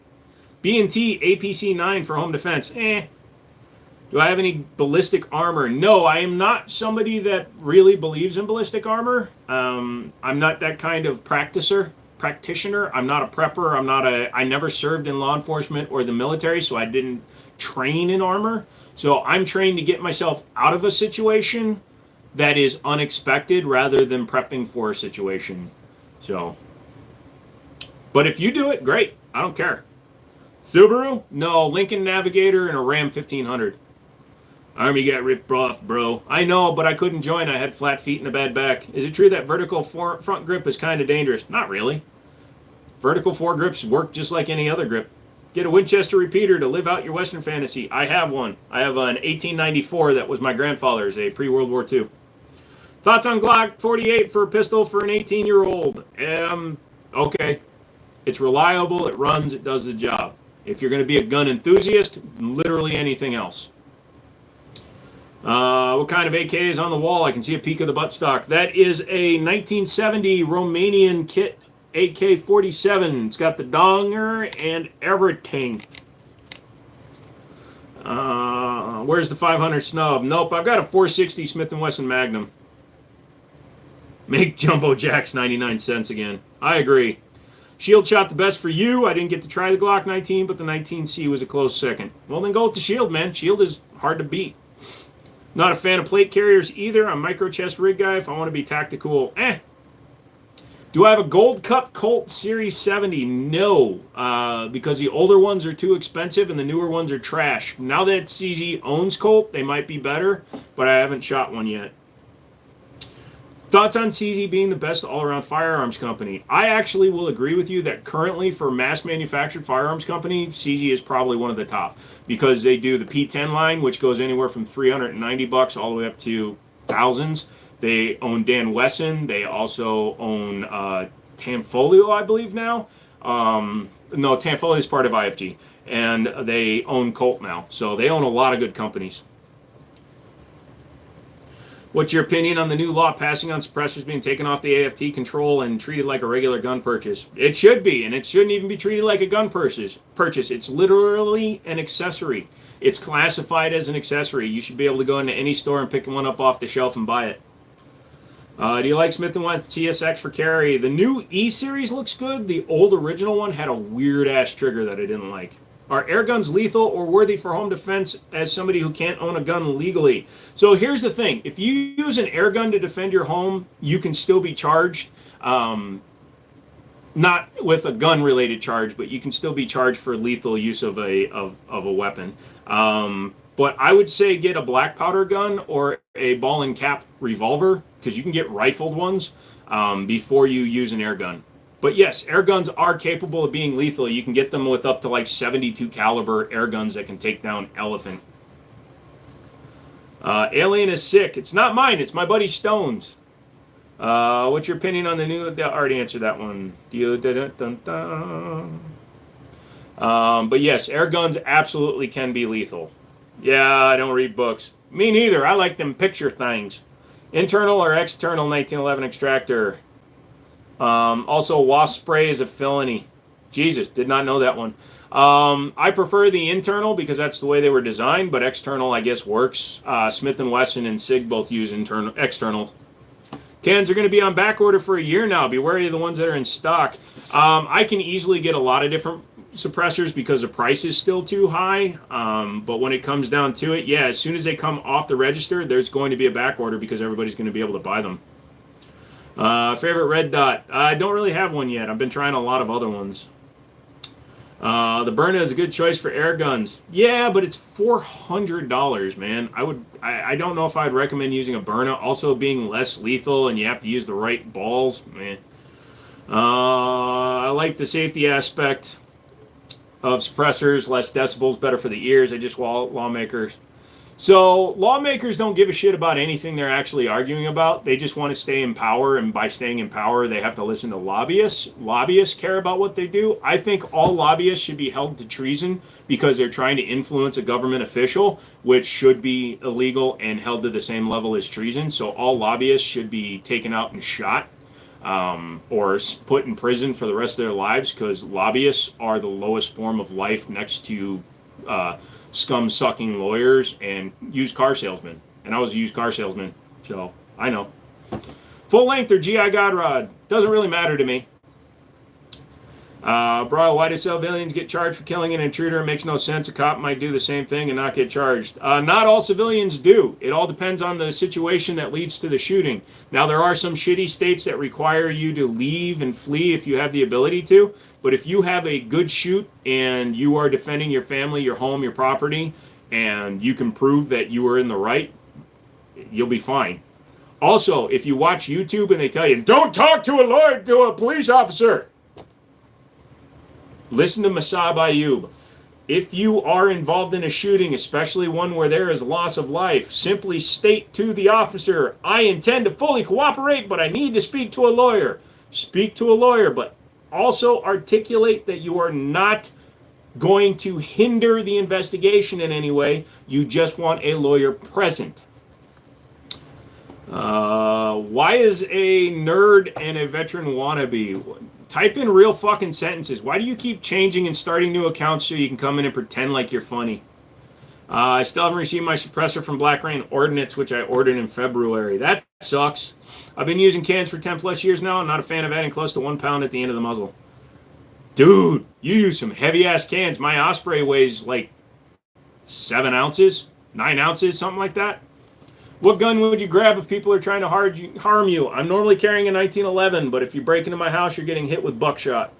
B&T APC 9 for home defense. Do I have any ballistic armor? No, I am not somebody that really believes in ballistic armor. I'm not that kind of practitioner. I'm not a prepper. I never served in law enforcement or the military, so I didn't train in armor. So I'm trained to get myself out of a situation that is unexpected rather than prepping for a situation. So, but if you do it, great. I don't care. Subaru? No, Lincoln Navigator and a Ram 1500. Army got ripped off, bro. I know, but I couldn't join. I had flat feet and a bad back. Is it true that vertical front grip is kind of dangerous? Not really. Vertical foregrips work just like any other grip. Get a Winchester repeater to live out your Western fantasy. I have one. I have an 1894 that was my grandfather's, a pre-World War II. Thoughts on Glock 48 for a pistol for an 18-year-old? Okay. It's reliable, it runs, it does the job. If you're going to be a gun enthusiast, literally anything else. What kind of AK is on the wall? I can see a peek of the buttstock. That is a 1970 Romanian kit AK-47. It's got the donger and everything. Where's the 500 snub? Nope, I've got a 460 Smith & Wesson Magnum. Make Jumbo Jacks 99 cents again. I agree. Shield shot the best for you. I didn't get to try the Glock 19, but the 19C was a close second. Well, then go with the Shield, man. Shield is hard to beat. Not a fan of plate carriers either. I'm a micro chest rig guy if I want to be tactical. Do I have a Gold Cup Colt Series 70? No, because the older ones are too expensive and the newer ones are trash. Now that CZ owns Colt, they might be better, but I haven't shot one yet. Thoughts on CZ being the best all-around firearms company? I actually will agree with you that currently for mass-manufactured firearms company, CZ is probably one of the top because they do the P10 line, which goes anywhere from $390 all the way up to thousands. They own Dan Wesson. They also own Tanfolio, I believe now. No, Tanfolio is part of IFG, and they own Colt now. So they own a lot of good companies. What's your opinion on the new law passing on suppressors being taken off the AFT control and treated like a regular gun purchase? It should be, and it shouldn't even be treated like a gun purchase. It's literally an accessory. It's classified as an accessory. You should be able to go into any store and pick one up off the shelf and buy it. Do you like Smith & Wesson TSX for carry? The new E-Series looks good. The old original one had a weird-ass trigger that I didn't like. Are air guns lethal or worthy for home defense as somebody who can't own a gun legally? So here's the thing. If you use an air gun to defend your home, you can still be charged. Not with a gun-related charge, but you can still be charged for lethal use of a weapon. But I would say get a black powder gun or a ball and cap revolver because you can get rifled ones before you use an air gun. But yes, air guns are capable of being lethal. You can get them with up to like 72 caliber air guns that can take down elephant. Alien is sick. It's not mine. It's my buddy Stone's. What's your opinion on the new? I already answered that one. But yes, air guns absolutely can be lethal. Yeah, I don't read books. Me neither. I like them picture things. Internal or external 1911 extractor. Also, wasp spray is a felony. Jesus, did not know that one. I prefer the internal because that's the way they were designed, but external, I guess, works. Smith & Wesson and SIG both use external. Cans are going to be on back order for a year now. Be wary of the ones that are in stock. I can easily get a lot of different suppressors because the price is still too high. But when it comes down to it, yeah, as soon as they come off the register, there's going to be a back order because everybody's going to be able to buy them. Favorite red dot? I don't really have one yet. I've been trying a lot of other ones. The Byrna is a good choice for air guns. Yeah, but it's $400, man. I don't know if I'd recommend using a Byrna. Also, being less lethal and you have to use the right balls, man. I like the safety aspect of suppressors. Less decibels, better for the ears. I just want lawmakers. So lawmakers don't give a shit about anything they're actually arguing about. They just want to stay in power, and by staying in power, they have to listen to lobbyists. Lobbyists care about what they do. I think all lobbyists should be held to treason because they're trying to influence a government official, which should be illegal and held to the same level as treason. So all lobbyists should be taken out and shot or put in prison for the rest of their lives because lobbyists are the lowest form of life next to scum-sucking lawyers and used car salesmen. And I was a used car salesman, so I know. Full length or GI God Rod? Doesn't really matter to me. Bro, why do civilians get charged for killing an intruder? It makes no sense. A cop might do the same thing and not get charged. Not all civilians do. It all depends on the situation that leads to the shooting. Now, there are some shitty states that require you to leave and flee if you have the ability to. But if you have a good shoot and you are defending your family, your home, your property, and you can prove that you were in the right, you'll be fine. Also, if you watch YouTube and they tell you, don't talk to a lawyer, to a police officer, listen to Masab Ayub. If you are involved in a shooting, especially one where there is loss of life, simply state to the officer, I intend to fully cooperate, but I need to speak to a lawyer. Speak to a lawyer, but also articulate that you are not going to hinder the investigation in any way. You just want a lawyer present. Why is a nerd and a veteran wannabe? Type in real fucking sentences. Why do you keep changing and starting new accounts so you can come in and pretend like you're funny? I still haven't received my suppressor from Black Rain Ordnance, which I ordered in February. That sucks. I've been using cans for 10 plus years now. I'm not a fan of adding close to 1 pound at the end of the muzzle. Dude, you use some heavy ass cans. My Osprey weighs like 7 ounces, 9 ounces, something like that. What gun would you grab if people are trying to harm you? I'm normally carrying a 1911, but if you break into my house, you're getting hit with buckshot.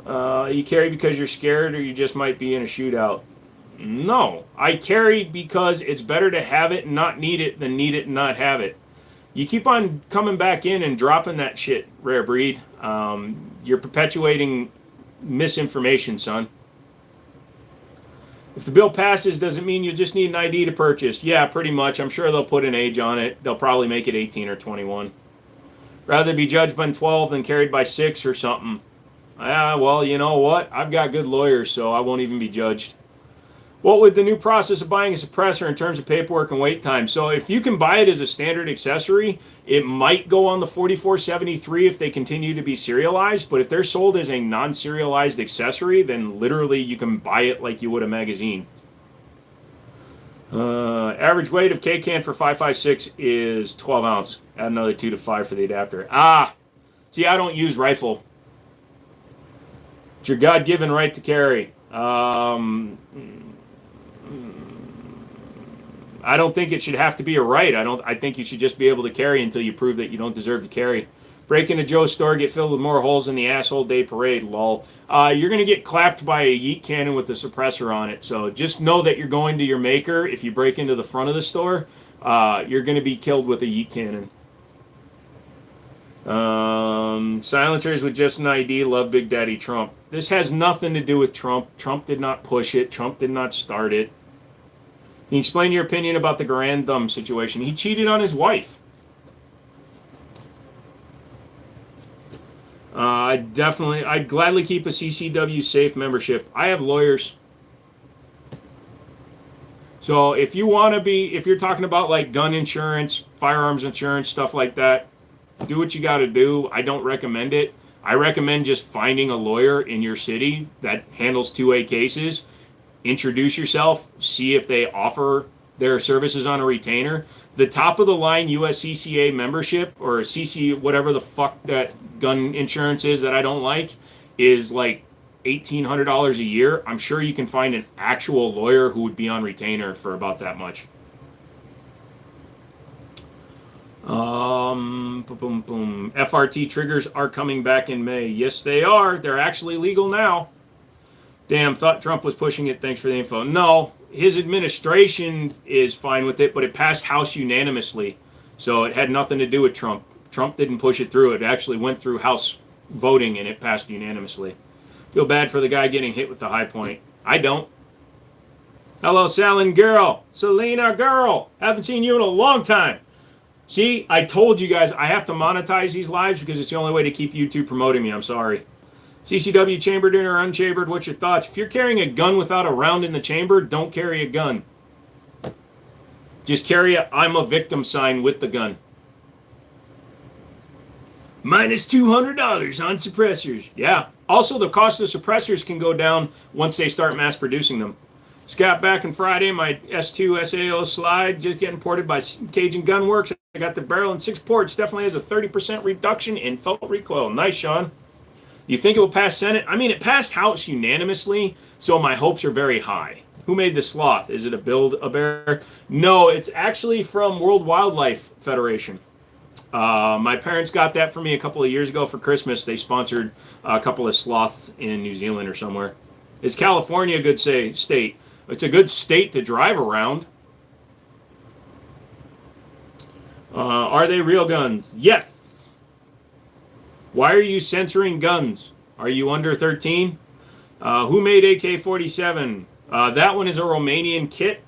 You carry because you're scared or you just might be in a shootout? No, I carry because it's better to have it and not need it than need it and not have it. You keep on coming back in and dropping that shit, Rare Breed. You're perpetuating misinformation, son. If the bill passes, does it mean you just need an ID to purchase? Yeah, pretty much. I'm sure they'll put an age on it. They'll probably make it 18 or 21. Rather be judged by 12 than carried by 6 or something. Well, you know what? I've got good lawyers, so I won't even be judged. What would the new process of buying a suppressor in terms of paperwork and wait time? So if you can buy it as a standard accessory, it might go on the 4473 if they continue to be serialized. But if they're sold as a non-serialized accessory, then literally you can buy it like you would a magazine. Average weight of K-Can for 5.56 is 12 ounce. Add another 2 to 5 for the adapter. See, I don't use rifle. It's your God-given right to carry. I don't think it should have to be a right. I think you should just be able to carry until you prove that you don't deserve to carry. Break into Joe's store, get filled with more holes in the asshole day parade, lol. You're going to get clapped by a yeet cannon with the suppressor on it. So just know that you're going to your maker. If you break into the front of the store, you're going to be killed with a yeet cannon. Silencers with just an ID love Big Daddy Trump. This has nothing to do with Trump. Trump did not push it. Trump did not start it. Can you explain your opinion about the Grand Thumb situation? He cheated on his wife. I'd gladly keep a CCW safe membership. I have lawyers. So if you're talking about like gun insurance, firearms insurance, stuff like that, do what you got to do. I don't recommend it. I recommend just finding a lawyer in your city that handles 2A cases. Introduce yourself, see if they offer their services on a retainer. The top of the line USCCA membership or CC whatever the fuck that gun insurance is that I don't like is like $1,800 a year. I'm sure you can find an actual lawyer who would be on retainer for about that much. FRT triggers are coming back in May. Yes, they are. They're actually legal now. Damn, thought Trump was pushing it. Thanks for the info. No, his administration is fine with it, but it passed House unanimously. So it had nothing to do with Trump. Trump didn't push it through. It actually went through House voting and it passed unanimously. Feel bad for the guy getting hit with the high point. I don't. Hello, Salin girl. Selena girl. Haven't seen you in a long time. See, I told you guys I have to monetize these lives because it's the only way to keep YouTube promoting me. I'm sorry. CCW chambered in or unchambered, what's your thoughts? If you're carrying a gun without a round in the chamber, don't carry a gun. Just carry a I'm a victim sign with the gun. Minus $200 on suppressors. Yeah. Also, the cost of suppressors can go down once they start mass producing them. Just got back on Friday. My S2 SAO slide just getting ported by Cajun Gunworks. I got the barrel in 6 ports. Definitely has a 30% reduction in felt recoil. Nice, Sean. You think it will pass Senate? I mean, it passed House unanimously, so my hopes are very high. Who made the sloth? Is it a Build-A-Bear? No, it's actually from World Wildlife Federation. My parents got that for me a couple of years ago for Christmas. They sponsored a couple of sloths in New Zealand or somewhere. Is California a good state? It's a good state to drive around. Are they real guns? Yes. Why are you censoring guns? Are you under 13? Who made AK-47? That one is a Romanian kit.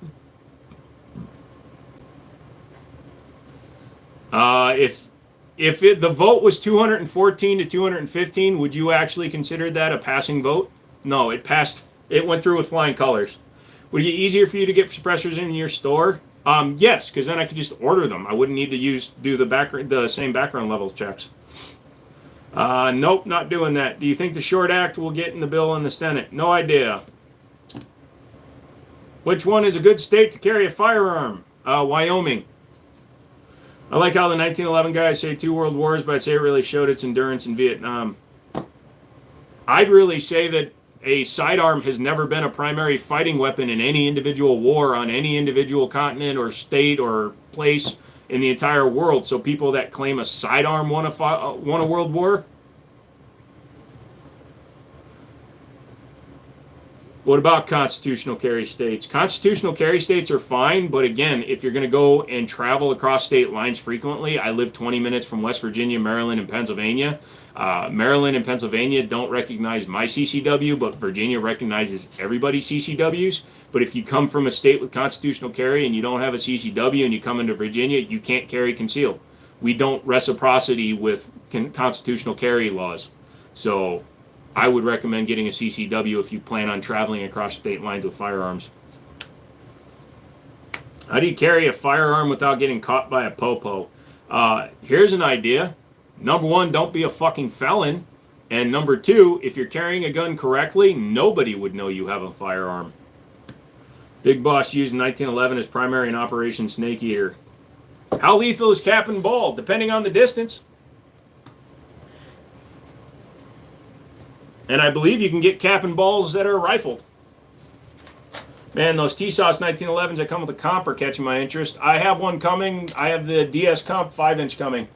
If the vote was 214 to 215, would you actually consider that a passing vote? No, it passed. It went through with flying colors. Would it be easier for you to get suppressors in your store? Yes, because then I could just order them. I wouldn't need to do the same background levels checks. Nope, not doing that. Do you think the Short Act will get in the bill in the Senate? No idea. Which one is a good state to carry a firearm? Wyoming. I like how the 1911 guys say 2 world wars, but I'd say it really showed its endurance in Vietnam. I'd really say that a sidearm has never been a primary fighting weapon in any individual war on any individual continent or state or place in the entire world. So people that claim a sidearm won a world war. What about constitutional carry states? Constitutional carry states are fine, but again, if you're going to go and travel across state lines frequently, I live 20 minutes from West Virginia, Maryland, and Pennsylvania. Maryland and Pennsylvania don't recognize my CCW, but Virginia recognizes everybody's CCWs. But if you come from a state with constitutional carry and you don't have a CCW and you come into Virginia, you can't carry concealed. We don't reciprocity with constitutional carry laws. So I would recommend getting a CCW if you plan on traveling across state lines with firearms. How do you carry a firearm without getting caught by a popo? Here's an idea. Number 1, don't be a fucking felon. And number 2, if you're carrying a gun correctly, nobody would know you have a firearm. Big Boss used 1911 as primary in Operation Snake Eater. How lethal is cap and ball? Depending on the distance. And I believe you can get cap and balls that are rifled. Man, those TSOS 1911s that come with a comp are catching my interest. I have one coming. I have the DS Comp 5-inch coming.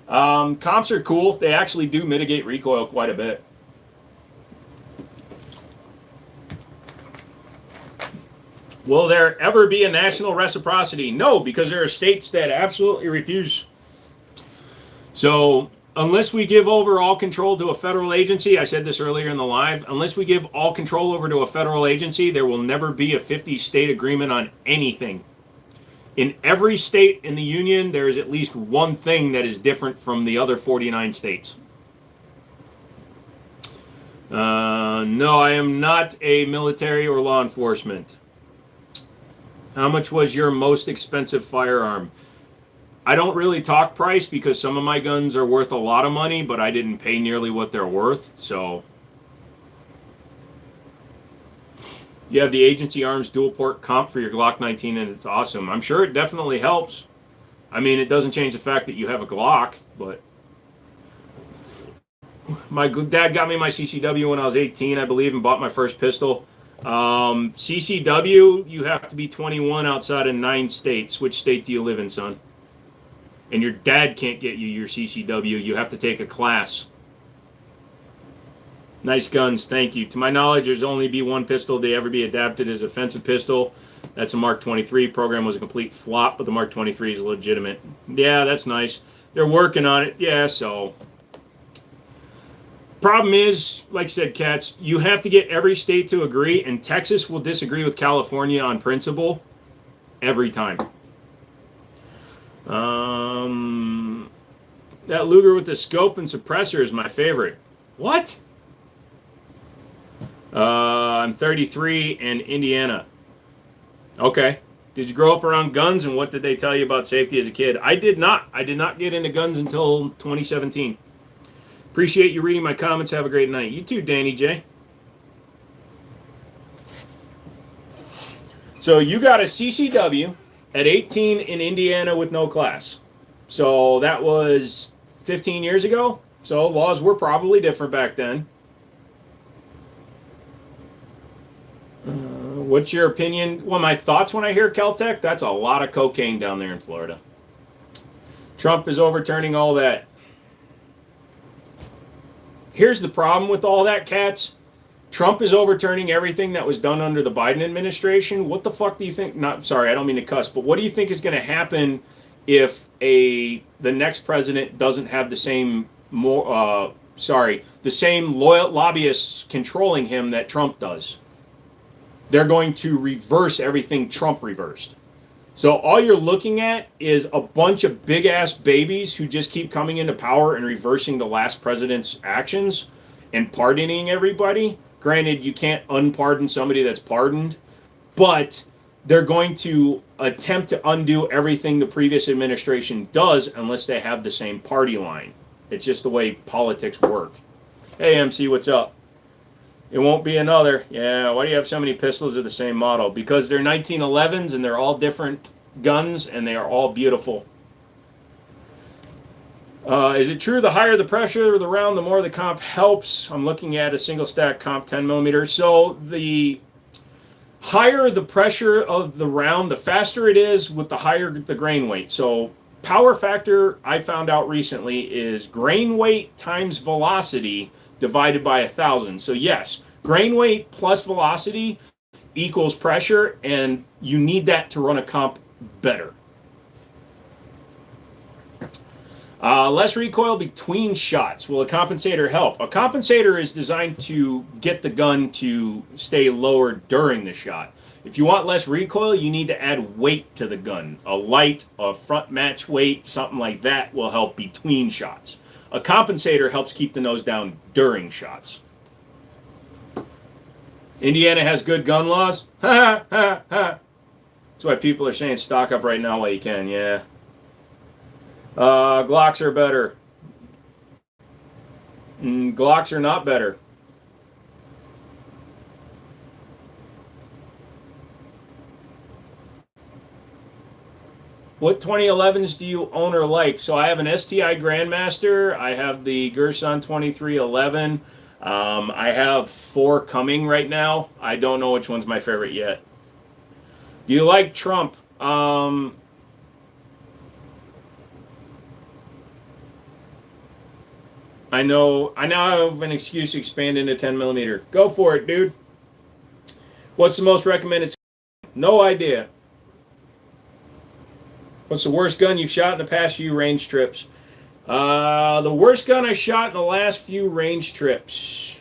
Comps are cool. They actually do mitigate recoil quite a bit. Will there ever be a national reciprocity? No, because there are states that absolutely refuse. So unless we give over all control to a federal agency, I said this earlier in the live, unless we give all control over to a federal agency, there will never be a 50-state agreement on anything. In every state in the union, there is at least one thing that is different from the other 49 states. No, I am not a military or law enforcement. How much was your most expensive firearm? I don't really talk price because some of my guns are worth a lot of money, but I didn't pay nearly what they're worth, so. You have the Agency Arms dual port comp for your Glock 19 and it's awesome. I'm sure it definitely helps. I mean, it doesn't change the fact that you have a Glock, but my dad got me my CCW when I was 18, I believe, and bought my first pistol. CCW, you have to be 21 outside of 9 states. Which state do you live in, son? And your dad can't get you your CCW. You have to take a class. Nice guns, thank you. To my knowledge, there's only be one pistol to ever be adapted as offensive pistol. That's a Mark 23. Program was a complete flop, but the Mark 23 is legitimate. Yeah, that's nice. They're working on it. Yeah, so. Problem is, like I said, Cats, you have to get every state to agree, and Texas will disagree with California on principle every time. That Luger with the scope and suppressor is my favorite. What? I'm 33 in Indiana. Okay. Did you grow up around guns, and what did they tell you about safety as a kid? I did not. I did not get into guns until 2017. Appreciate you reading my comments. Have a great night. You too, Danny J. So you got a CCW at 18 in Indiana with no class. So that was 15 years ago. So laws were probably different back then. What's your opinion? Well, my thoughts when I hear Kel-Tec, that's a lot of cocaine down there in Florida. Trump is overturning all that. Here's the problem with all that, Cats. Trump is overturning everything that was done under the Biden administration. What the fuck do you think? Sorry, I don't mean to cuss, but what do you think is going to happen if the next president doesn't have the same the same loyal lobbyists controlling him that Trump does? They're going to reverse everything Trump reversed. So all you're looking at is a bunch of big-ass babies who just keep coming into power and reversing the last president's actions and pardoning everybody. Granted, you can't unpardon somebody that's pardoned, but they're going to attempt to undo everything the previous administration does unless they have the same party line. It's just the way politics work. Hey, MC, what's up? It won't be another. Yeah, why do you have so many pistols of the same model? Because they're 1911s and they're all different guns and they are all beautiful. Is it true the higher the pressure of the round, the more the comp helps? I'm looking at a single stack comp 10 millimeter. So the higher the pressure of the round, the faster it is with the higher the grain weight. So power factor, I found out recently, is grain weight times velocity divided by 1,000. So yes, grain weight plus velocity equals pressure, and you need that to run a comp better. Less recoil between shots. Will a compensator help? A compensator is designed to get the gun to stay lower during the shot. If you want less recoil, you need to add weight to the gun. A light, a front match weight, something like that will help between shots. A compensator helps keep the nose down during shots. Indiana has good gun laws? Ha ha ha. That's why people are saying stock up right now while you can, yeah. Glocks are better. Glocks are not better. What 2011s do you own or like? So I have an STI Grandmaster. I have the Gerson 2311. I have 4 coming right now. I don't know which one's my favorite yet. Do you like Trump? I now have an excuse to expand into 10 millimeter. Go for it, dude. What's the most recommended? No idea. What's the worst gun you've shot in the past few range trips? The worst gun I shot in the last few range trips.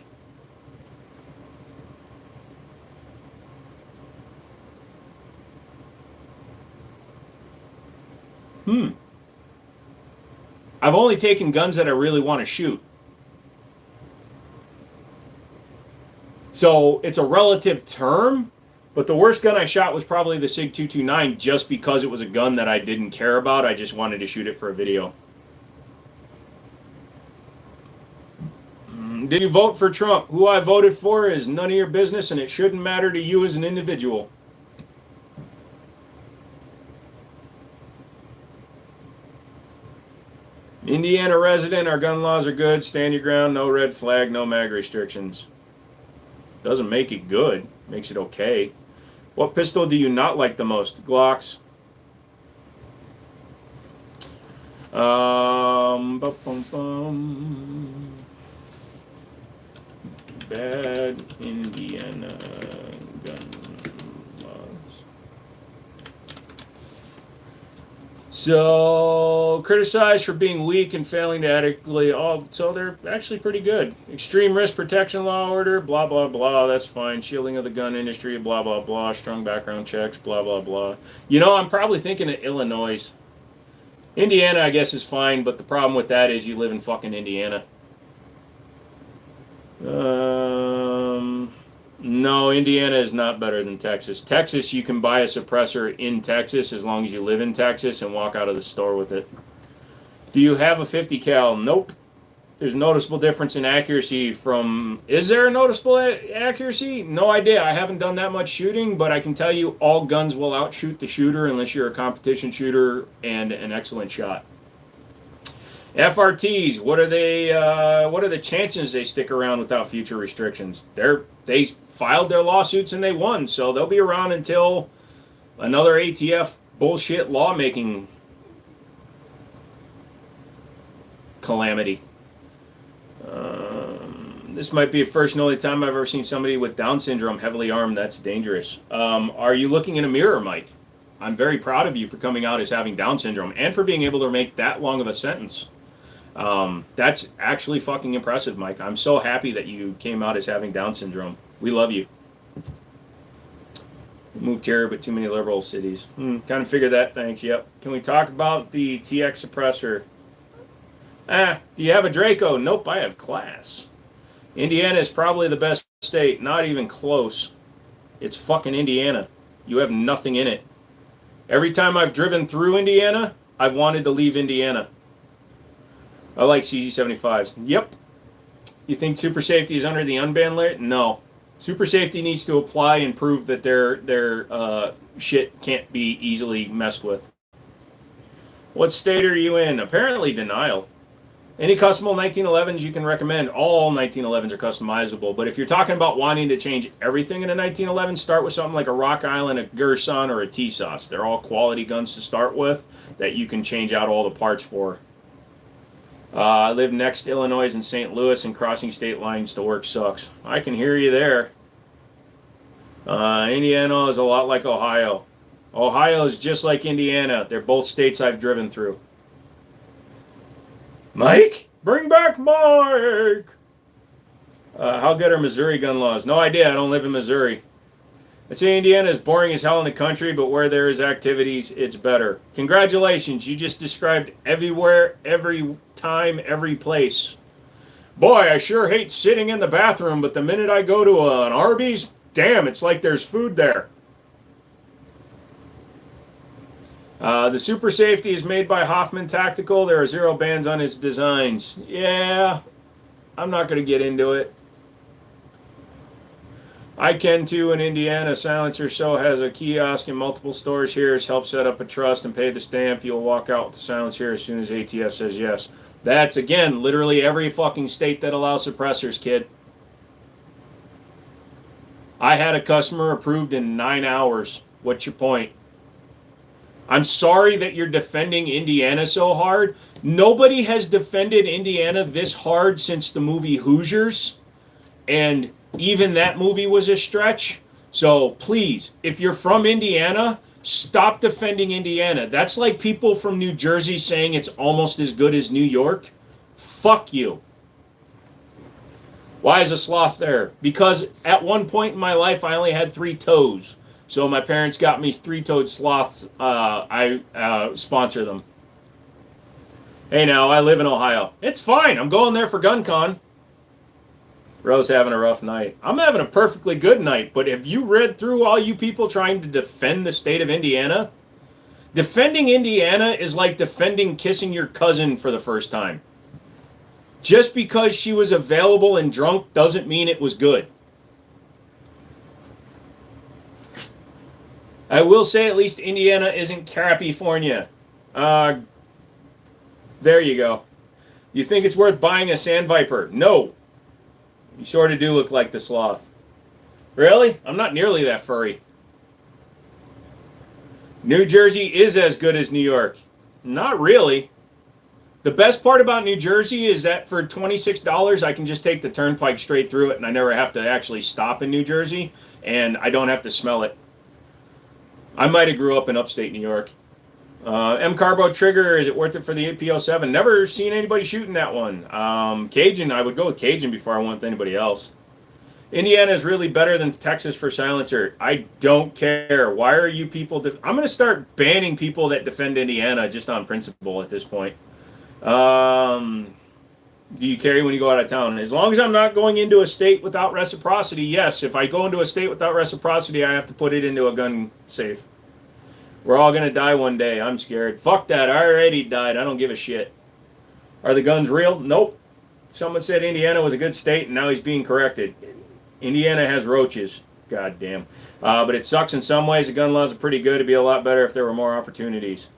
I've only taken guns that I really want to shoot. So it's a relative term, but the worst gun I shot was probably the SIG 229 just because it was a gun that I didn't care about. I just wanted to shoot it for a video. Did you vote for Trump? Who I voted for is none of your business, and it shouldn't matter to you as an individual. Indiana resident, our gun laws are good. Stand your ground, no red flag, no mag restrictions. Doesn't make it good, makes it okay. What pistol do you not like the most? Glocks. Bad Indiana gun laws. So, criticized for being weak and failing to adequately. Oh, so they're actually pretty good. Extreme risk protection law order, blah, blah, blah. That's fine. Shielding of the gun industry, blah, blah, blah. Strong background checks, blah, blah, blah. You know, I'm probably thinking of Illinois. Indiana, I guess, is fine, but the problem with that is you live in fucking Indiana. No, Indiana is not better than Texas. Texas, you can buy a suppressor in Texas as long as you live in Texas and walk out of the store with it. Do you have a 50 cal? Nope. There's a noticeable difference in accuracy from... Is there a noticeable accuracy? No idea. I haven't done that much shooting, but I can tell you all guns will outshoot the shooter unless you're a competition shooter and an excellent shot. FRTs, what are they? What are the chances they stick around without future restrictions? They filed their lawsuits and they won, so they'll be around until another ATF bullshit lawmaking calamity. This might be the first and only time I've ever seen somebody with Down syndrome heavily armed. That's dangerous. Are you looking in a mirror, Mike? I'm very proud of you for coming out as having Down syndrome and for being able to make that long of a sentence. That's actually fucking impressive, Mike. I'm so happy that you came out as having Down syndrome. We love you. Moved here, but too many liberal cities. Kind of figured that. Thanks. Yep. Can we talk about the TX suppressor? Do you have a Draco? Nope, I have Class. Indiana is probably the best state. Not even close. It's fucking Indiana. You have nothing in it. Every time I've driven through Indiana, I've wanted to leave Indiana. I like CZ75s. Yep. You think super safety is under the unbanned layer? No. Super safety needs to apply and prove that their shit can't be easily messed with. What state are you in? Apparently denial. Any customable 1911s you can recommend? All 1911s are customizable, but if you're talking about wanting to change everything in a 1911, start with something like a Rock Island, a Gerson, or a TSOS. They're all quality guns to start with that you can change out all the parts for. I live next to Illinois and St. Louis, and crossing state lines to work sucks. I can hear you there. Indiana is a lot like Ohio. Ohio is just like Indiana. They're both states I've driven through. Mike? Bring back Mike! How good are Missouri gun laws? No idea. I don't live in Missouri. I'd say Indiana is boring as hell in the country, but where there is activities, it's better. Congratulations. You just described everywhere, every time, every place. Boy, I sure hate sitting in the bathroom, but the minute I go to an Arby's, damn, it's like there's food there. The Super Safety is made by Hoffman Tactical. There are 0 bans on its designs. Yeah, I'm not going to get into it. I can too in Indiana. Silencer Show has a kiosk in multiple stores here. It's helped set up a trust and pay the stamp. You'll walk out with the silencer as soon as ATF says yes. That's, again, literally every fucking state that allows suppressors, kid. I had a customer approved in 9 hours. What's your point? I'm sorry that you're defending Indiana so hard. Nobody has defended Indiana this hard since the movie Hoosiers. And even that movie was a stretch. So please, if you're from Indiana, Stop defending Indiana. That's like people from New Jersey saying it's almost as good as New York. Fuck you. Why is a sloth there? Because at one point in my life, I only had 3 toes. So my parents got me 3-toed sloths. I sponsor them. Hey, now, I live in Ohio. It's fine. I'm going there for GunCon. Rose having a rough night. I'm having a perfectly good night, but have you read through all you people trying to defend the state of Indiana? Defending Indiana is like defending kissing your cousin for the first time. Just because she was available and drunk doesn't mean it was good. I will say at least Indiana isn't California. There you go. You think it's worth buying a Sand Viper? No. You sort of do look like the sloth. Really? I'm not nearly that furry. New Jersey is as good as New York. Not really. The best part about New Jersey is that for $26, I can just take the turnpike straight through it, and I never have to actually stop in New Jersey, and I don't have to smell it. I might have grew up in upstate New York. M Carbo Trigger, is it worth it for the AP07? Never seen anybody shooting that one. Cajun, I would go with Cajun before I went with anybody else. Indiana is really better than Texas for silencer. I don't care. Why are you people... I'm going to start banning people that defend Indiana just on principle at this point. Do you carry when you go out of town? As long as I'm not going into a state without reciprocity, yes. If I go into a state without reciprocity, I have to put it into a gun safe. We're all going to die one day. I'm scared. Fuck that. I already died. I don't give a shit. Are the guns real? Nope. Someone said Indiana was a good state, and now he's being corrected. Indiana has roaches. God damn. But it sucks in some ways. The gun laws are pretty good. It'd be a lot better if there were more opportunities.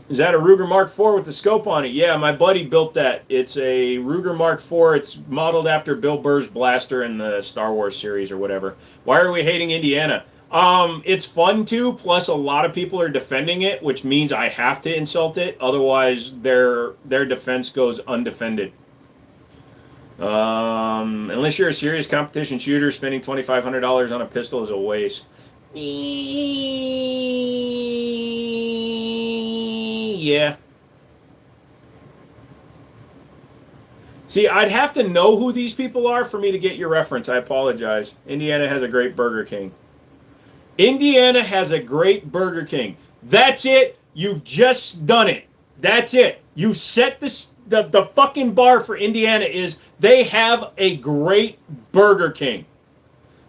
Is that a Ruger Mark IV with the scope on it? Yeah, my buddy built that. It's a Ruger Mark IV. It's modeled after Bill Burr's blaster in the Star Wars series or whatever. Why are we hating Indiana? It's fun to, plus a lot of people are defending it, which means I have to insult it. Otherwise, their defense goes undefended. Unless you're a serious competition shooter, spending $2,500 on a pistol is a waste. Yeah. See, I'd have to know who these people are for me to get your reference. I apologize. Indiana has a great Burger King. Indiana has a great Burger King. That's it. You've just done it. That's it. You set the fucking bar for Indiana is they have a great Burger King.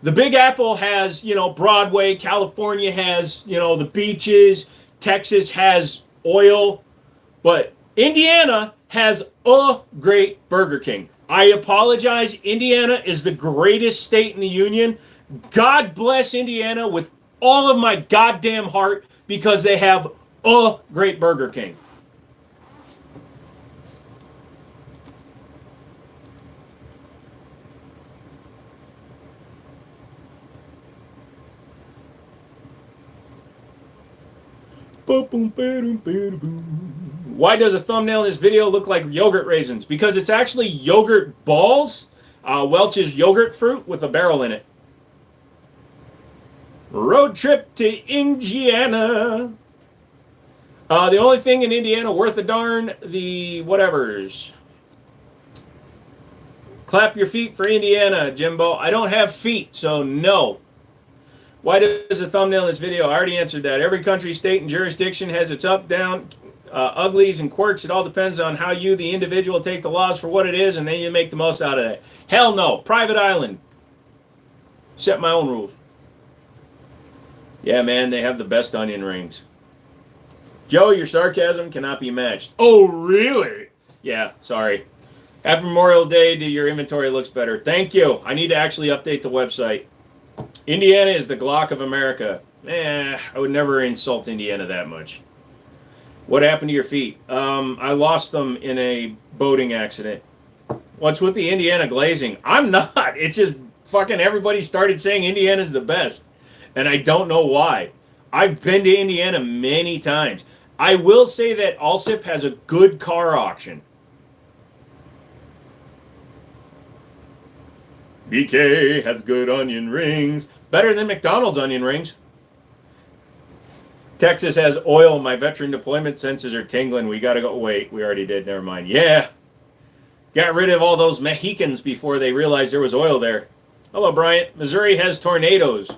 The Big Apple has, Broadway. California has, the beaches. Texas has oil. But Indiana has a great Burger King. I apologize. Indiana is the greatest state in the union. God bless Indiana with all of my goddamn heart because they have a great Burger King. Why does a thumbnail in this video look like yogurt raisins? Because it's actually yogurt balls, Welch's yogurt fruit with a barrel in it. Road trip to Indiana. The only thing in Indiana worth a darn, the whatevers. Clap your feet for Indiana, Jimbo. I don't have feet, so no. Why does a thumbnail in this video? I already answered that. Every country, state, and jurisdiction has its up, down, uglies, and quirks. It all depends on how you, the individual, take the laws for what it is, and then you make the most out of it. Hell no. Private island. Set my own rules. Yeah, man, they have the best onion rings. Joe, your sarcasm cannot be matched. Oh, really? Yeah, sorry. Happy Memorial Day. Your inventory looks better. Thank you. I need to actually update the website. Indiana is the Glock of America. I would never insult Indiana that much. What happened to your feet? I lost them in a boating accident. What's with the Indiana glazing? I'm not. It's just fucking everybody started saying Indiana's the best. And I don't know why. I've been to Indiana many times. I will say that Alsip has a good car auction. BK has good onion rings. Better than McDonald's onion rings. Texas has oil. My veteran deployment senses are tingling. We gotta go. Wait, we already did. Never mind. Yeah. Got rid of all those Mexicans before they realized there was oil there. Hello, Bryant. Missouri has tornadoes.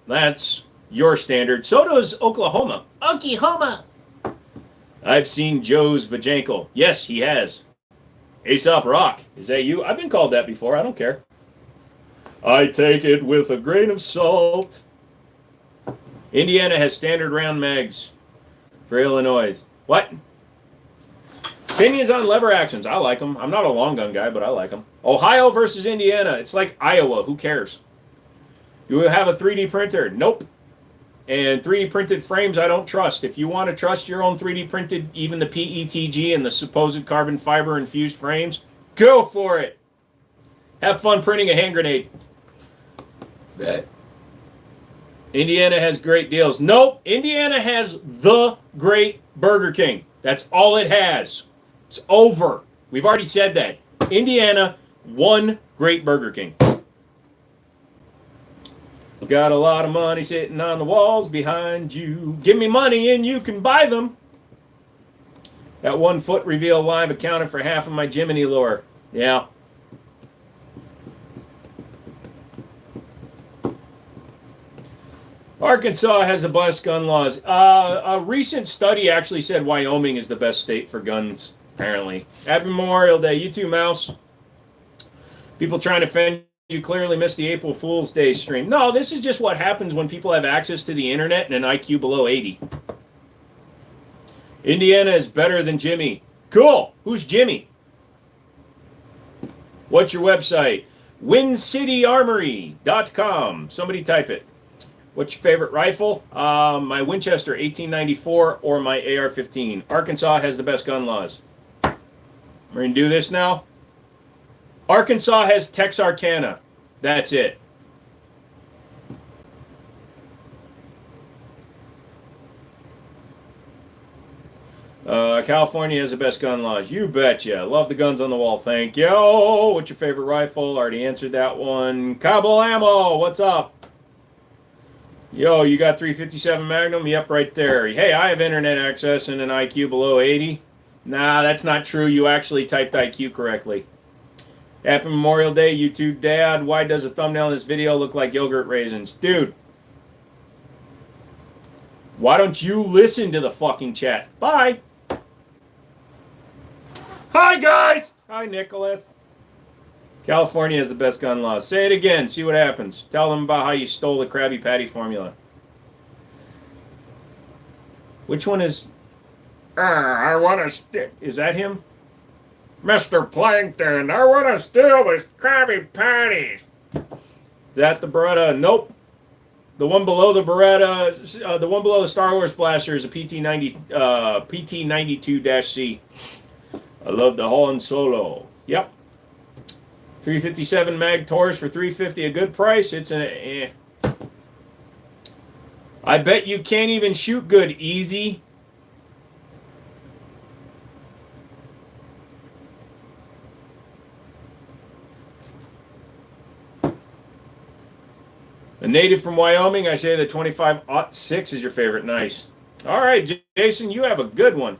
That's your standard. So does Oklahoma. Oklahoma. I've seen Joe's Vajankle. Yes, he has. Aesop Rock. Is that you? I've been called that before. I don't care. I take it with a grain of salt. Indiana has standard round mags for Illinois. What? Opinions on lever actions. I like them. I'm not a long gun guy, but I like them. Ohio versus Indiana. It's like Iowa. Who cares? Do we have a 3D printer? Nope. And 3D printed frames, I don't trust. If you want to trust your own 3D printed, even the PETG and the supposed carbon fiber infused frames, go for it. Have fun printing a hand grenade. Indiana has great deals. Nope. Indiana has the great Burger King. That's all it has. It's over. We've already said that. Indiana, one great Burger King. Got a lot of money sitting on the walls behind you. Give me money and you can buy them. That 1 foot reveal live accounted for half of my Jiminy lore. Yeah. Arkansas has the best gun laws. A recent study actually said Wyoming is the best state for guns, apparently. Happy Memorial Day. You too, Mouse. People trying to offend you clearly missed the April Fool's Day stream. No, this is just what happens when people have access to the internet and an IQ below 80. Indiana is better than Jimmy. Cool. Who's Jimmy? What's your website? WinCityArmory.com. Somebody type it. What's your favorite rifle? My Winchester 1894 or my AR-15. Arkansas has the best gun laws. We're going to do this now. Arkansas has Texarkana. That's it. California has the best gun laws. You betcha. Love the guns on the wall. Thank you. What's your favorite rifle? Already answered that one. Kabul Ammo. What's up? Yo, you got 357 Magnum? Yep, right there. Hey, I have internet access and an IQ below 80. Nah, that's not true. You actually typed IQ correctly. Happy Memorial Day, YouTube Dad. Why does a thumbnail in this video look like yogurt raisins? Dude, why don't you listen to the fucking chat? Bye. Hi, guys. Hi, Nicholas. California has the best gun laws. Say it again. See what happens. Tell them about how you stole the Krabby Patty formula. Which one is... I want to stick... Is that him? Mr. Plankton, I want to steal this Krabby Patties. Is that the Beretta? Nope. The one below the Beretta, the one below the Star Wars blaster is a PT92-C. I love the Han Solo. Yep. 357 Mag Taurus for $350, a good price. It's an I bet you can't even shoot good. Easy. A native from Wyoming, I say the 25-06 is your favorite. Nice. All right, Jason, you have a good one.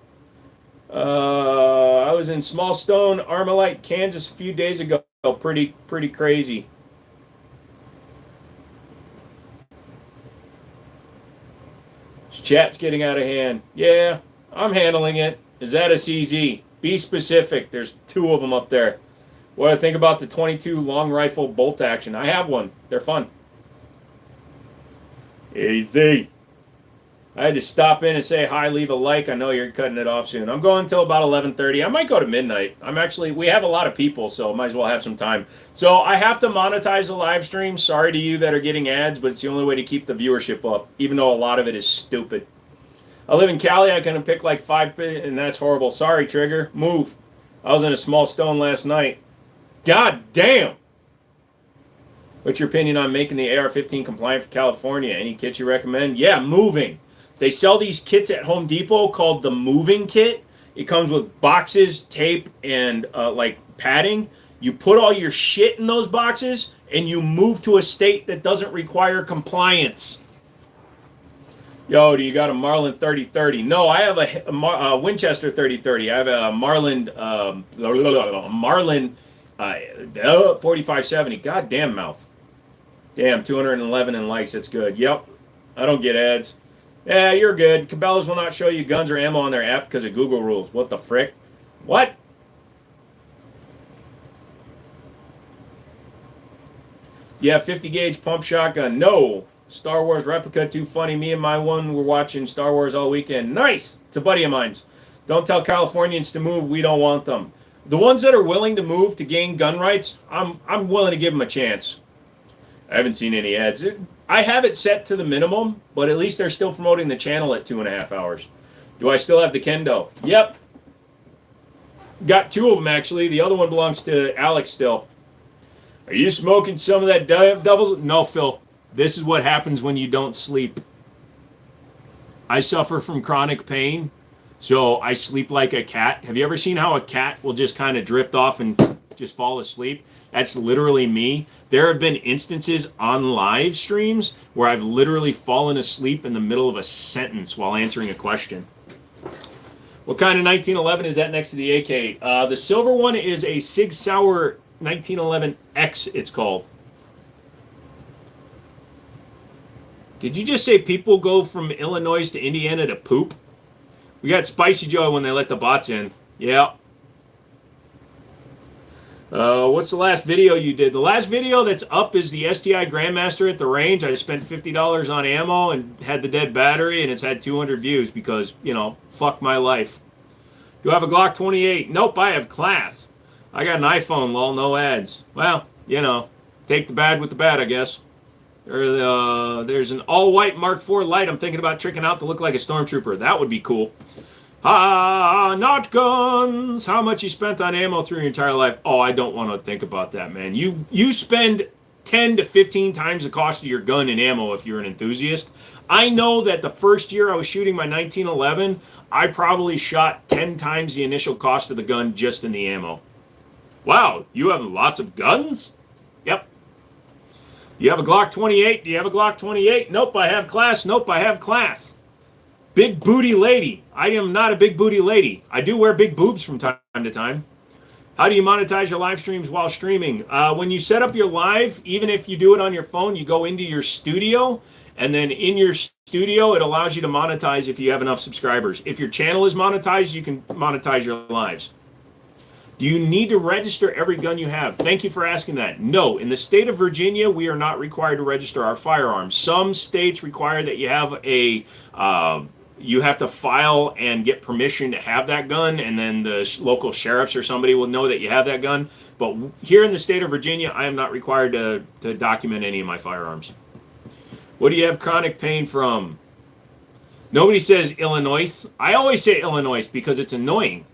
I was in Small Stone, Armalite, Kansas a few days ago. Pretty crazy. This chat's getting out of hand. Yeah, I'm handling it. Is that a CZ? Be specific. There's 2 of them up there. What do I think about the 22 long rifle bolt action? I have one. They're fun. Easy. I had to stop in and say hi, leave a like. I know you're cutting it off soon. I'm going until about 11:30. I might go to midnight. We have a lot of people, so might as well have some time. So I have to monetize the live stream. Sorry to you that are getting ads, but it's the only way to keep the viewership up, even though a lot of it is stupid. I live in Cali. I can pick like 5, and that's horrible. Sorry, Trigger. Move. I was in a Small Stone last night. God damn. What's your opinion on making the AR-15 compliant for California? Any kit you recommend? Yeah, moving. They sell these kits at Home Depot called the Moving Kit. It comes with boxes, tape, and like padding. You put all your shit in those boxes and you move to a state that doesn't require compliance. Yo, do you got a Marlin 3030? No, I have a Winchester 3030. I have a Marlin 4570. God damn mouth. Damn, 211 in likes. That's good. Yep. I don't get ads. Yeah, you're good. Cabela's will not show you guns or ammo on their app because of Google rules. What the frick? What? Yeah, 50 gauge pump shotgun. No. Star Wars replica, too funny. Me and my one were watching Star Wars all weekend. Nice. It's a buddy of mine's. Don't tell Californians to move. We don't want them. The ones that are willing to move to gain gun rights, I'm willing to give them a chance. I haven't seen any ads. I have it set to the minimum, but at least they're still promoting the channel at 2.5 hours. Do I still have the Kendo? Yep. Got 2 of them, actually. The other one belongs to Alex still. Are you smoking some of that Devil's? No, Phil. This is what happens when you don't sleep. I suffer from chronic pain, so I sleep like a cat. Have you ever seen how a cat will just kind of drift off and just fall asleep? That's literally me. There have been instances on live streams where I've literally fallen asleep in the middle of a sentence while answering a question. What kind of 1911 is that next to the AK? The silver one is a Sig Sauer 1911X, it's called. Did you just say people go from Illinois to Indiana to poop? We got Spicy Joe when they let the bots in. Yeah. What's the last video you did? The last video that's up is the STI Grandmaster at the range. I spent $50 on ammo and had the dead battery, and it's had 200 views because, you know, fuck my life. Do I have a Glock 28? Nope, I have class. I got an iPhone, lol, no ads. Well, you know, take the bad with the bad, I guess. There's an all-white Mark IV light I'm thinking about tricking out to look like a stormtrooper. That would be cool. Not guns. How much you spent on ammo through your entire life? Oh, I don't want to think about that, man. You spend 10 to 15 times the cost of your gun and ammo if you're an enthusiast. I know that the first year I was shooting my 1911, I probably shot 10 times the initial cost of the gun just in the ammo. Wow, you have lots of guns? Yep. You have a Glock 28? Do you have a Glock 28? Nope, I have class. Nope, I have class. Big booty lady. I am not a big booty lady. I do wear big boobs from time to time. How do you monetize your live streams while streaming? When you set up your live, even if you do it on your phone, you go into your studio, and then in your studio, it allows you to monetize if you have enough subscribers. If your channel is monetized, you can monetize your lives. Do you need to register every gun you have? Thank you for asking that. No, in the state of Virginia, we are not required to register our firearms. Some states require that you have you have to file and get permission to have that gun, and then the local sheriffs or somebody will know that you have that gun. But here in the state of Virginia, I am not required to document any of my firearms. What do you have chronic pain from? Nobody says Illinois. I always say Illinois because it's annoying.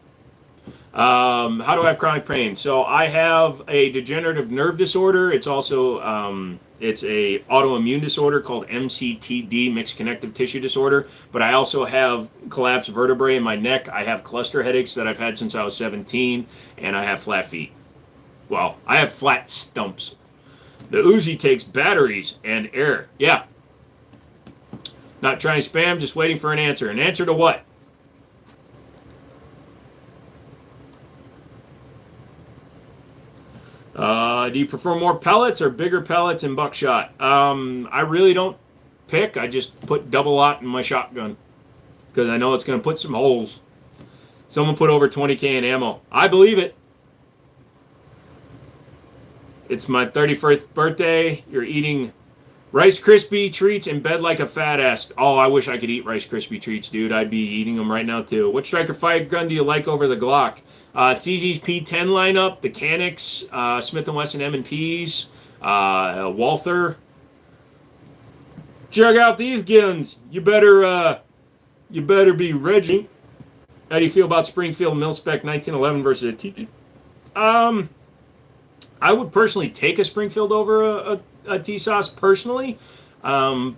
How do I have chronic pain? So I have a degenerative nerve disorder. It's also it's a autoimmune disorder called MCTD, mixed connective tissue disorder. But I also have collapsed vertebrae in my neck. I have cluster headaches that I've had since I was 17, and I have flat feet. Well, I have flat stumps. The Uzi takes batteries and air. Yeah. Not trying to spam, just waiting for an answer. An answer to what? Do you prefer more pellets or bigger pellets and buckshot? I really don't pick. I just put double lot in my shotgun because I know it's going to put some holes. Someone put over 20K in ammo. I believe it. It's my 31st birthday. You're eating Rice Krispie treats in bed like a fat ass. Oh, I wish I could eat Rice Krispie treats, dude. I'd be eating them right now, too. What striker fire gun do you like over the Glock? CZ's P10 lineup, the Canucks, Smith & Wesson M&Ps, Walther. Check out these guns. You better be ready. How do you feel about Springfield Mil-Spec 1911 versus a T? I would personally take a Springfield over a T-Sauce personally. Wow.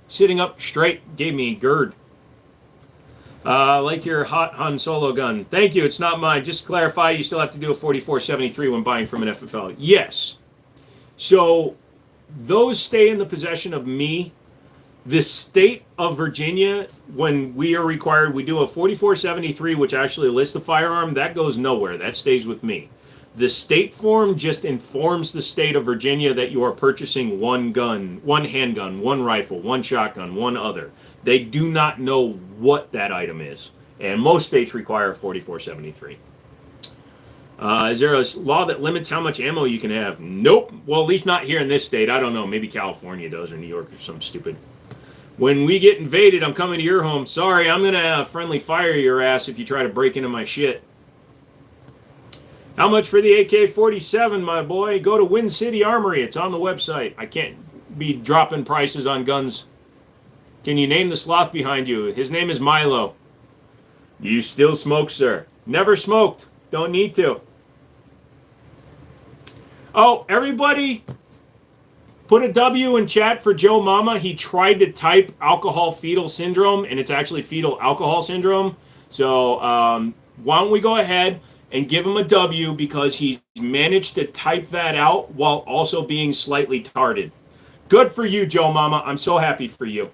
Sitting up straight gave me GERD. Like your hot Han Solo gun. Thank you. It's not mine. Just to clarify, you still have to do a 4473 when buying from an FFL. Yes. So those stay in the possession of me. The state of Virginia, when we are required, we do a 4473, which actually lists the firearm. That goes nowhere. That stays with me. The state form just informs the state of Virginia that you are purchasing one gun, one handgun, one rifle, one shotgun, one other. They do not know what that item is. And most states require a 4473. Is there a law that limits how much ammo you can have? Nope. Well, at least not here in this state. I don't know. Maybe California does, or New York, or some stupid. When we get invaded, I'm coming to your home. Sorry, I'm going to friendly fire your ass if you try to break into my shit. How much for the AK-47, my boy? Go to Wind City Armory. It's on the website. I can't be dropping prices on guns. Can you name the sloth behind you? His name is Milo. You still smoke, sir? Never smoked. Don't need to. Oh, everybody, put a W in chat for Joe Mama. He tried to type alcohol fetal syndrome, and it's actually fetal alcohol syndrome. So why don't we go ahead and give him a W, because he's managed to type that out while also being slightly tarded. Good for you, Joe Mama. I'm so happy for you.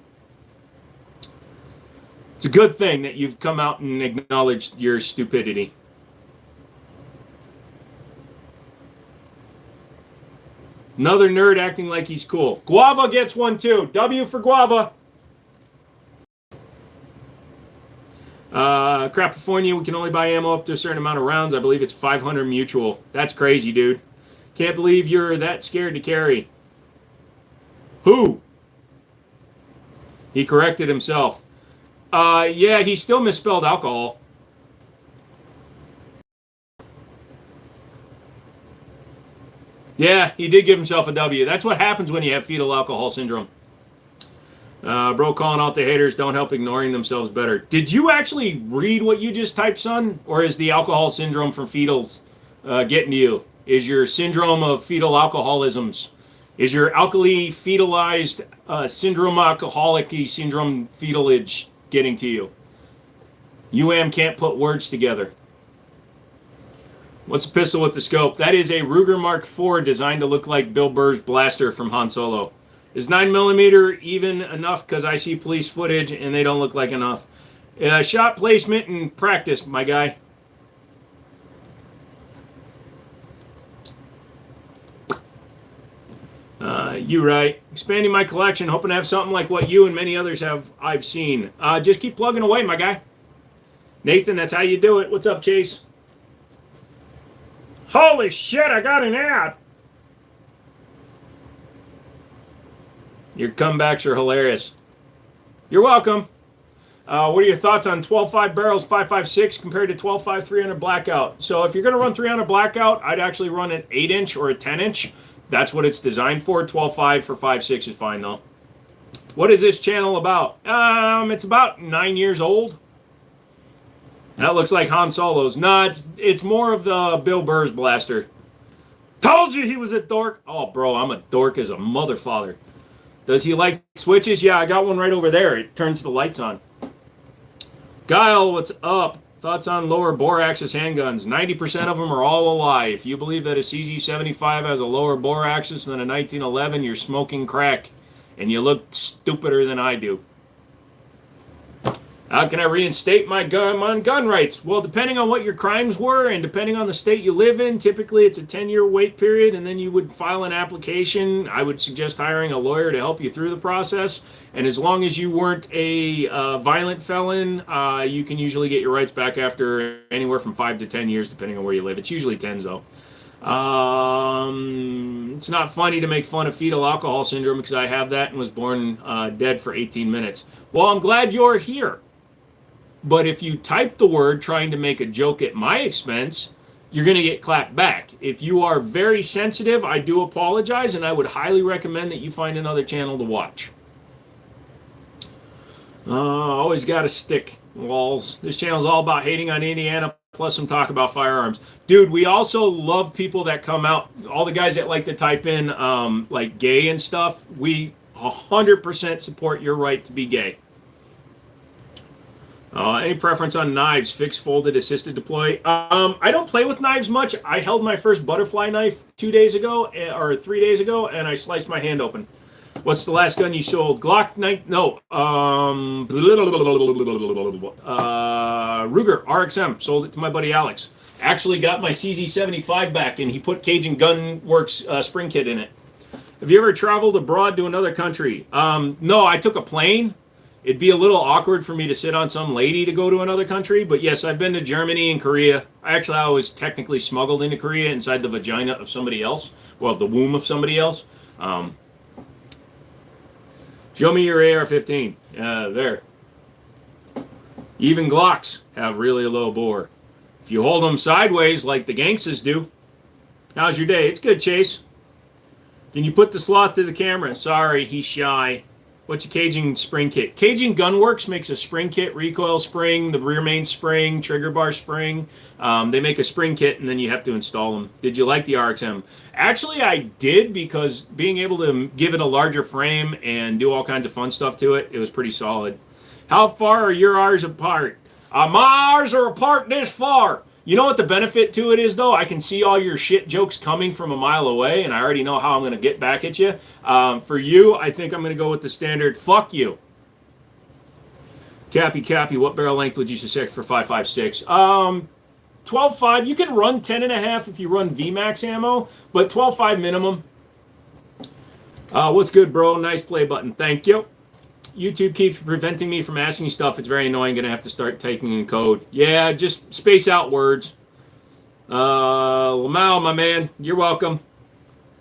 It's a good thing that you've come out and acknowledged your stupidity. Another nerd acting like he's cool. Guava gets one too. W for Guava. California, we can only buy ammo up to a certain amount of rounds. I believe it's 500 mutual. That's crazy, dude. Can't believe you're that scared to carry. Who? He corrected himself. Yeah, he still misspelled alcohol. Yeah, he did give himself a W. That's what happens when you have fetal alcohol syndrome. Bro calling out the haters, don't help ignoring themselves better. Did you actually read what you just typed, son? Or is the alcohol syndrome from fetals getting to you? Is your syndrome of fetal alcoholisms? Is your alkali fetalized syndrome alcoholic syndrome fetalage getting to you? UAM can't put words together. What's a pistol with the scope? That is a Ruger Mark IV designed to look like Bill Burr's blaster from Han Solo. Is 9mm even enough? Because I see police footage and they don't look like enough. Shot placement and practice, my guy. You right. Expanding my collection, hoping to have something like what you and many others have I've seen. Just keep plugging away, my guy. Nathan, that's how you do it. What's up, Chase? Holy shit, I got an ad. Your comebacks are hilarious. You're welcome. What are your thoughts on 12.5 barrels 5.56 compared to 12.5 300 blackout? So if you're going to run 300 blackout, I'd actually run an 8-inch or a 10-inch. That's what it's designed for. 12.5 for 5.6 is fine, though. What is this channel about? It's about 9 years old. That looks like Han Solo's. No, it's more of the Bill Burr's blaster. Told you he was a dork. Oh, bro, I'm a dork as a mother father. Does he like switches? Yeah, I got one right over there. It turns the lights on. Guile, what's up? Thoughts on lower bore axis handguns? 90% of them are all a lie. If you believe that a CZ75 has a lower bore axis than a 1911, you're smoking crack. And you look stupider than I do. How can I reinstate my gun rights? Well, depending on what your crimes were and depending on the state you live in, typically it's a 10-year wait period, and then you would file an application. I would suggest hiring a lawyer to help you through the process. And as long as you weren't a violent felon, you can usually get your rights back after anywhere from 5 to 10 years, depending on where you live. It's usually 10s, though. It's not funny to make fun of fetal alcohol syndrome because I have that and was born dead for 18 minutes. Well, I'm glad you're here. But if you type the word trying to make a joke at my expense, you're going to get clapped back. If you are very sensitive, I do apologize, and I would highly recommend that you find another channel to watch. Always got to stick walls. This channel is all about hating on Indiana, plus some talk about firearms. Dude, we also love people that come out, all the guys that like to type in like gay and stuff. We 100% support your right to be gay. Any preference on knives? Fixed, folded, assisted deploy? I don't play with knives much. I held my first butterfly knife 2 days ago or 3 days ago, and I sliced my hand open. What's the last gun you sold? Glock 9? No. Ruger RXM. Sold it to my buddy Alex. Actually got my CZ75 back, and he put Cajun Gunworks spring kit in it. Have you ever traveled abroad to another country? No, I took a plane. It'd be a little awkward for me to sit on some lady to go to another country, but yes, I've been to Germany and Korea. I was technically smuggled into Korea inside the vagina of somebody else. Well, the womb of somebody else. Show me your AR-15. There. Even Glocks have really low bore. If you hold them sideways like the gangsters do. How's your day? It's good, Chase. Can you put the sloth to the camera? Sorry, he's shy. What's your Cajun spring kit? Cajun Gunworks makes a spring kit, recoil spring, the rear main spring, trigger bar spring. They make a spring kit, and then you have to install them. Did you like the RXM? Actually, I did, because being able to give it a larger frame and do all kinds of fun stuff to it, it was pretty solid. How far are your R's apart? My R's are apart this far. You know what the benefit to it is, though? I can see all your shit jokes coming from a mile away, and I already know how I'm going to get back at you. For you, I think I'm going to go with the standard, fuck you. Cappy, what barrel length would you suspect for 5.56? 12.5. You can run 10.5 if you run VMAX ammo, but 12.5 minimum. What's good, bro? Nice play button. Thank you. YouTube keeps preventing me from asking stuff. It's very annoying. Going to have to start typing in code. Yeah, just space out words. Lamau, my man, you're welcome.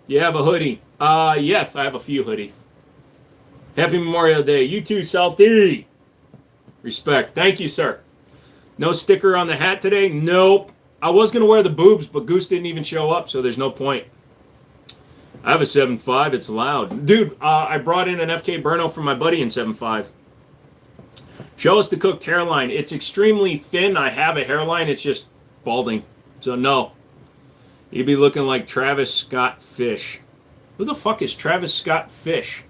You have a hoodie. Yes, I have a few hoodies. Happy Memorial Day. You too, Salty. Respect. Thank you, sir. No sticker on the hat today? Nope. I was going to wear the boobs, but Goose didn't even show up, so there's no point. I have a 7.5. It's loud. Dude, I brought in an FK Burno from my buddy in 7.5. Show us the cooked hairline. It's extremely thin. I have a hairline. It's just balding. So, no. You'd be looking like Travis Scott Fish. Who the fuck is Travis Scott Fish?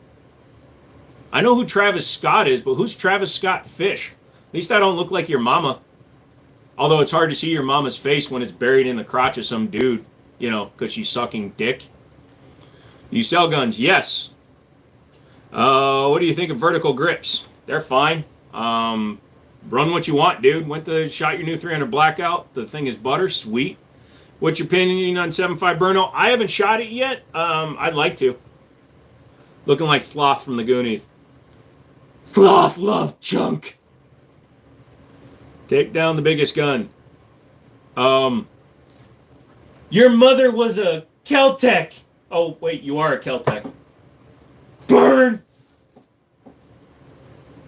I know who Travis Scott is, but who's Travis Scott Fish? At least I don't look like your mama. Although it's hard to see your mama's face when it's buried in the crotch of some dude. You know, because she's sucking dick. You sell guns? Yes. What do you think of vertical grips? They're fine. Run what you want, dude. Shot your new 300 Blackout. The thing is butter. Sweet. What's your opinion on 7.5 Burno? I haven't shot it yet. I'd like to. Looking like Sloth from the Goonies. Sloth love junk. Take down the biggest gun. Your mother was a Kel-Tec. Oh, wait, you are a Kel-Tec. Burn!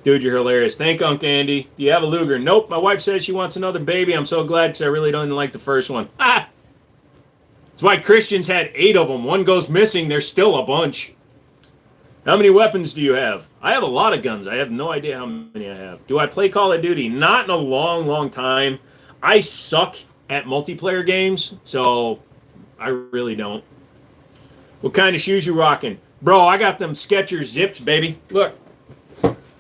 Dude, you're hilarious. Thank Unc Andy. Do you have a Luger? Nope. My wife says she wants another baby. I'm so glad because I really don't like the first one. Ah! That's why Christians had 8 of them. One goes missing. There's still a bunch. How many weapons do you have? I have a lot of guns. I have no idea how many I have. Do I play Call of Duty? Not in a long, long time. I suck at multiplayer games, so I really don't. What kind of shoes you rocking? Bro, I got them Skechers Zips, baby. Look,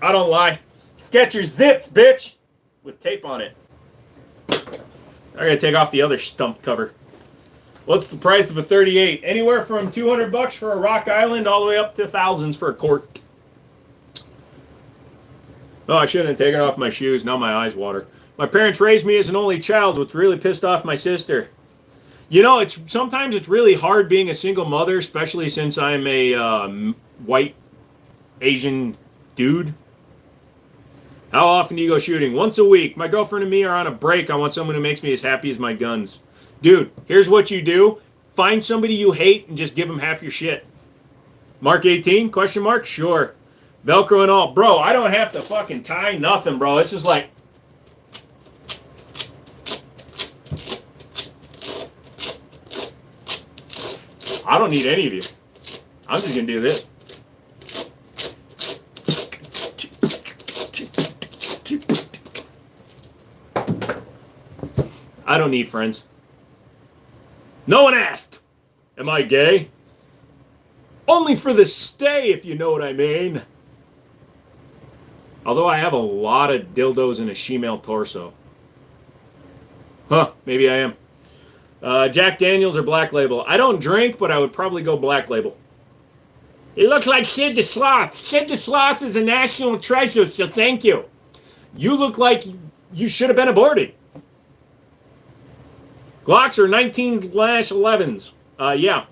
I don't lie. Skechers Zips, bitch! With tape on it. I gotta take off the other stump cover. What's the price of a 38? Anywhere from $200 for a Rock Island all the way up to thousands for a Court. Oh, I shouldn't have taken off my shoes. Now my eyes water. My parents raised me as an only child, which really pissed off my sister. You know, sometimes it's really hard being a single mother, especially since I'm a white Asian dude. How often do you go shooting? Once a week. My girlfriend and me are on a break. I want someone who makes me as happy as my guns. Dude, here's what you do. Find somebody you hate and just give them half your shit. Mark 18? Question mark? Sure. Velcro and all. Bro, I don't have to fucking tie nothing, bro. It's just like... I don't need any of you. I'm just going to do this. I don't need friends. No one asked. Am I gay? Only for the stay, if you know what I mean. Although I have a lot of dildos in a she-male torso. Huh, maybe I am. Jack Daniels or Black Label? I don't drink, but I would probably go Black Label. You look like Sid the Sloth. Sid the Sloth is a national treasure, so thank you. You look like you should have been aborted. Glocks are 19/11s. Yeah.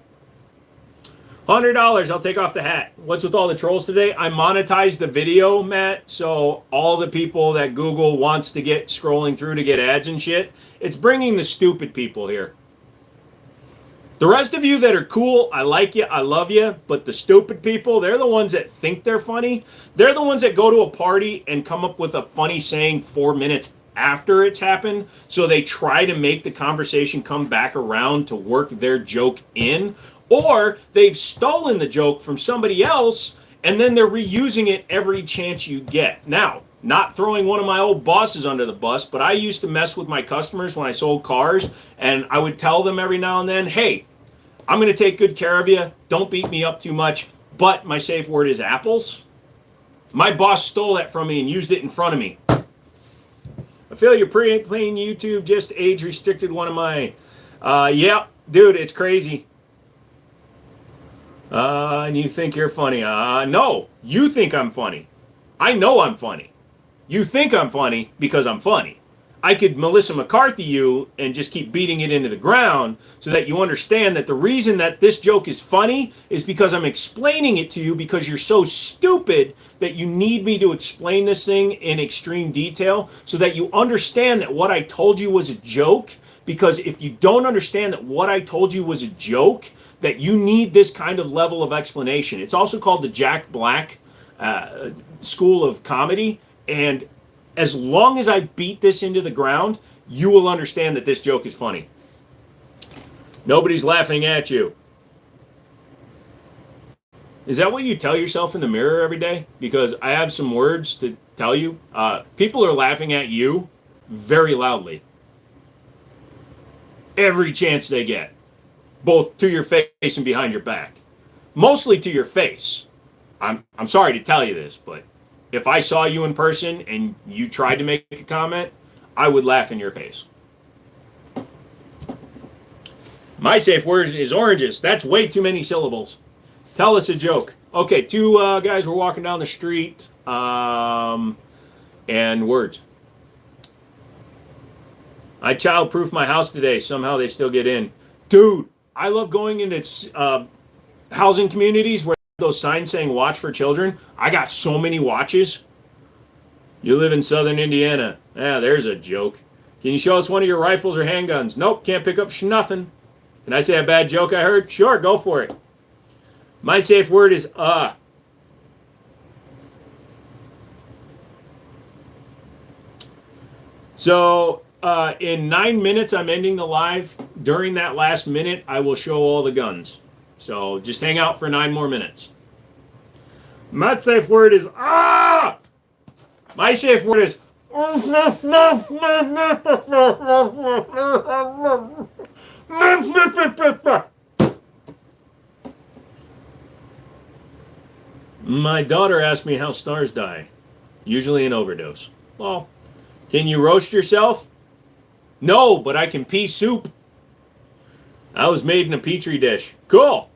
$100, I'll take off the hat. What's with all the trolls today? I monetized the video, Matt, so all the people that Google wants to get scrolling through to get ads and shit, it's bringing the stupid people here. The rest of you that are cool, I like you, I love you, but the stupid people, they're the ones that think they're funny. They're the ones that go to a party and come up with a funny saying 4 minutes after it's happened, so they try to make the conversation come back around to work their joke in, or they've stolen the joke from somebody else and then they're reusing it every chance you get. Now, not throwing one of my old bosses under the bus, but I used to mess with my customers when I sold cars, and I would tell them every now and then, hey, I'm going to take good care of you. Don't beat me up too much, but my safe word is apples. My boss stole that from me and used it in front of me. I feel you're playing YouTube just age restricted one of my. Yeah, dude, it's crazy. And you think you're funny. No, you think I'm funny. I know I'm funny. You think I'm funny because I'm funny. I could Melissa McCarthy you and just keep beating it into the ground so that you understand that the reason that this joke is funny is because I'm explaining it to you because you're so stupid that you need me to explain this thing in extreme detail so that you understand that what I told you was a joke. Because if you don't understand that what I told you was a joke, that you need this kind of level of explanation. It's also called the Jack Black School of Comedy. And as long as I beat this into the ground, you will understand that this joke is funny. Nobody's laughing at you. Is that what you tell yourself in the mirror every day? Because I have some words to tell you. People are laughing at you very loudly. Every chance they get. Both to your face and behind your back. Mostly to your face. I'm sorry to tell you this, but if I saw you in person and you tried to make a comment, I would laugh in your face. My safe word is oranges. That's way too many syllables. Tell us a joke. Okay, two guys were walking down the street, and words. I childproof my house today. Somehow they still get in. Dude, I love going into housing communities where those signs saying watch for children. I got so many watches. You live in southern Indiana. Yeah, there's a joke. Can you show us one of your rifles or handguns? Nope, can't pick up nothing. Can I say a bad joke I heard? Sure, go for it. My safe word is So in 9 minutes, I'm ending the live. During that last minute, I will show all the guns. So just hang out for 9 more minutes. My safe word is My safe word is My daughter asked me how stars die. Usually an overdose. Well, can you roast yourself? No, but I can pea soup. I was made in a petri dish. Cool.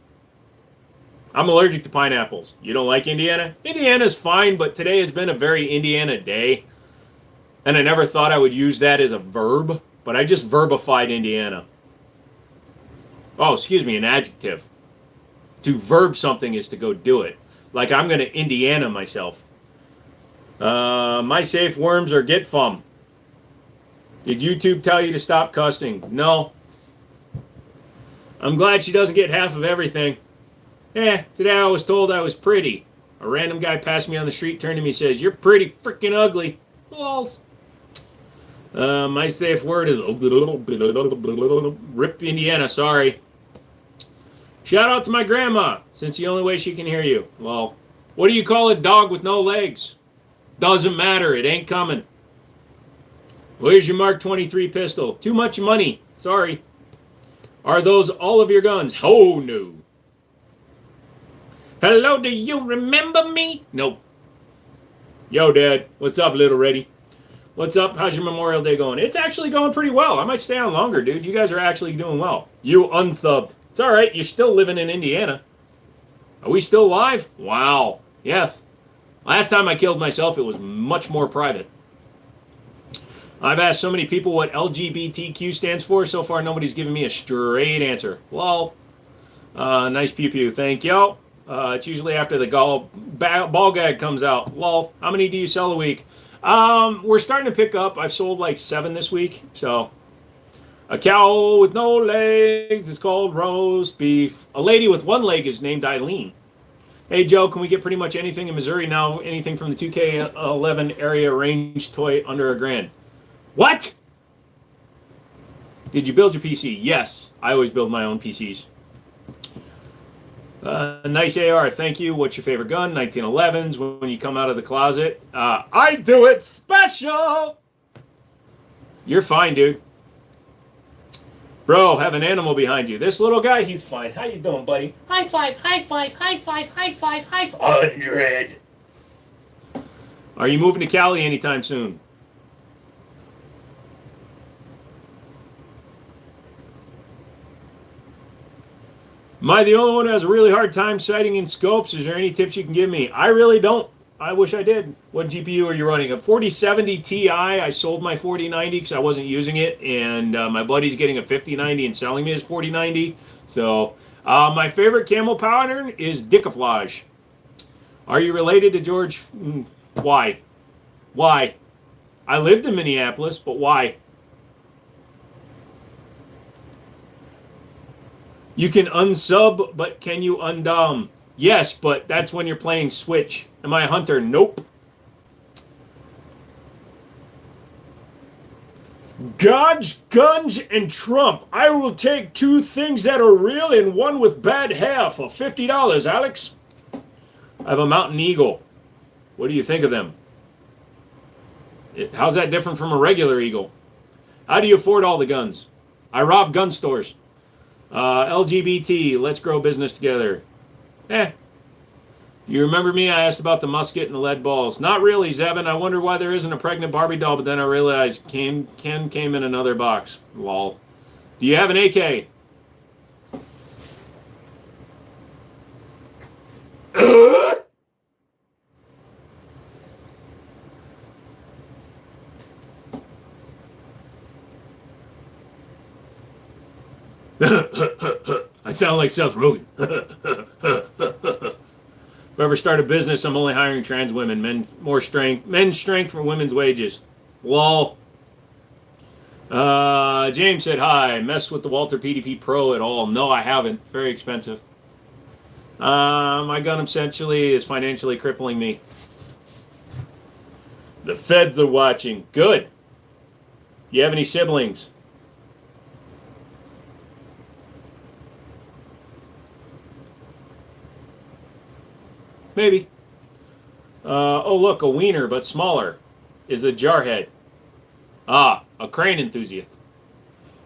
I'm allergic to pineapples. You don't like Indiana? Indiana's fine, but today has been a very Indiana day. And I never thought I would use that as a verb, but I just verbified Indiana. Oh, excuse me, an adjective. To verb something is to go do it. Like I'm going to Indiana myself. My safe worms are get fum. Did YouTube tell you to stop cussing? No. I'm glad she doesn't get half of everything. Today I was told I was pretty. A random guy passed me on the street, turned to me and says, "You're pretty freaking ugly." Lols. My safe word is rip Indiana, sorry. Shout out to my grandma, since the only way she can hear you. Well, what do you call a dog with no legs? Doesn't matter, it ain't coming. Where's your Mark 23 pistol? Too much money, sorry. Are those all of your guns? Oh, no. Hello, do you remember me? Nope. Yo, Dad. What's up, little Reddy? What's up? How's your Memorial Day going? It's actually going pretty well. I might stay on longer, dude. You guys are actually doing well. You unthubbed. It's all right. You're still living in Indiana. Are we still live? Wow. Yes. Last time I killed myself, it was much more private. I've asked so many people what LGBTQ stands for. So far, nobody's given me a straight answer. Lol. Nice pew pew. Thank you. It's usually after the ball gag comes out. Lol. How many do you sell a week? We're starting to pick up. I've sold like 7 this week. So, a cow with no legs is called roast beef. A lady with 1 leg is named Eileen. Hey, Joe, can we get pretty much anything in Missouri now? Anything from the 2K11 area range toy under $1,000? What? Did you build your PC? Yes. I always build my own PCs. Nice AR, thank you. What's your favorite gun? 1911s. When you come out of the closet, I do it special. You're fine, dude. Bro, have an animal behind you. This little guy, he's fine. How you doing, buddy? High five, high five, high five, high five, high five. 100. Are you moving to Cali anytime soon? Am I the only one who has a really hard time sighting in scopes? Is there any tips you can give me? I really don't. I wish I did. What GPU are you running? A 4070 Ti. I sold my 4090 because I wasn't using it, and my buddy's getting a 5090 and selling me his 4090. So my favorite camo pattern is Dicaflage. Are you related to George? Why? Why? I lived in Minneapolis, but why? You can unsub, but can you undom? Yes, but that's when you're playing Switch. Am I a hunter? Nope. God's guns and Trump. I will take 2 things that are real and 1 with bad hair for $50, Alex. I have a Mountain Eagle. What do you think of them? How's that different from a regular Eagle? How do you afford all the guns? I rob gun stores. LGBT, let's grow business together. You remember me? I asked about the musket and the lead balls. Not really, Zevin. I wonder why there isn't a pregnant Barbie doll, but then I realized Ken came in another box. Lol. Do you have an AK? I sound like Seth Rogen. If I ever start a business, I'm only hiring trans women. Men's strength for women's wages. Lol. James said hi. Messed with the Walther PDP Pro at all? No, I haven't. Very expensive. My gun essentially is financially crippling me. The feds are watching. Good. You have any siblings? Maybe. Oh, look, a wiener, but smaller, is a jarhead. Ah, a crane enthusiast.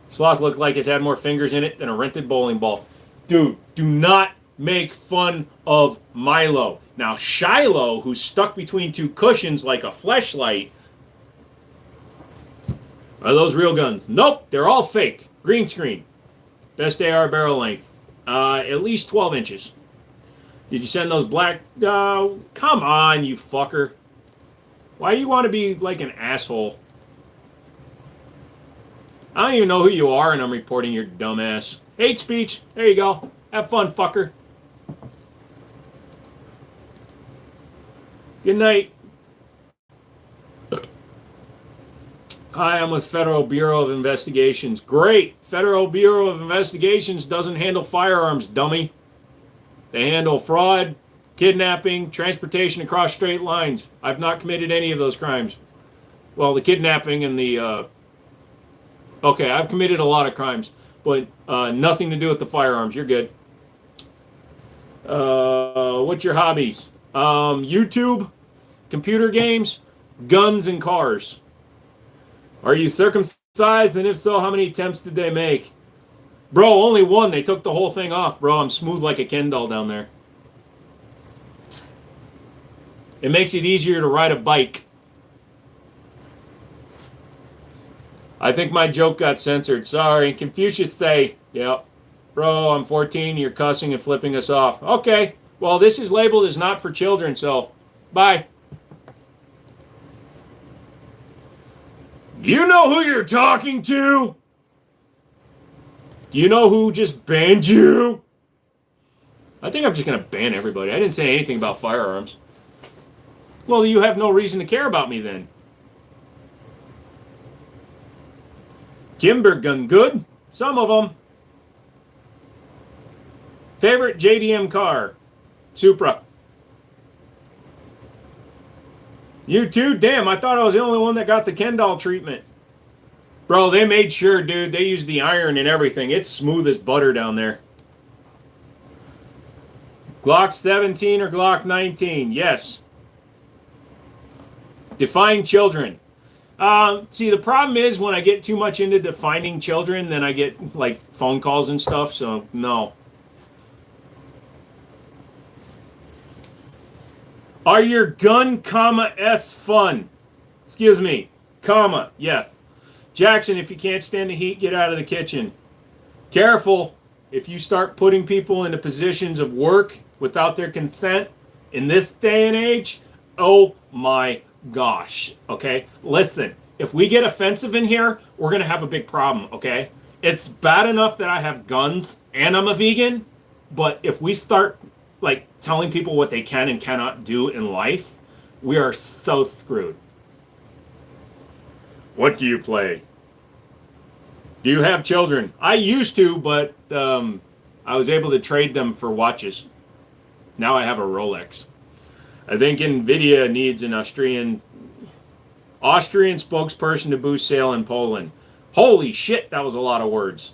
Sloth looked like it had more fingers in it than a rented bowling ball. Dude, do not make fun of Milo. Now, Shiloh, who's stuck between 2 cushions like a fleshlight, are those real guns? Nope, they're all fake. Green screen. Best AR barrel length. At least 12 inches. Did you send those black... come on, you fucker. Why do you want to be like an asshole? I don't even know who you are, and I'm reporting your dumbass. Hate speech. There you go. Have fun, fucker. Good night. Hi, I'm with Federal Bureau of Investigations. Great. Federal Bureau of Investigations doesn't handle firearms, dummy. They handle fraud, kidnapping, transportation across straight lines. I've not committed any of those crimes. Well, the kidnapping and the... Okay, I've committed a lot of crimes, but nothing to do with the firearms. You're good. What's your hobbies? YouTube, computer games, guns, and cars. Are you circumcised? And if so, how many attempts did they make? Bro, only 1. They took the whole thing off, bro. I'm smooth like a Ken doll down there. It makes it easier to ride a bike. I think my joke got censored. Sorry. Confucius Day. Yep. Bro, I'm 14. You're cussing and flipping us off. Okay. Well, this is labeled as not for children, so bye. You know who you're talking to? Do you know who just banned you? I think I'm just going to ban everybody. I didn't say anything about firearms. Well, you have no reason to care about me then. Kimber gun good? Some of them. Favorite JDM car? Supra. You too? Damn, I thought I was the only one that got the Kendall treatment. Bro, they made sure, dude. They used the iron and everything. It's smooth as butter down there. Glock 17 or Glock 19? Yes. Define children. See, the problem is when I get too much into defining children, then I get like phone calls and stuff, so no. Are your gun, S fun? Excuse me, yes. Jackson, if you can't stand the heat, get out of the kitchen. Careful, if you start putting people into positions of work without their consent in this day and age, oh my gosh, okay? Listen, if we get offensive in here, we're going to have a big problem, okay? It's bad enough that I have guns and I'm a vegan, but if we start like telling people what they can and cannot do in life, we are so screwed. What do you play? Do you have children? I used to, but I was able to trade them for watches. Now I have a Rolex. I think NVIDIA needs an Austrian spokesperson to boost sale in Poland. Holy shit, that was a lot of words.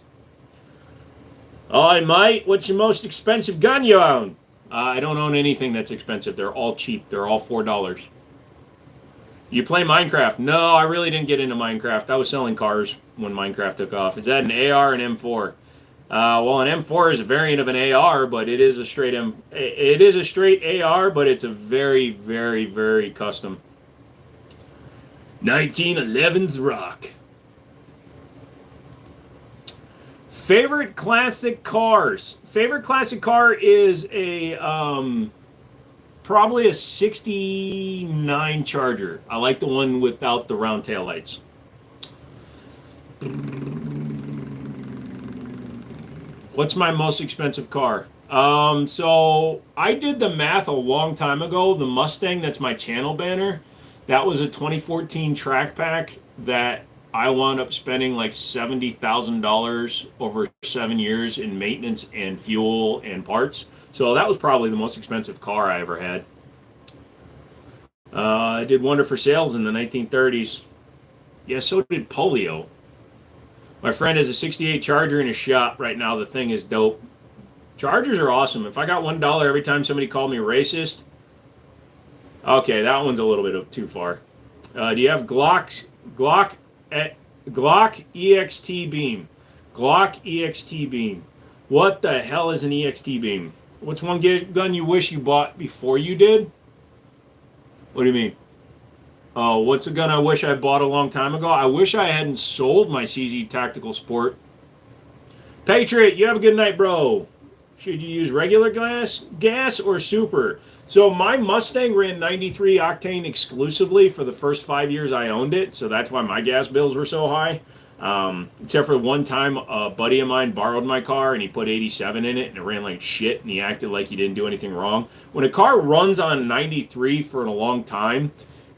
Oh, mate, what's your most expensive gun you own? I don't own anything that's expensive. They're all cheap. They're all $4. You play Minecraft? No, I really didn't get into Minecraft. I was selling cars when Minecraft took off. Is that an AR and M4? Well, an M4 is a variant of an AR, but it is a straight AR, but it's a very, very, very custom. 1911's rock. Favorite classic cars. Favorite classic car is a probably a 69 Charger. I like the one without the round taillights. What's my most expensive car? So I did the math a long time ago. The Mustang, that's my channel banner. That was a 2014 track pack that I wound up spending like $70,000 over 7 years in maintenance and fuel and parts. So that was probably the most expensive car I ever had. I did Wonder for Sales in the 1930s. Yeah, so did Polio. My friend has a 68 Charger in his shop right now. The thing is dope. Chargers are awesome. If I got $1 every time somebody called me racist, okay, that one's a little bit too far. Do you have Glock EXT beam? Glock EXT beam. What the hell is an EXT beam? What's one gun you wish you bought before you did? What do you mean? Oh, what's a gun I wish I bought a long time ago? I wish I hadn't sold my CZ Tactical Sport. Patriot, you have a good night, bro. Should you use regular gas or super? So my Mustang ran 93 octane exclusively for the first 5 years I owned it, so that's why my gas bills were so high. Except for one time a buddy of mine borrowed my car and he put 87 in it and it ran like shit and he acted like he didn't do anything wrong. When a car runs on 93 for a long time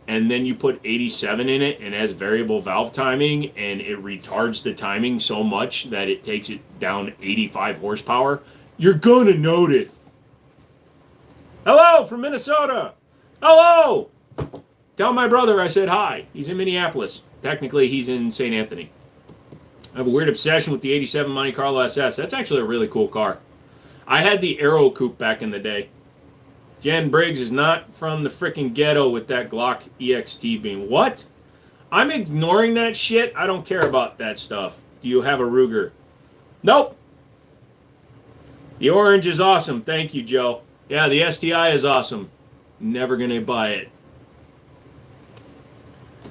and then you put 87 in it and has variable valve timing and it retards the timing so much that it takes it down 85 horsepower, you're gonna notice. Hello from Minnesota. Hello. Tell my brother I said hi. He's in Minneapolis. Technically, he's in St. Anthony. I have a weird obsession with the 87 Monte Carlo SS. That's actually a really cool car. I had the Aero Coupe back in the day. Jan Briggs is not from the freaking ghetto with that Glock EXT beam. What? I'm ignoring that shit. I don't care about that stuff. Do you have a Ruger? Nope. The orange is awesome. Thank you, Joe. Yeah, the STI is awesome. Never gonna buy it.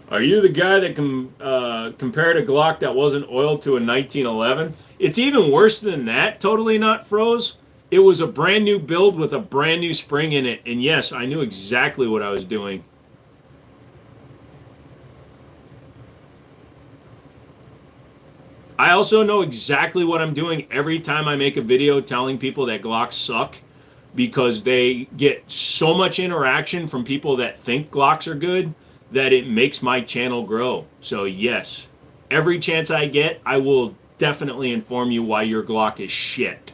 Are you the guy that compared a Glock that wasn't oiled to a 1911? It's even worse than that, totally not froze. It was a brand new build with a brand new spring in it. And yes, I knew exactly what I was doing. I also know exactly what I'm doing every time I make a video telling people that Glocks suck, because they get so much interaction from people that think Glocks are good that it makes my channel grow. So yes, every chance I get, I will definitely inform you why your Glock is shit.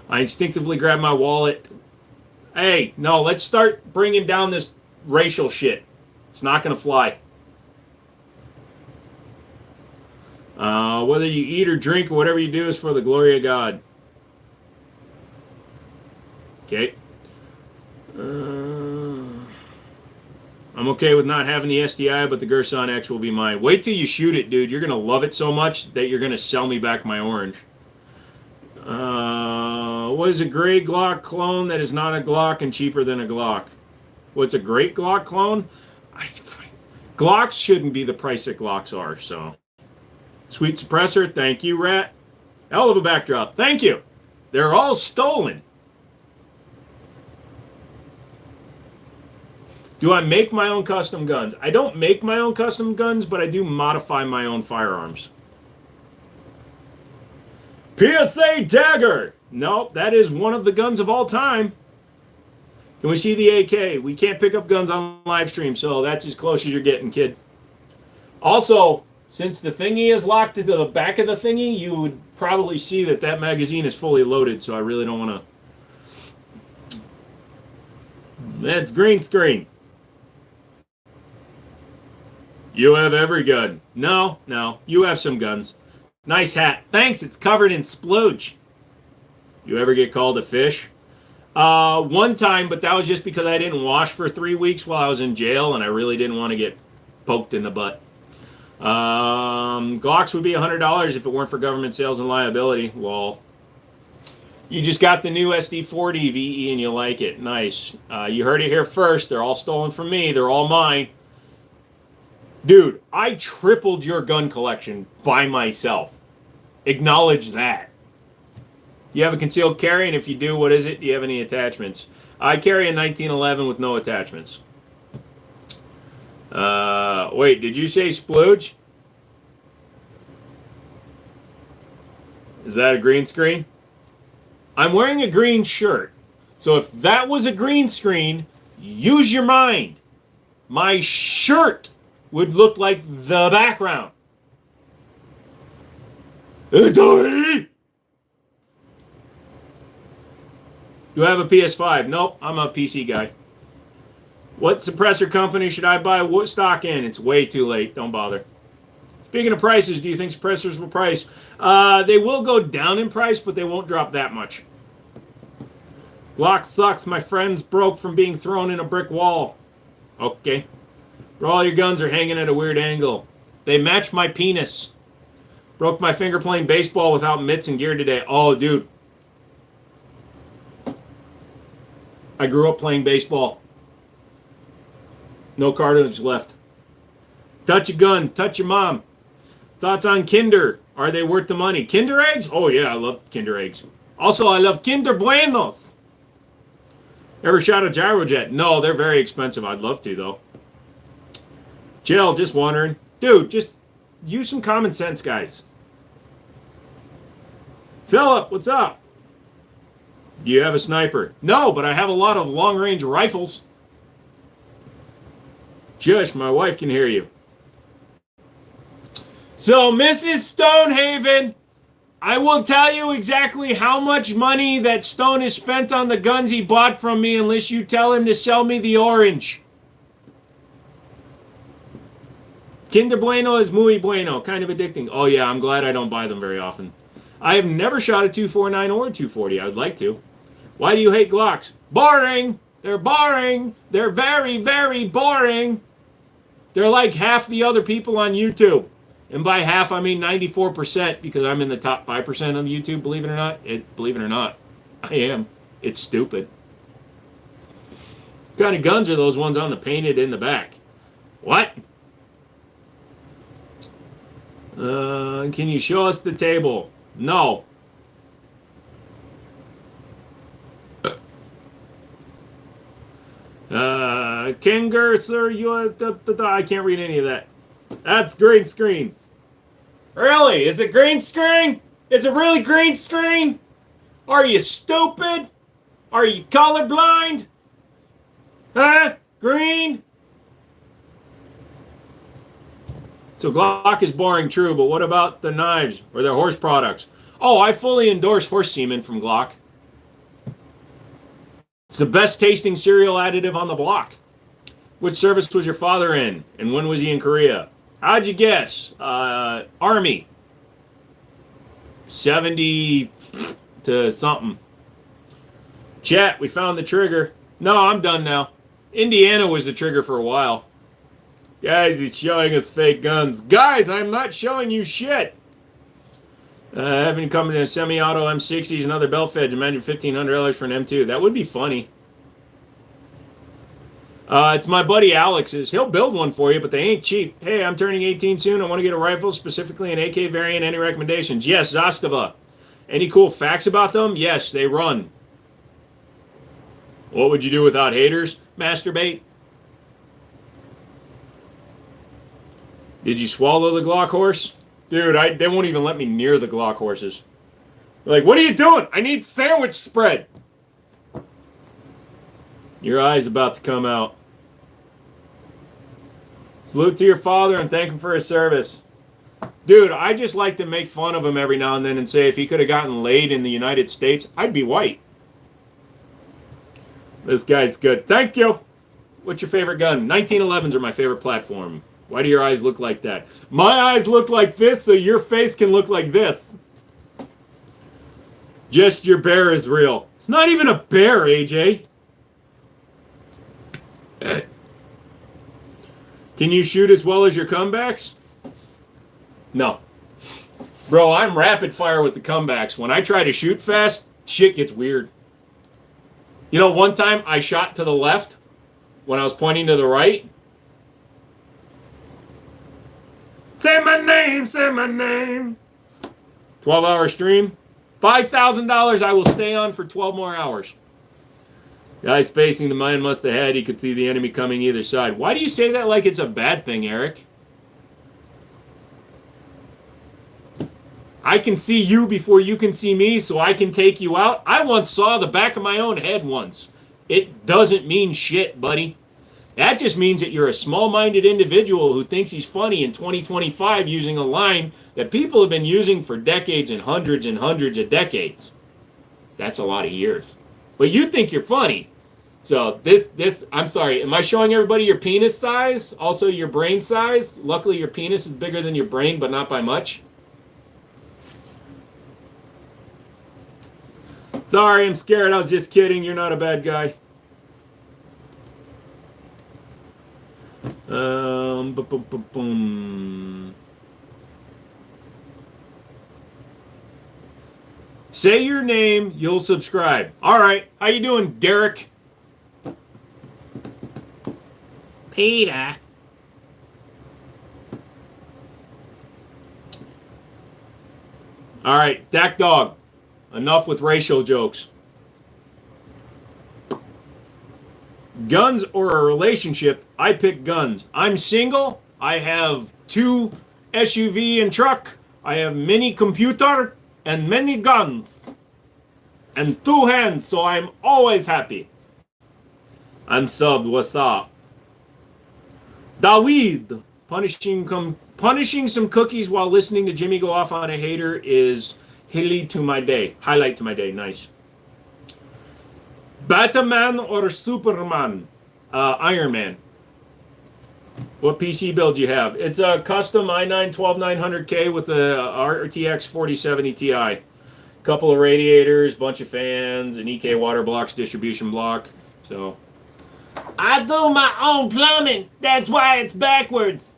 I instinctively grab my wallet. Hey, no, let's start bringing down this racial shit. It's not going to fly. Whether you eat or drink or whatever you do is for the glory of God. Okay. I'm okay with not having the SDI, but the Gerson X will be mine. Wait till you shoot it, dude. You're going to love it so much that you're going to sell me back my orange. What is a gray Glock clone that is not a Glock and cheaper than a Glock? What's a great Glock clone? Glocks shouldn't be the price that Glocks are, so. Sweet suppressor, thank you, Rat. Hell of a backdrop, thank you. They're all stolen. Do I make my own custom guns? I don't make my own custom guns, but I do modify my own firearms. PSA Dagger! Nope, that is one of the guns of all time. Can we see the AK? We can't pick up guns on live stream, so that's as close as you're getting, kid. Also, since the thingy is locked to the back of the thingy, you would probably see that that magazine is fully loaded, so I really don't want to... That's green screen. You have every gun. No, you have some guns. Nice hat. Thanks, it's covered in splooge. You ever get called a fish? One time, but that was just because I didn't wash for 3 weeks while I was in jail, and I really didn't want to get poked in the butt. Glocks would be $100 if it weren't for government sales and liability. Well, you just got the new SD40 VE and you like it. Nice. You heard it here first. They're all stolen from me. They're all mine. Dude, I tripled your gun collection by myself. Acknowledge that. You have a concealed carry, and if you do, what is it? Do you have any attachments? I carry a 1911 with no attachments. Wait, did you say splooge? Is that a green screen? I'm wearing a green shirt. So if that was a green screen, use your mind. My shirt would look like the background. Do I have a PS5? Nope, I'm a PC guy. What suppressor company should I buy what stock in? It's way too late. Don't bother. Speaking of prices, do you think suppressors will price? They will go down in price, but they won't drop that much. Glock sucks. My friend's broke from being thrown in a brick wall. Okay. All your guns are hanging at a weird angle. They match my penis. Broke my finger playing baseball without mitts and gear today. Oh, dude. I grew up playing baseball. No cartilage left. Touch a gun. Touch your mom. Thoughts on Kinder? Are they worth the money? Kinder eggs? Oh, yeah, I love Kinder eggs. Also, I love Kinder Buenos. Ever shot a gyrojet? No, they're very expensive. I'd love to, though. Jill, just wondering. Dude, just use some common sense, guys. Philip, what's up? Do you have a sniper? No, but I have a lot of long-range rifles. Shush, my wife can hear you. So, Mrs. Stonehaven, I will tell you exactly how much money that Stone has spent on the guns he bought from me unless you tell him to sell me the orange. Kinder Bueno is muy bueno, kind of addicting. Oh yeah, I'm glad I don't buy them very often. I have never shot a 249 or a 240. I would like to. Why do you hate Glocks? Boring! They're boring! They're very, very boring! They're like half the other people on YouTube. And by half, I mean 94% because I'm in the top 5% of YouTube, believe it or not. Believe it or not, I am. It's stupid. kind of guns are those ones on the painted in the back? What? Can you show us the table? No. Kinger, sir, I can't read any of that. That's green screen. Really? Is it green screen? Is it really green screen? Are you stupid? Are you colorblind? Huh? Green? So Glock is boring, true, but what about the knives or their horse products? Oh, I fully endorse horse semen from Glock. It's the best tasting cereal additive on the block. Which service was your father in, and when was he in Korea? How'd you guess? Army. 70 to something. Chat, we found the trigger. No, I'm done now. Indiana was the trigger for a while. Guys, he's showing us fake guns. Guys, I'm not showing you shit. Having come in a semi-auto M60s and other belt feds, imagine $1,500 for an M2. That would be funny. It's my buddy Alex's. He'll build one for you, but they ain't cheap. Hey, I'm turning 18 soon. I want to get a rifle, specifically an AK variant. Any recommendations? Yes, Zastava. Any cool facts about them? Yes, they run. What would you do without haters? Masturbate. Did you swallow the Glock horse? Dude, they won't even let me near the Glock horses. They're like, what are you doing? I need sandwich spread. Your eye's about to come out. Salute to your father and thank him for his service. Dude, I just like to make fun of him every now and then and say if he could have gotten laid in the United States, I'd be white. This guy's good. Thank you. What's your favorite gun? 1911s are my favorite platform. Why do your eyes look like that? My eyes look like this so your face can look like this. Just your bear is real. It's not even a bear, AJ. Can you shoot as well as your comebacks? No. Bro, I'm rapid fire with the comebacks. When I try to shoot fast, shit gets weird. You know, one time I shot to the left when I was pointing to the right. Say my name, say my name. 12-hour stream. $5,000 I will stay on for 12 more hours. Guy spacing the man must have had. He could see the enemy coming either side. Why do you say that like it's a bad thing, Eric? I can see you before you can see me, so I can take you out. I once saw the back of my own head once. It doesn't mean shit, buddy. That just means that you're a small-minded individual who thinks he's funny in 2025 using a line that people have been using for decades and hundreds of decades. That's a lot of years. But you think you're funny. So this, I'm sorry, am I showing everybody your penis size? Also your brain size? Luckily your penis is bigger than your brain, but not by much. Sorry, I'm scared. I was just kidding. You're not a bad guy. Say your name, you'll subscribe. All right, how you doing, Derek? Peter. All right, Dak Dog. Enough with racial jokes. Guns or a relationship? I pick guns. I'm single. I have 2 SUV and truck. I have mini computer and many guns. And 2 hands, so I'm always happy. I'm subbed. What's up? Daweed. Punishing some cookies while listening to Jimmy go off on a hater is highlight to my day. Highlight to my day. Nice. Batman or Superman? Iron Man. What PC build do you have? It's a custom i9 12900K with the RTX 4070 Ti. Couple of radiators, bunch of fans, an EK water blocks distribution block. So I do my own plumbing. That's why it's backwards.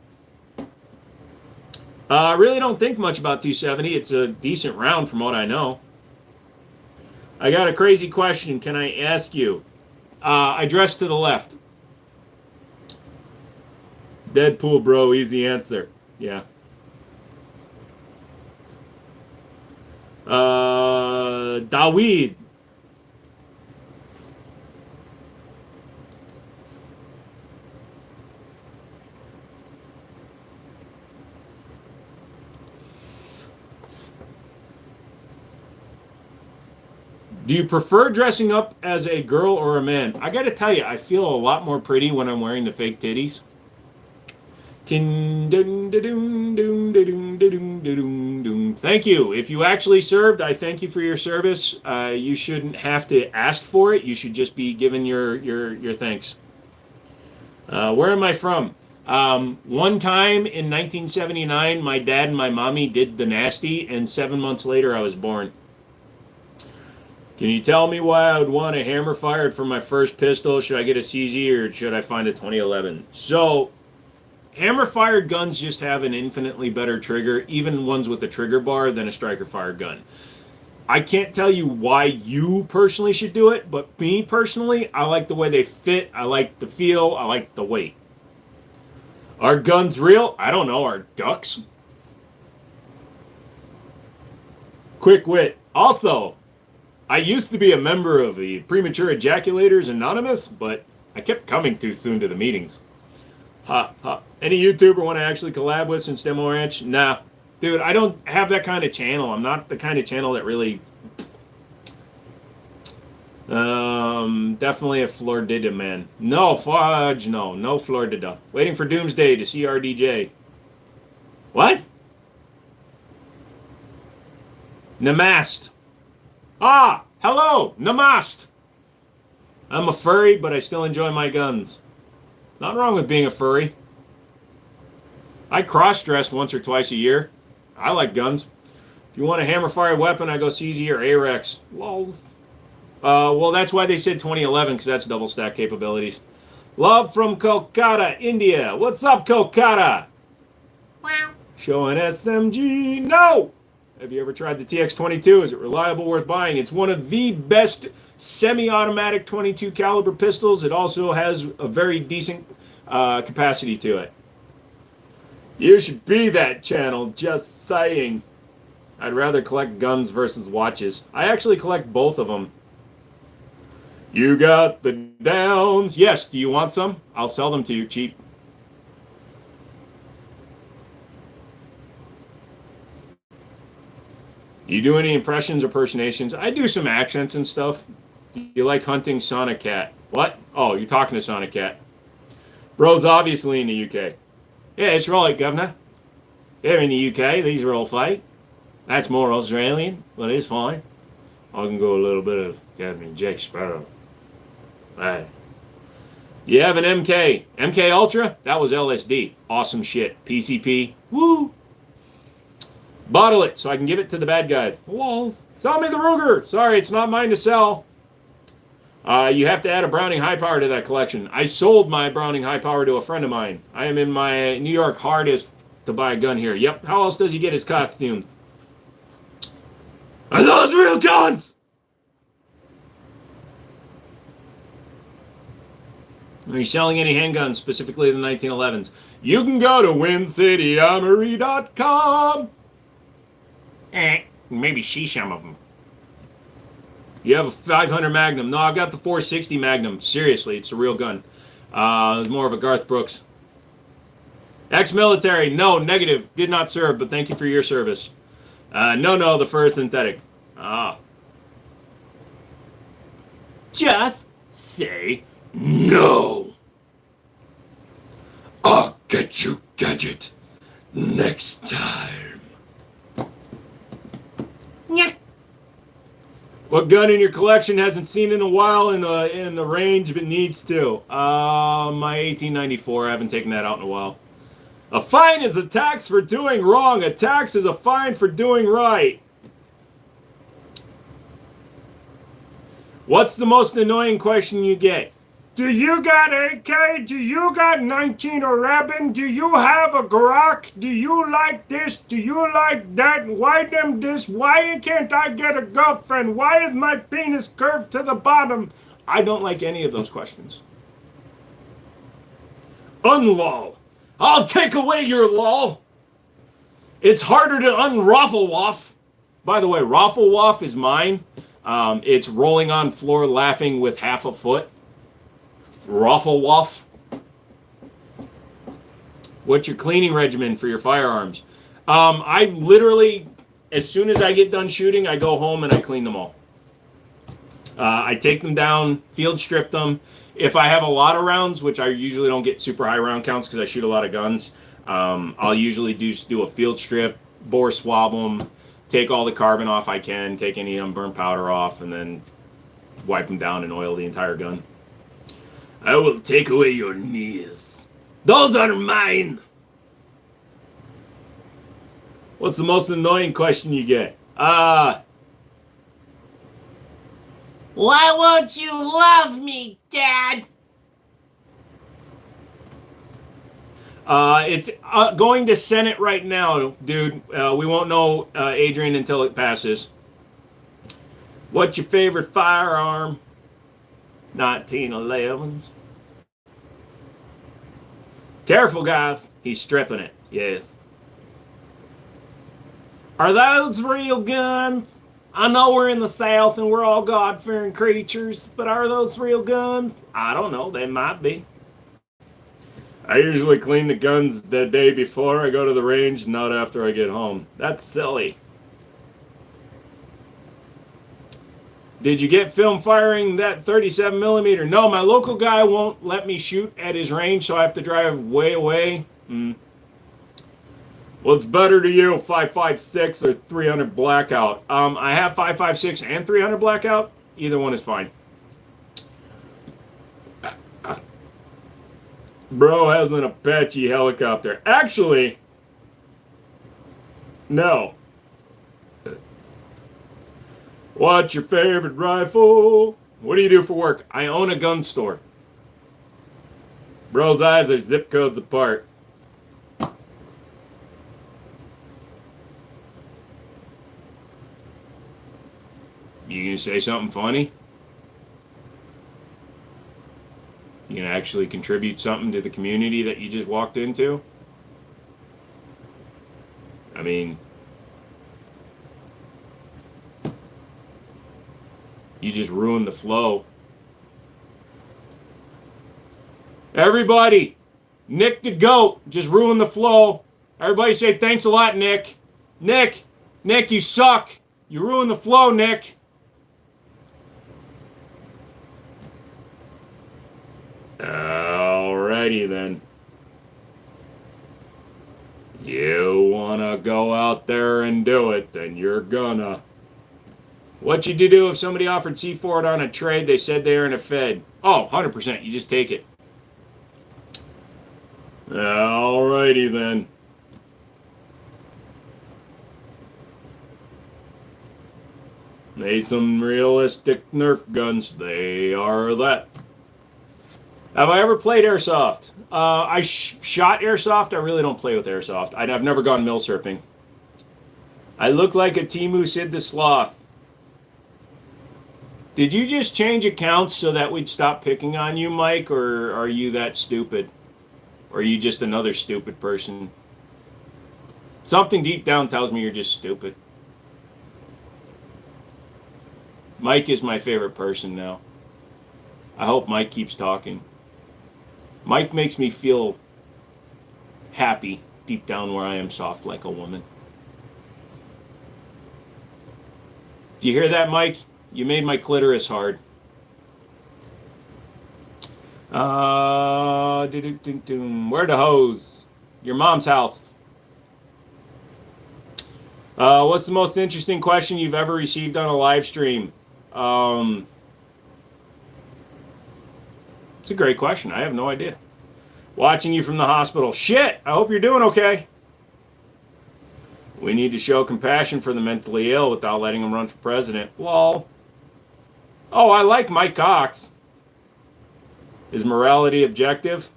I really don't think much about 270. It's a decent round from what I know. I got a crazy question. Can I ask you? I dress to the left. Deadpool, bro. Easy answer. Yeah. Daweed. Do you prefer dressing up as a girl or a man? I gotta tell you, I feel a lot more pretty when I'm wearing the fake titties. Thank you. If you actually served, I thank you for your service. You shouldn't have to ask for it. You should just be given your thanks. Where am I from? One time in 1979, my dad and my mommy did the nasty, and 7 months later, I was born. Can you tell me why I would want a hammer fired for my first pistol? Should I get a CZ or should I find a 2011? So, hammer-fired guns just have an infinitely better trigger, even ones with a trigger bar, than a striker-fired gun. I can't tell you why you personally should do it, but me personally, I like the way they fit, I like the feel, I like the weight. Are guns real? I don't know. Are ducks? Quick wit. Also, I used to be a member of the Premature Ejaculators Anonymous, but I kept coming too soon to the meetings. Ha, ha. Any YouTuber want to actually collab with since Demo Ranch? Nah. Dude, I don't have that kind of channel. I'm not the kind of channel that really... definitely a Florida man. No, fudge, no. No Florida. Waiting for Doomsday to see RDJ. What? Namast. Ah, hello, Namast. I'm a furry, but I still enjoy my guns. Nothing wrong with being a furry. I cross-dress once or twice a year. I like guns. If you want a hammer-fired weapon, I go CZ or AREX. Lol. Well, that's why they said 2011, because that's double-stack capabilities. Love from Kolkata, India. What's up, Kolkata? Wow. Showing SMG. No! Have you ever tried the TX-22? Is it reliable, worth buying? It's one of the best semi-automatic 22 caliber pistols. It also has a very decent capacity to it. You should be that channel, just saying. I'd rather collect guns versus watches. I actually collect both of them. You got the downs. Yes, do you want some? I'll sell them to you cheap. You do any impressions or impersonations? I do some accents and stuff. Do you like hunting Sonic Cat? What? Oh, you're talking to Sonic Cat. Bro's obviously in the UK. Yeah, it's right, governor. They're in the UK. These are all fake. That's more Australian, but it's fine. I can go a little bit of Captain Jack Sparrow. Hey. You have an MK. MK Ultra? That was LSD. Awesome shit. PCP. Woo! Bottle it so I can give it to the bad guys. Lol. Sell me the Ruger. Sorry, it's not mine to sell. You have to add a Browning High Power to that collection. I sold my Browning High Power to a friend of mine. I am in my New York hardest to buy a gun here. Yep. How else does he get his costume? Are those real guns? Are you selling any handguns, specifically the 1911s? You can go to WinCityArmory.com. Maybe see some of them. You have a 500 Magnum. No, I've got the 460 Magnum. Seriously, it's a real gun. It's more of a Garth Brooks. Ex-military. No, negative. Did not serve, but thank you for your service. No, the fur is synthetic. Ah. Just say no. I'll get you, Gadget, next time. Yeah. What gun in your collection hasn't seen in a while in the range but needs to? My 1894. I haven't taken that out in a while. A fine is a tax for doing wrong. A tax is a fine for doing right. What's the most annoying question you get? Do you got AK? Do you got 1911? Do you have a Glock? Do you like this? Do you like that? Why them this? Why can't I get a girlfriend? Why is my penis curved to the bottom? I don't like any of those questions. Unlol. I'll take away your lol. It's harder to unraffle-waff. By the way, raffle-waff is mine. It's rolling on floor laughing with half a foot. Raffle-waff. What's your cleaning regimen for your firearms? I literally, as soon as I get done shooting, I go home and I clean them all. I take them down, field strip them. If I have a lot of rounds, which I usually don't get super high round counts because I shoot a lot of guns, I'll usually do a field strip, bore swab them, take all the carbon off I can, take any unburned powder off, and then wipe them down and oil the entire gun. I will take away your knees. Those are mine. What's the most annoying question you get? Why won't you love me, Dad? It's going to Senate right now, dude. We won't know, Adrian, until it passes. What's your favorite firearm? 1911s. Careful, guys. He's stripping it. Yes. Are those real guns? I know we're in the South and we're all God-fearing creatures, but are those real guns? I don't know. They might be. I usually clean the guns the day before I go to the range, not after I get home. That's silly. Did you get film firing that 37 millimeter? No, my local guy won't let me shoot at his range, so I have to drive way away. What's better to you, 5.56 or 300 blackout? I have 5.56 and 300 blackout. Either one is fine. Bro has an Apache helicopter. Actually, no. What's your favorite rifle? What do you do for work? I own a gun store. Bro's eyes are zip codes apart. You gonna say something funny? You gonna actually contribute something to the community that you just walked into? I mean, you just ruined the flow. Everybody, Nick the GOAT just ruined the flow. Everybody say thanks a lot, Nick. Nick, you suck. You ruined the flow, Nick. Alrighty then. You wanna go out there and do it, then you're gonna. What you do if somebody offered C4 on a trade, they said they earned a Fed? Oh, 100%, you just take it. Alrighty then. Made some realistic Nerf guns, they are that. Have I ever played airsoft? I shot airsoft. I really don't play with airsoft. I've never gone milsurping. I look like a Temu Sid the Sloth. Did you just change accounts so that we'd stop picking on you, Mike, or are you that stupid? Or are you just another stupid person? Something deep down tells me you're just stupid. Mike is my favorite person now. I hope Mike keeps talking. Mike makes me feel happy deep down where I am soft like a woman. Do you hear that, Mike? You made my clitoris hard. Where the hose? Your mom's house. What's the most interesting question you've ever received on a live stream? It's a great question. I have no idea. Watching you from the hospital. Shit! I hope you're doing okay. We need to show compassion for the mentally ill without letting them run for president. Lol. Oh, I like Mike Cox. Is morality objective?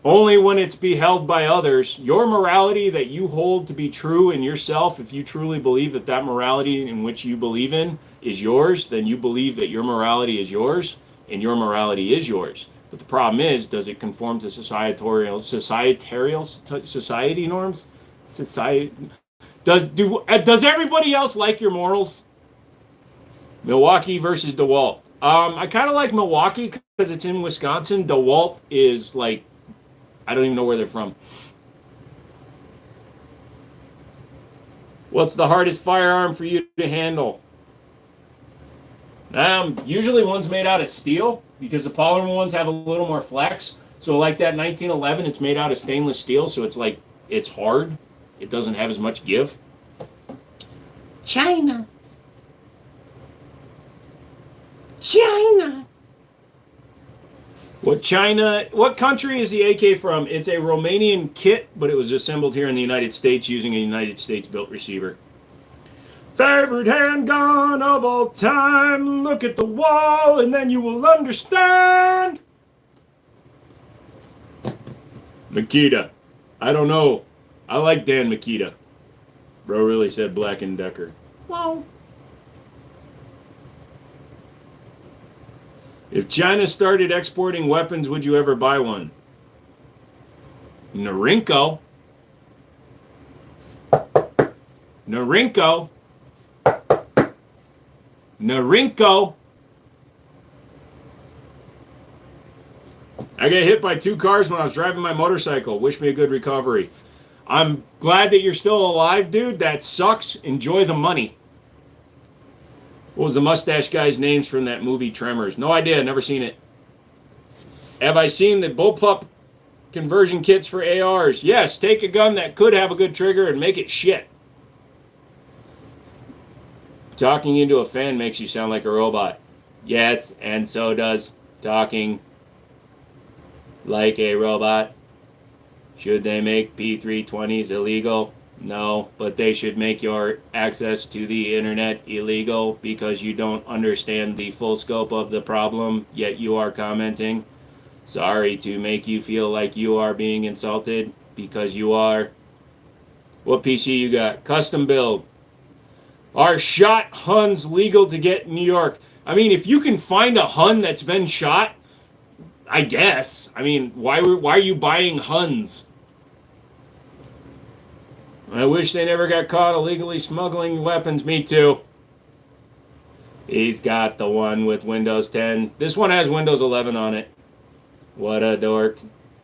Only when it's beheld by others. Your morality that you hold to be true in yourself, if you truly believe that that morality in which you believe in is yours, then you believe that your morality is yours. and your morality is yours. But the problem is, does it conform to society norms? Society does everybody else like your morals? Milwaukee versus DeWalt. I kind of like Milwaukee because it's in Wisconsin. DeWalt is like, I don't even know where they're from. What's the hardest firearm for you to handle? Usually one's made out of steel because the polymer ones have a little more flex. So like that 1911, it's made out of stainless steel, so it's like, it's hard. It doesn't have as much give. China. What country is the AK from? It's a Romanian kit, but it was assembled here in the United States using a United States built receiver. Favorite handgun of all time. Look at the wall and then you will understand. Makita. I don't know. I like Dan Makita. Bro really said Black & Decker. Wow. If China started exporting weapons, would you ever buy one? Norinco. Norinco. Norinco. I got hit by 2 cars when I was driving my motorcycle. Wish me a good recovery. I'm glad that you're still alive, dude. That sucks. Enjoy the money. What was the mustache guy's names from that movie Tremors? No idea. Never seen it. Have I seen the bullpup conversion kits for ARs? Yes. Take a gun that could have a good trigger and make it shit. Talking into a fan makes you sound like a robot. Yes, and so does talking like a robot. Should they make P320s illegal? No, but they should make your access to the internet illegal because you don't understand the full scope of the problem, yet you are commenting. Sorry to make you feel like you are being insulted, because you are. What PC you got? Custom build. Are shot Huns legal to get in New York? I mean, if you can find a Hun that's been shot, I guess. I mean, why are you buying Huns? I wish they never got caught illegally smuggling weapons. Me too. He's got the one with Windows 10. This one has Windows 11 on it. What a dork.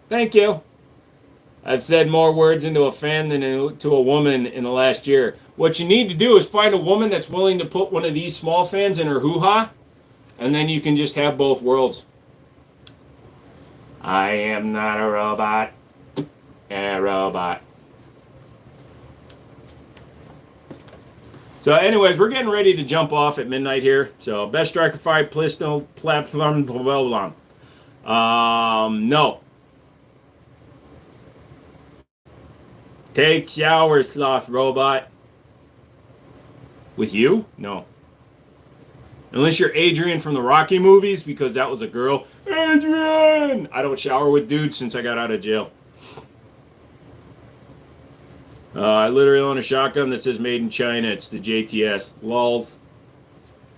Thank you. I've said more words into a fan than to a woman in the last year. What you need to do is find a woman that's willing to put one of these small fans in her hoo-ha, and then you can just have both worlds. I am not a robot. A robot. So anyways, we're getting ready to jump off at midnight here. So best striker fight, pistol, platform, blah, blah. No. Take shower, sloth robot. With you? No. Unless you're Adrian from the Rocky movies, because that was a girl. Adrian! I don't shower with dudes since I got out of jail. I literally own a shotgun that says made in China. It's the JTS. Lols.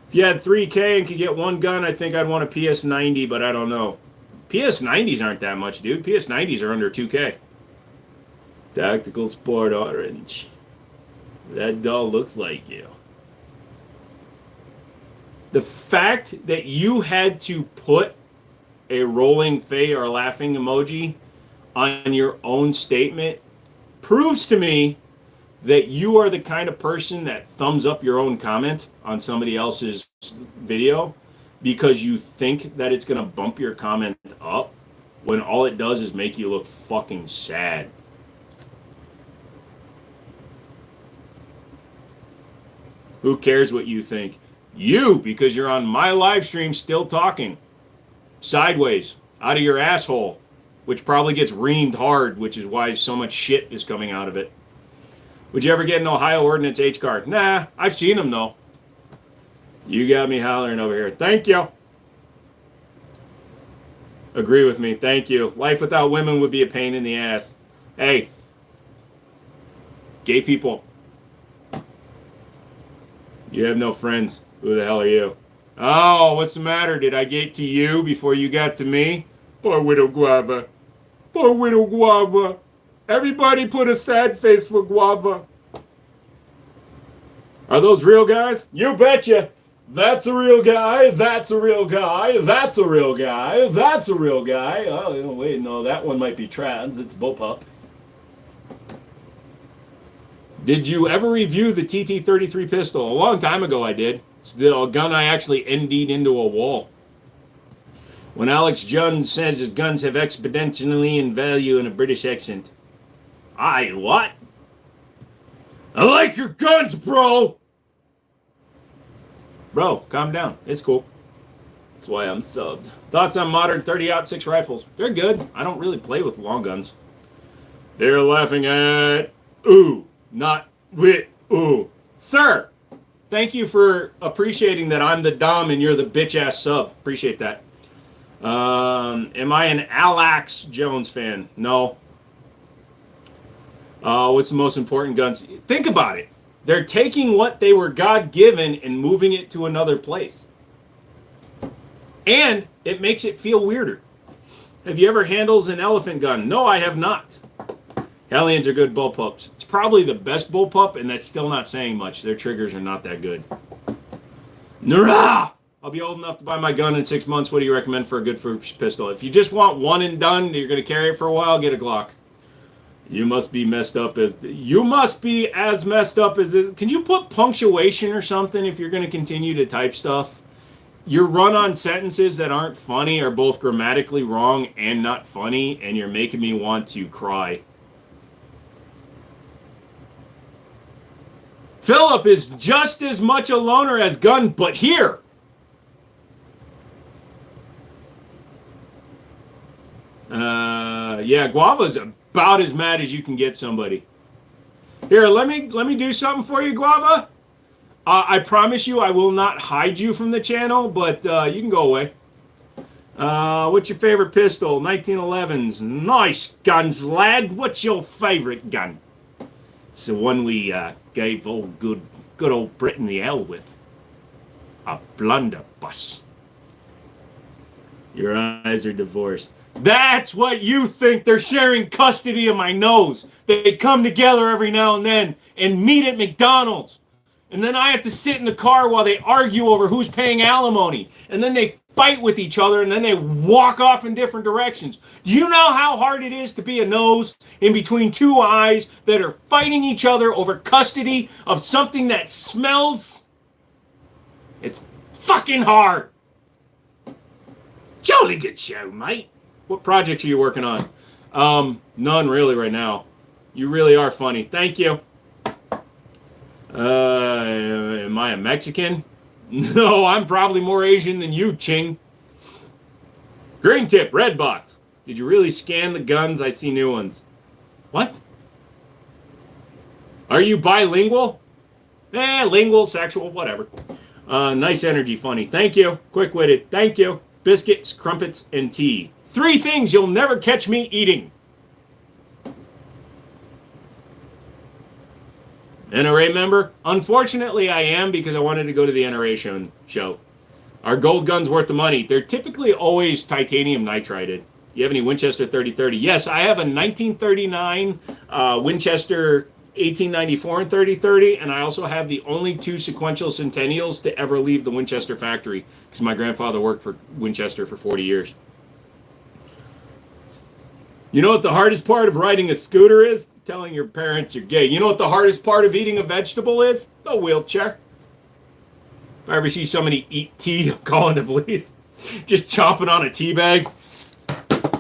If you had 3K and could get one gun, I think I'd want a PS90, but I don't know. PS90s aren't that much, dude. PS90s are under 2K. Tactical Sport Orange. That doll looks like you. The fact that you had to put a rolling face or laughing emoji on your own statement proves to me that you are the kind of person that thumbs up your own comment on somebody else's video because you think that it's going to bump your comment up when all it does is make you look fucking sad. Who cares what you think? You, because you're on my live stream still talking. Sideways, out of your asshole, which probably gets reamed hard, which is why so much shit is coming out of it. Would you ever get an Ohio Ordnance H card? Nah, I've seen them though. You got me hollering over here. Thank you. Agree with me. Thank you. Life without women would be a pain in the ass. Hey, gay people. You have no friends. Who the hell are you? Oh, what's the matter? Did I get to you before you got to me? Poor widow Guava. Poor widow Guava. Everybody put a sad face for Guava. Are those real guys? You betcha. That's a real guy. That's a real guy. That's a real guy. That's a real guy. Oh, wait, no, that one might be trans. It's Bullpup. Did you ever review the TT-33 pistol? A long time ago I did. It's the gun I actually ND'd into a wall. When Alex Jones says his guns have exponentially in value in a British accent. I what? I like your guns, bro! Bro, calm down. It's cool. That's why I'm subbed. Thoughts on modern 30-06 rifles? They're good. I don't really play with long guns. They're laughing at... Ooh, not with... Ooh. Sir, thank you for appreciating that I'm the Dom and you're the bitch-ass sub. Appreciate that. Am I an Alex Jones fan? No. What's the most important guns? Think about it. They're taking what they were God-given and moving it to another place. And it makes it feel weirder. Have you ever handled an elephant gun? No, I have not. Hellions are good bullpups. It's probably the best bullpup, and that's still not saying much. Their triggers are not that good. Nura! I'll be old enough to buy my gun in 6 months. What do you recommend for a good first pistol? If you just want one and done, you're going to carry it for a while, get a Glock. You must be messed up as... You must be as messed up as... Can you put punctuation or something if you're going to continue to type stuff? Your run-on sentences that aren't funny are both grammatically wrong and not funny, and you're making me want to cry. Philip is just as much a loner as Gun, but here. Yeah, Guava's about as mad as you can get somebody. Here, let me do something for you, Guava. I promise you I will not hide you from the channel, but you can go away. What's your favorite pistol? 1911s. Nice guns, lad. What's your favorite gun? It's the one we gave old good old Britain the hell with. A blunderbuss. Your eyes are divorced. That's what you think. They're sharing custody of my nose. They come together every now and then and meet at McDonald's. And then I have to sit in the car while they argue over who's paying alimony. And then they fight with each other and then they walk off in different directions. Do you know how hard it is to be a nose in between two eyes that are fighting each other over custody of something that smells? It's fucking hard. Jolly good show, mate. What projects are you working on? None really right now. You really are funny. Thank you. Am I a Mexican? No, I'm probably more Asian than you, Ching. Green tip, red box. Did you really scan the guns? I see new ones. What? Are you bilingual? Lingual, sexual, whatever. Nice energy, funny. Thank you. Quick-witted. Thank you. Biscuits, crumpets, and tea. 3 things you'll never catch me eating. NRA member? Unfortunately, I am because I wanted to go to the NRA show. Are gold guns worth the money? They're typically always titanium nitrided. You have any Winchester 3030? Yes, I have a 1939 Winchester 1894 and 3030, and I also have the only 2 sequential Centennials to ever leave the Winchester factory because my grandfather worked for Winchester for 40 years. You know what the hardest part of riding a scooter is? Telling your parents you're gay. You know what the hardest part of eating a vegetable is? The wheelchair. If I ever see somebody eat tea, I'm calling the police. Just chomping on a tea bag.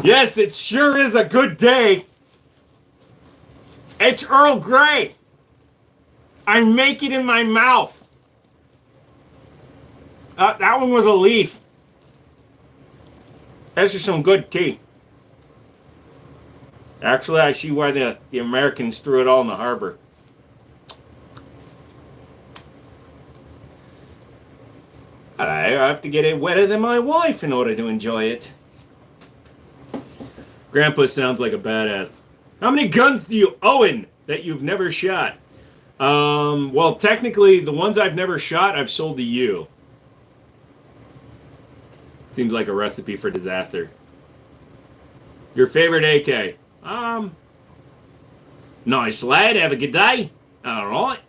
Yes, it sure is a good day. It's Earl Grey. I make it in my mouth. That one was a leaf. That's just some good tea. Actually, I see why the Americans threw it all in the harbor. I have to get it wetter than my wife in order to enjoy it. Grandpa sounds like a badass. How many guns do you own that you've never shot? Well, technically, the ones I've never shot, I've sold to you. Seems like a recipe for disaster. Your favorite AK? Nice lad, have a good day. Alright.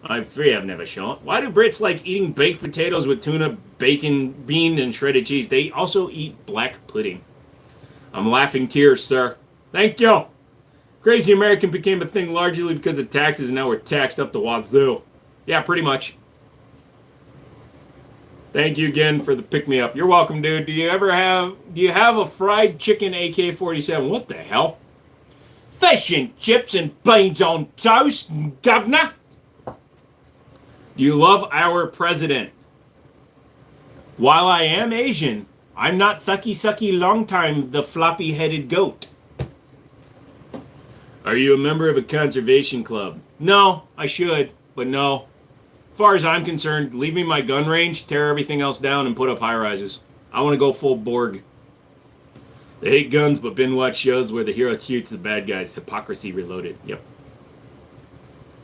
I'm free, I've never shot. Why do Brits like eating baked potatoes with tuna, bacon, bean, and shredded cheese? They also eat black pudding. I'm laughing tears, sir. Thank you. Crazy American became a thing largely because of taxes, and now we're taxed up the wazoo. Yeah, pretty much. Thank you again for the pick-me-up. You're welcome, dude. Do you have a fried chicken AK-47? What the hell? Fish and chips and beans on toast, governor. Do you love our president? While I am Asian, I'm not sucky long time the floppy-headed goat. Are you a member of a conservation club? No, I should, but no. As far as I'm concerned, leave me my gun range, tear everything else down, and put up high-rises. I want to go full Borg. They hate guns, but binge watch shows where the hero shoots the bad guys. Hypocrisy reloaded. Yep.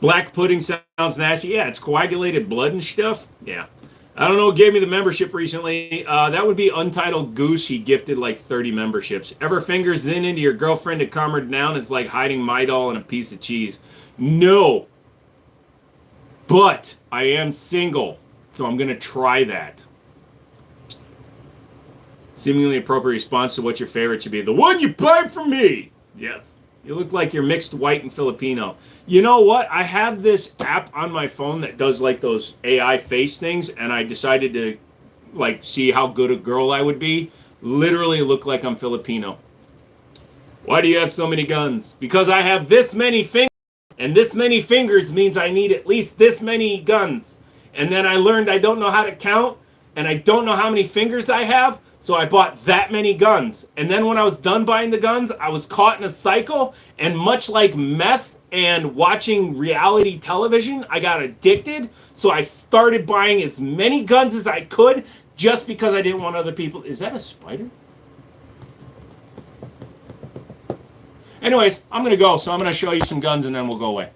Black pudding sounds nasty. Yeah, it's coagulated blood and stuff. Yeah. I don't know who gave me the membership recently. That would be Untitled Goose. He gifted like 30 memberships. Ever fingers in into your girlfriend to calm her down? It's like hiding my doll in a piece of cheese. No. But I am single, so I'm going to try that. Seemingly appropriate response to what your favorite should be. The one you buy from me. Yes. You look like you're mixed white and Filipino. You know what? I have this app on my phone that does like those AI face things, and I decided to like see how good a girl I would be. Literally look like I'm Filipino. Why do you have so many guns? Because I have this many fingers, and this many fingers means I need at least this many guns. And then I learned I don't know how to count, and I don't know how many fingers I have. So I bought that many guns. And then when I was done buying the guns, I was caught in a cycle. And much like meth and watching reality television, I got addicted. So I started buying as many guns as I could just because I didn't want other people. Is that a spider? Anyways, I'm going to go. So I'm going to show you some guns and then we'll go away.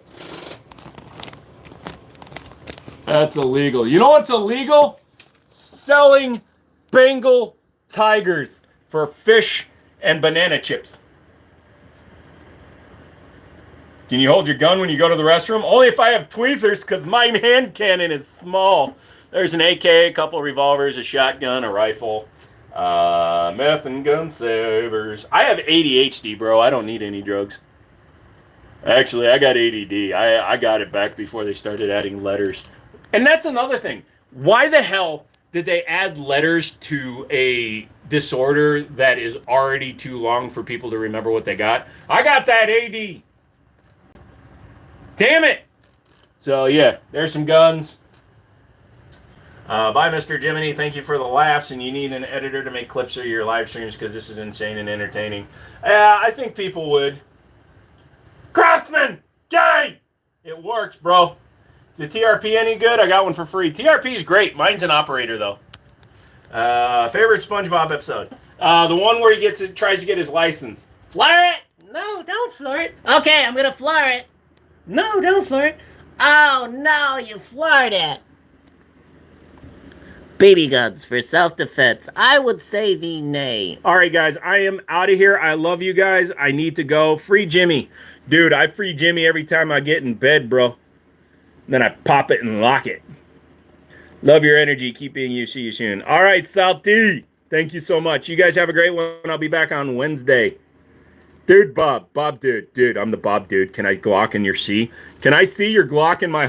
That's illegal. You know what's illegal? Selling Bengal tigers for fish and banana chips. Can you hold your gun when you go to the restroom? Only if I have tweezers, because my hand cannon is small. There's an AK, a couple of revolvers, a shotgun, a rifle, meth and gun savers. I have ADHD, bro. I don't need any drugs. Actually, I got ADD. I got it back before they started adding letters. And that's another thing. Why the hell did they add letters to a disorder that is already too long for people to remember what they got? I got that AD. Damn it. So, yeah, there's some guns. Bye, Mr. Jiminy. Thank you for the laughs, and you need an editor to make clips of your live streams because this is insane and entertaining. I think people would. Craftsman! Gay! It works, bro. The TRP any good? I got one for free. TRP is great. Mine's an operator, though. Favorite SpongeBob episode? The one where he tries to get his license. Floor it! No, don't floor it. Okay, I'm gonna floor it. No, don't floor it. Oh, no, you floored it. Baby guns for self-defense. I would say the nay. All right, guys, I am out of here. I love you guys. I need to go. Free Jimmy. Dude, I free Jimmy every time I get in bed, bro. Then I pop it and lock it. Love your energy. Keep being you. See you soon. All right, Salty. Thank you so much. You guys have a great one. I'll be back on Wednesday. Dude, Bob, dude. Dude, I'm the Bob dude. Can I Glock in your C? Can I see your Glock in my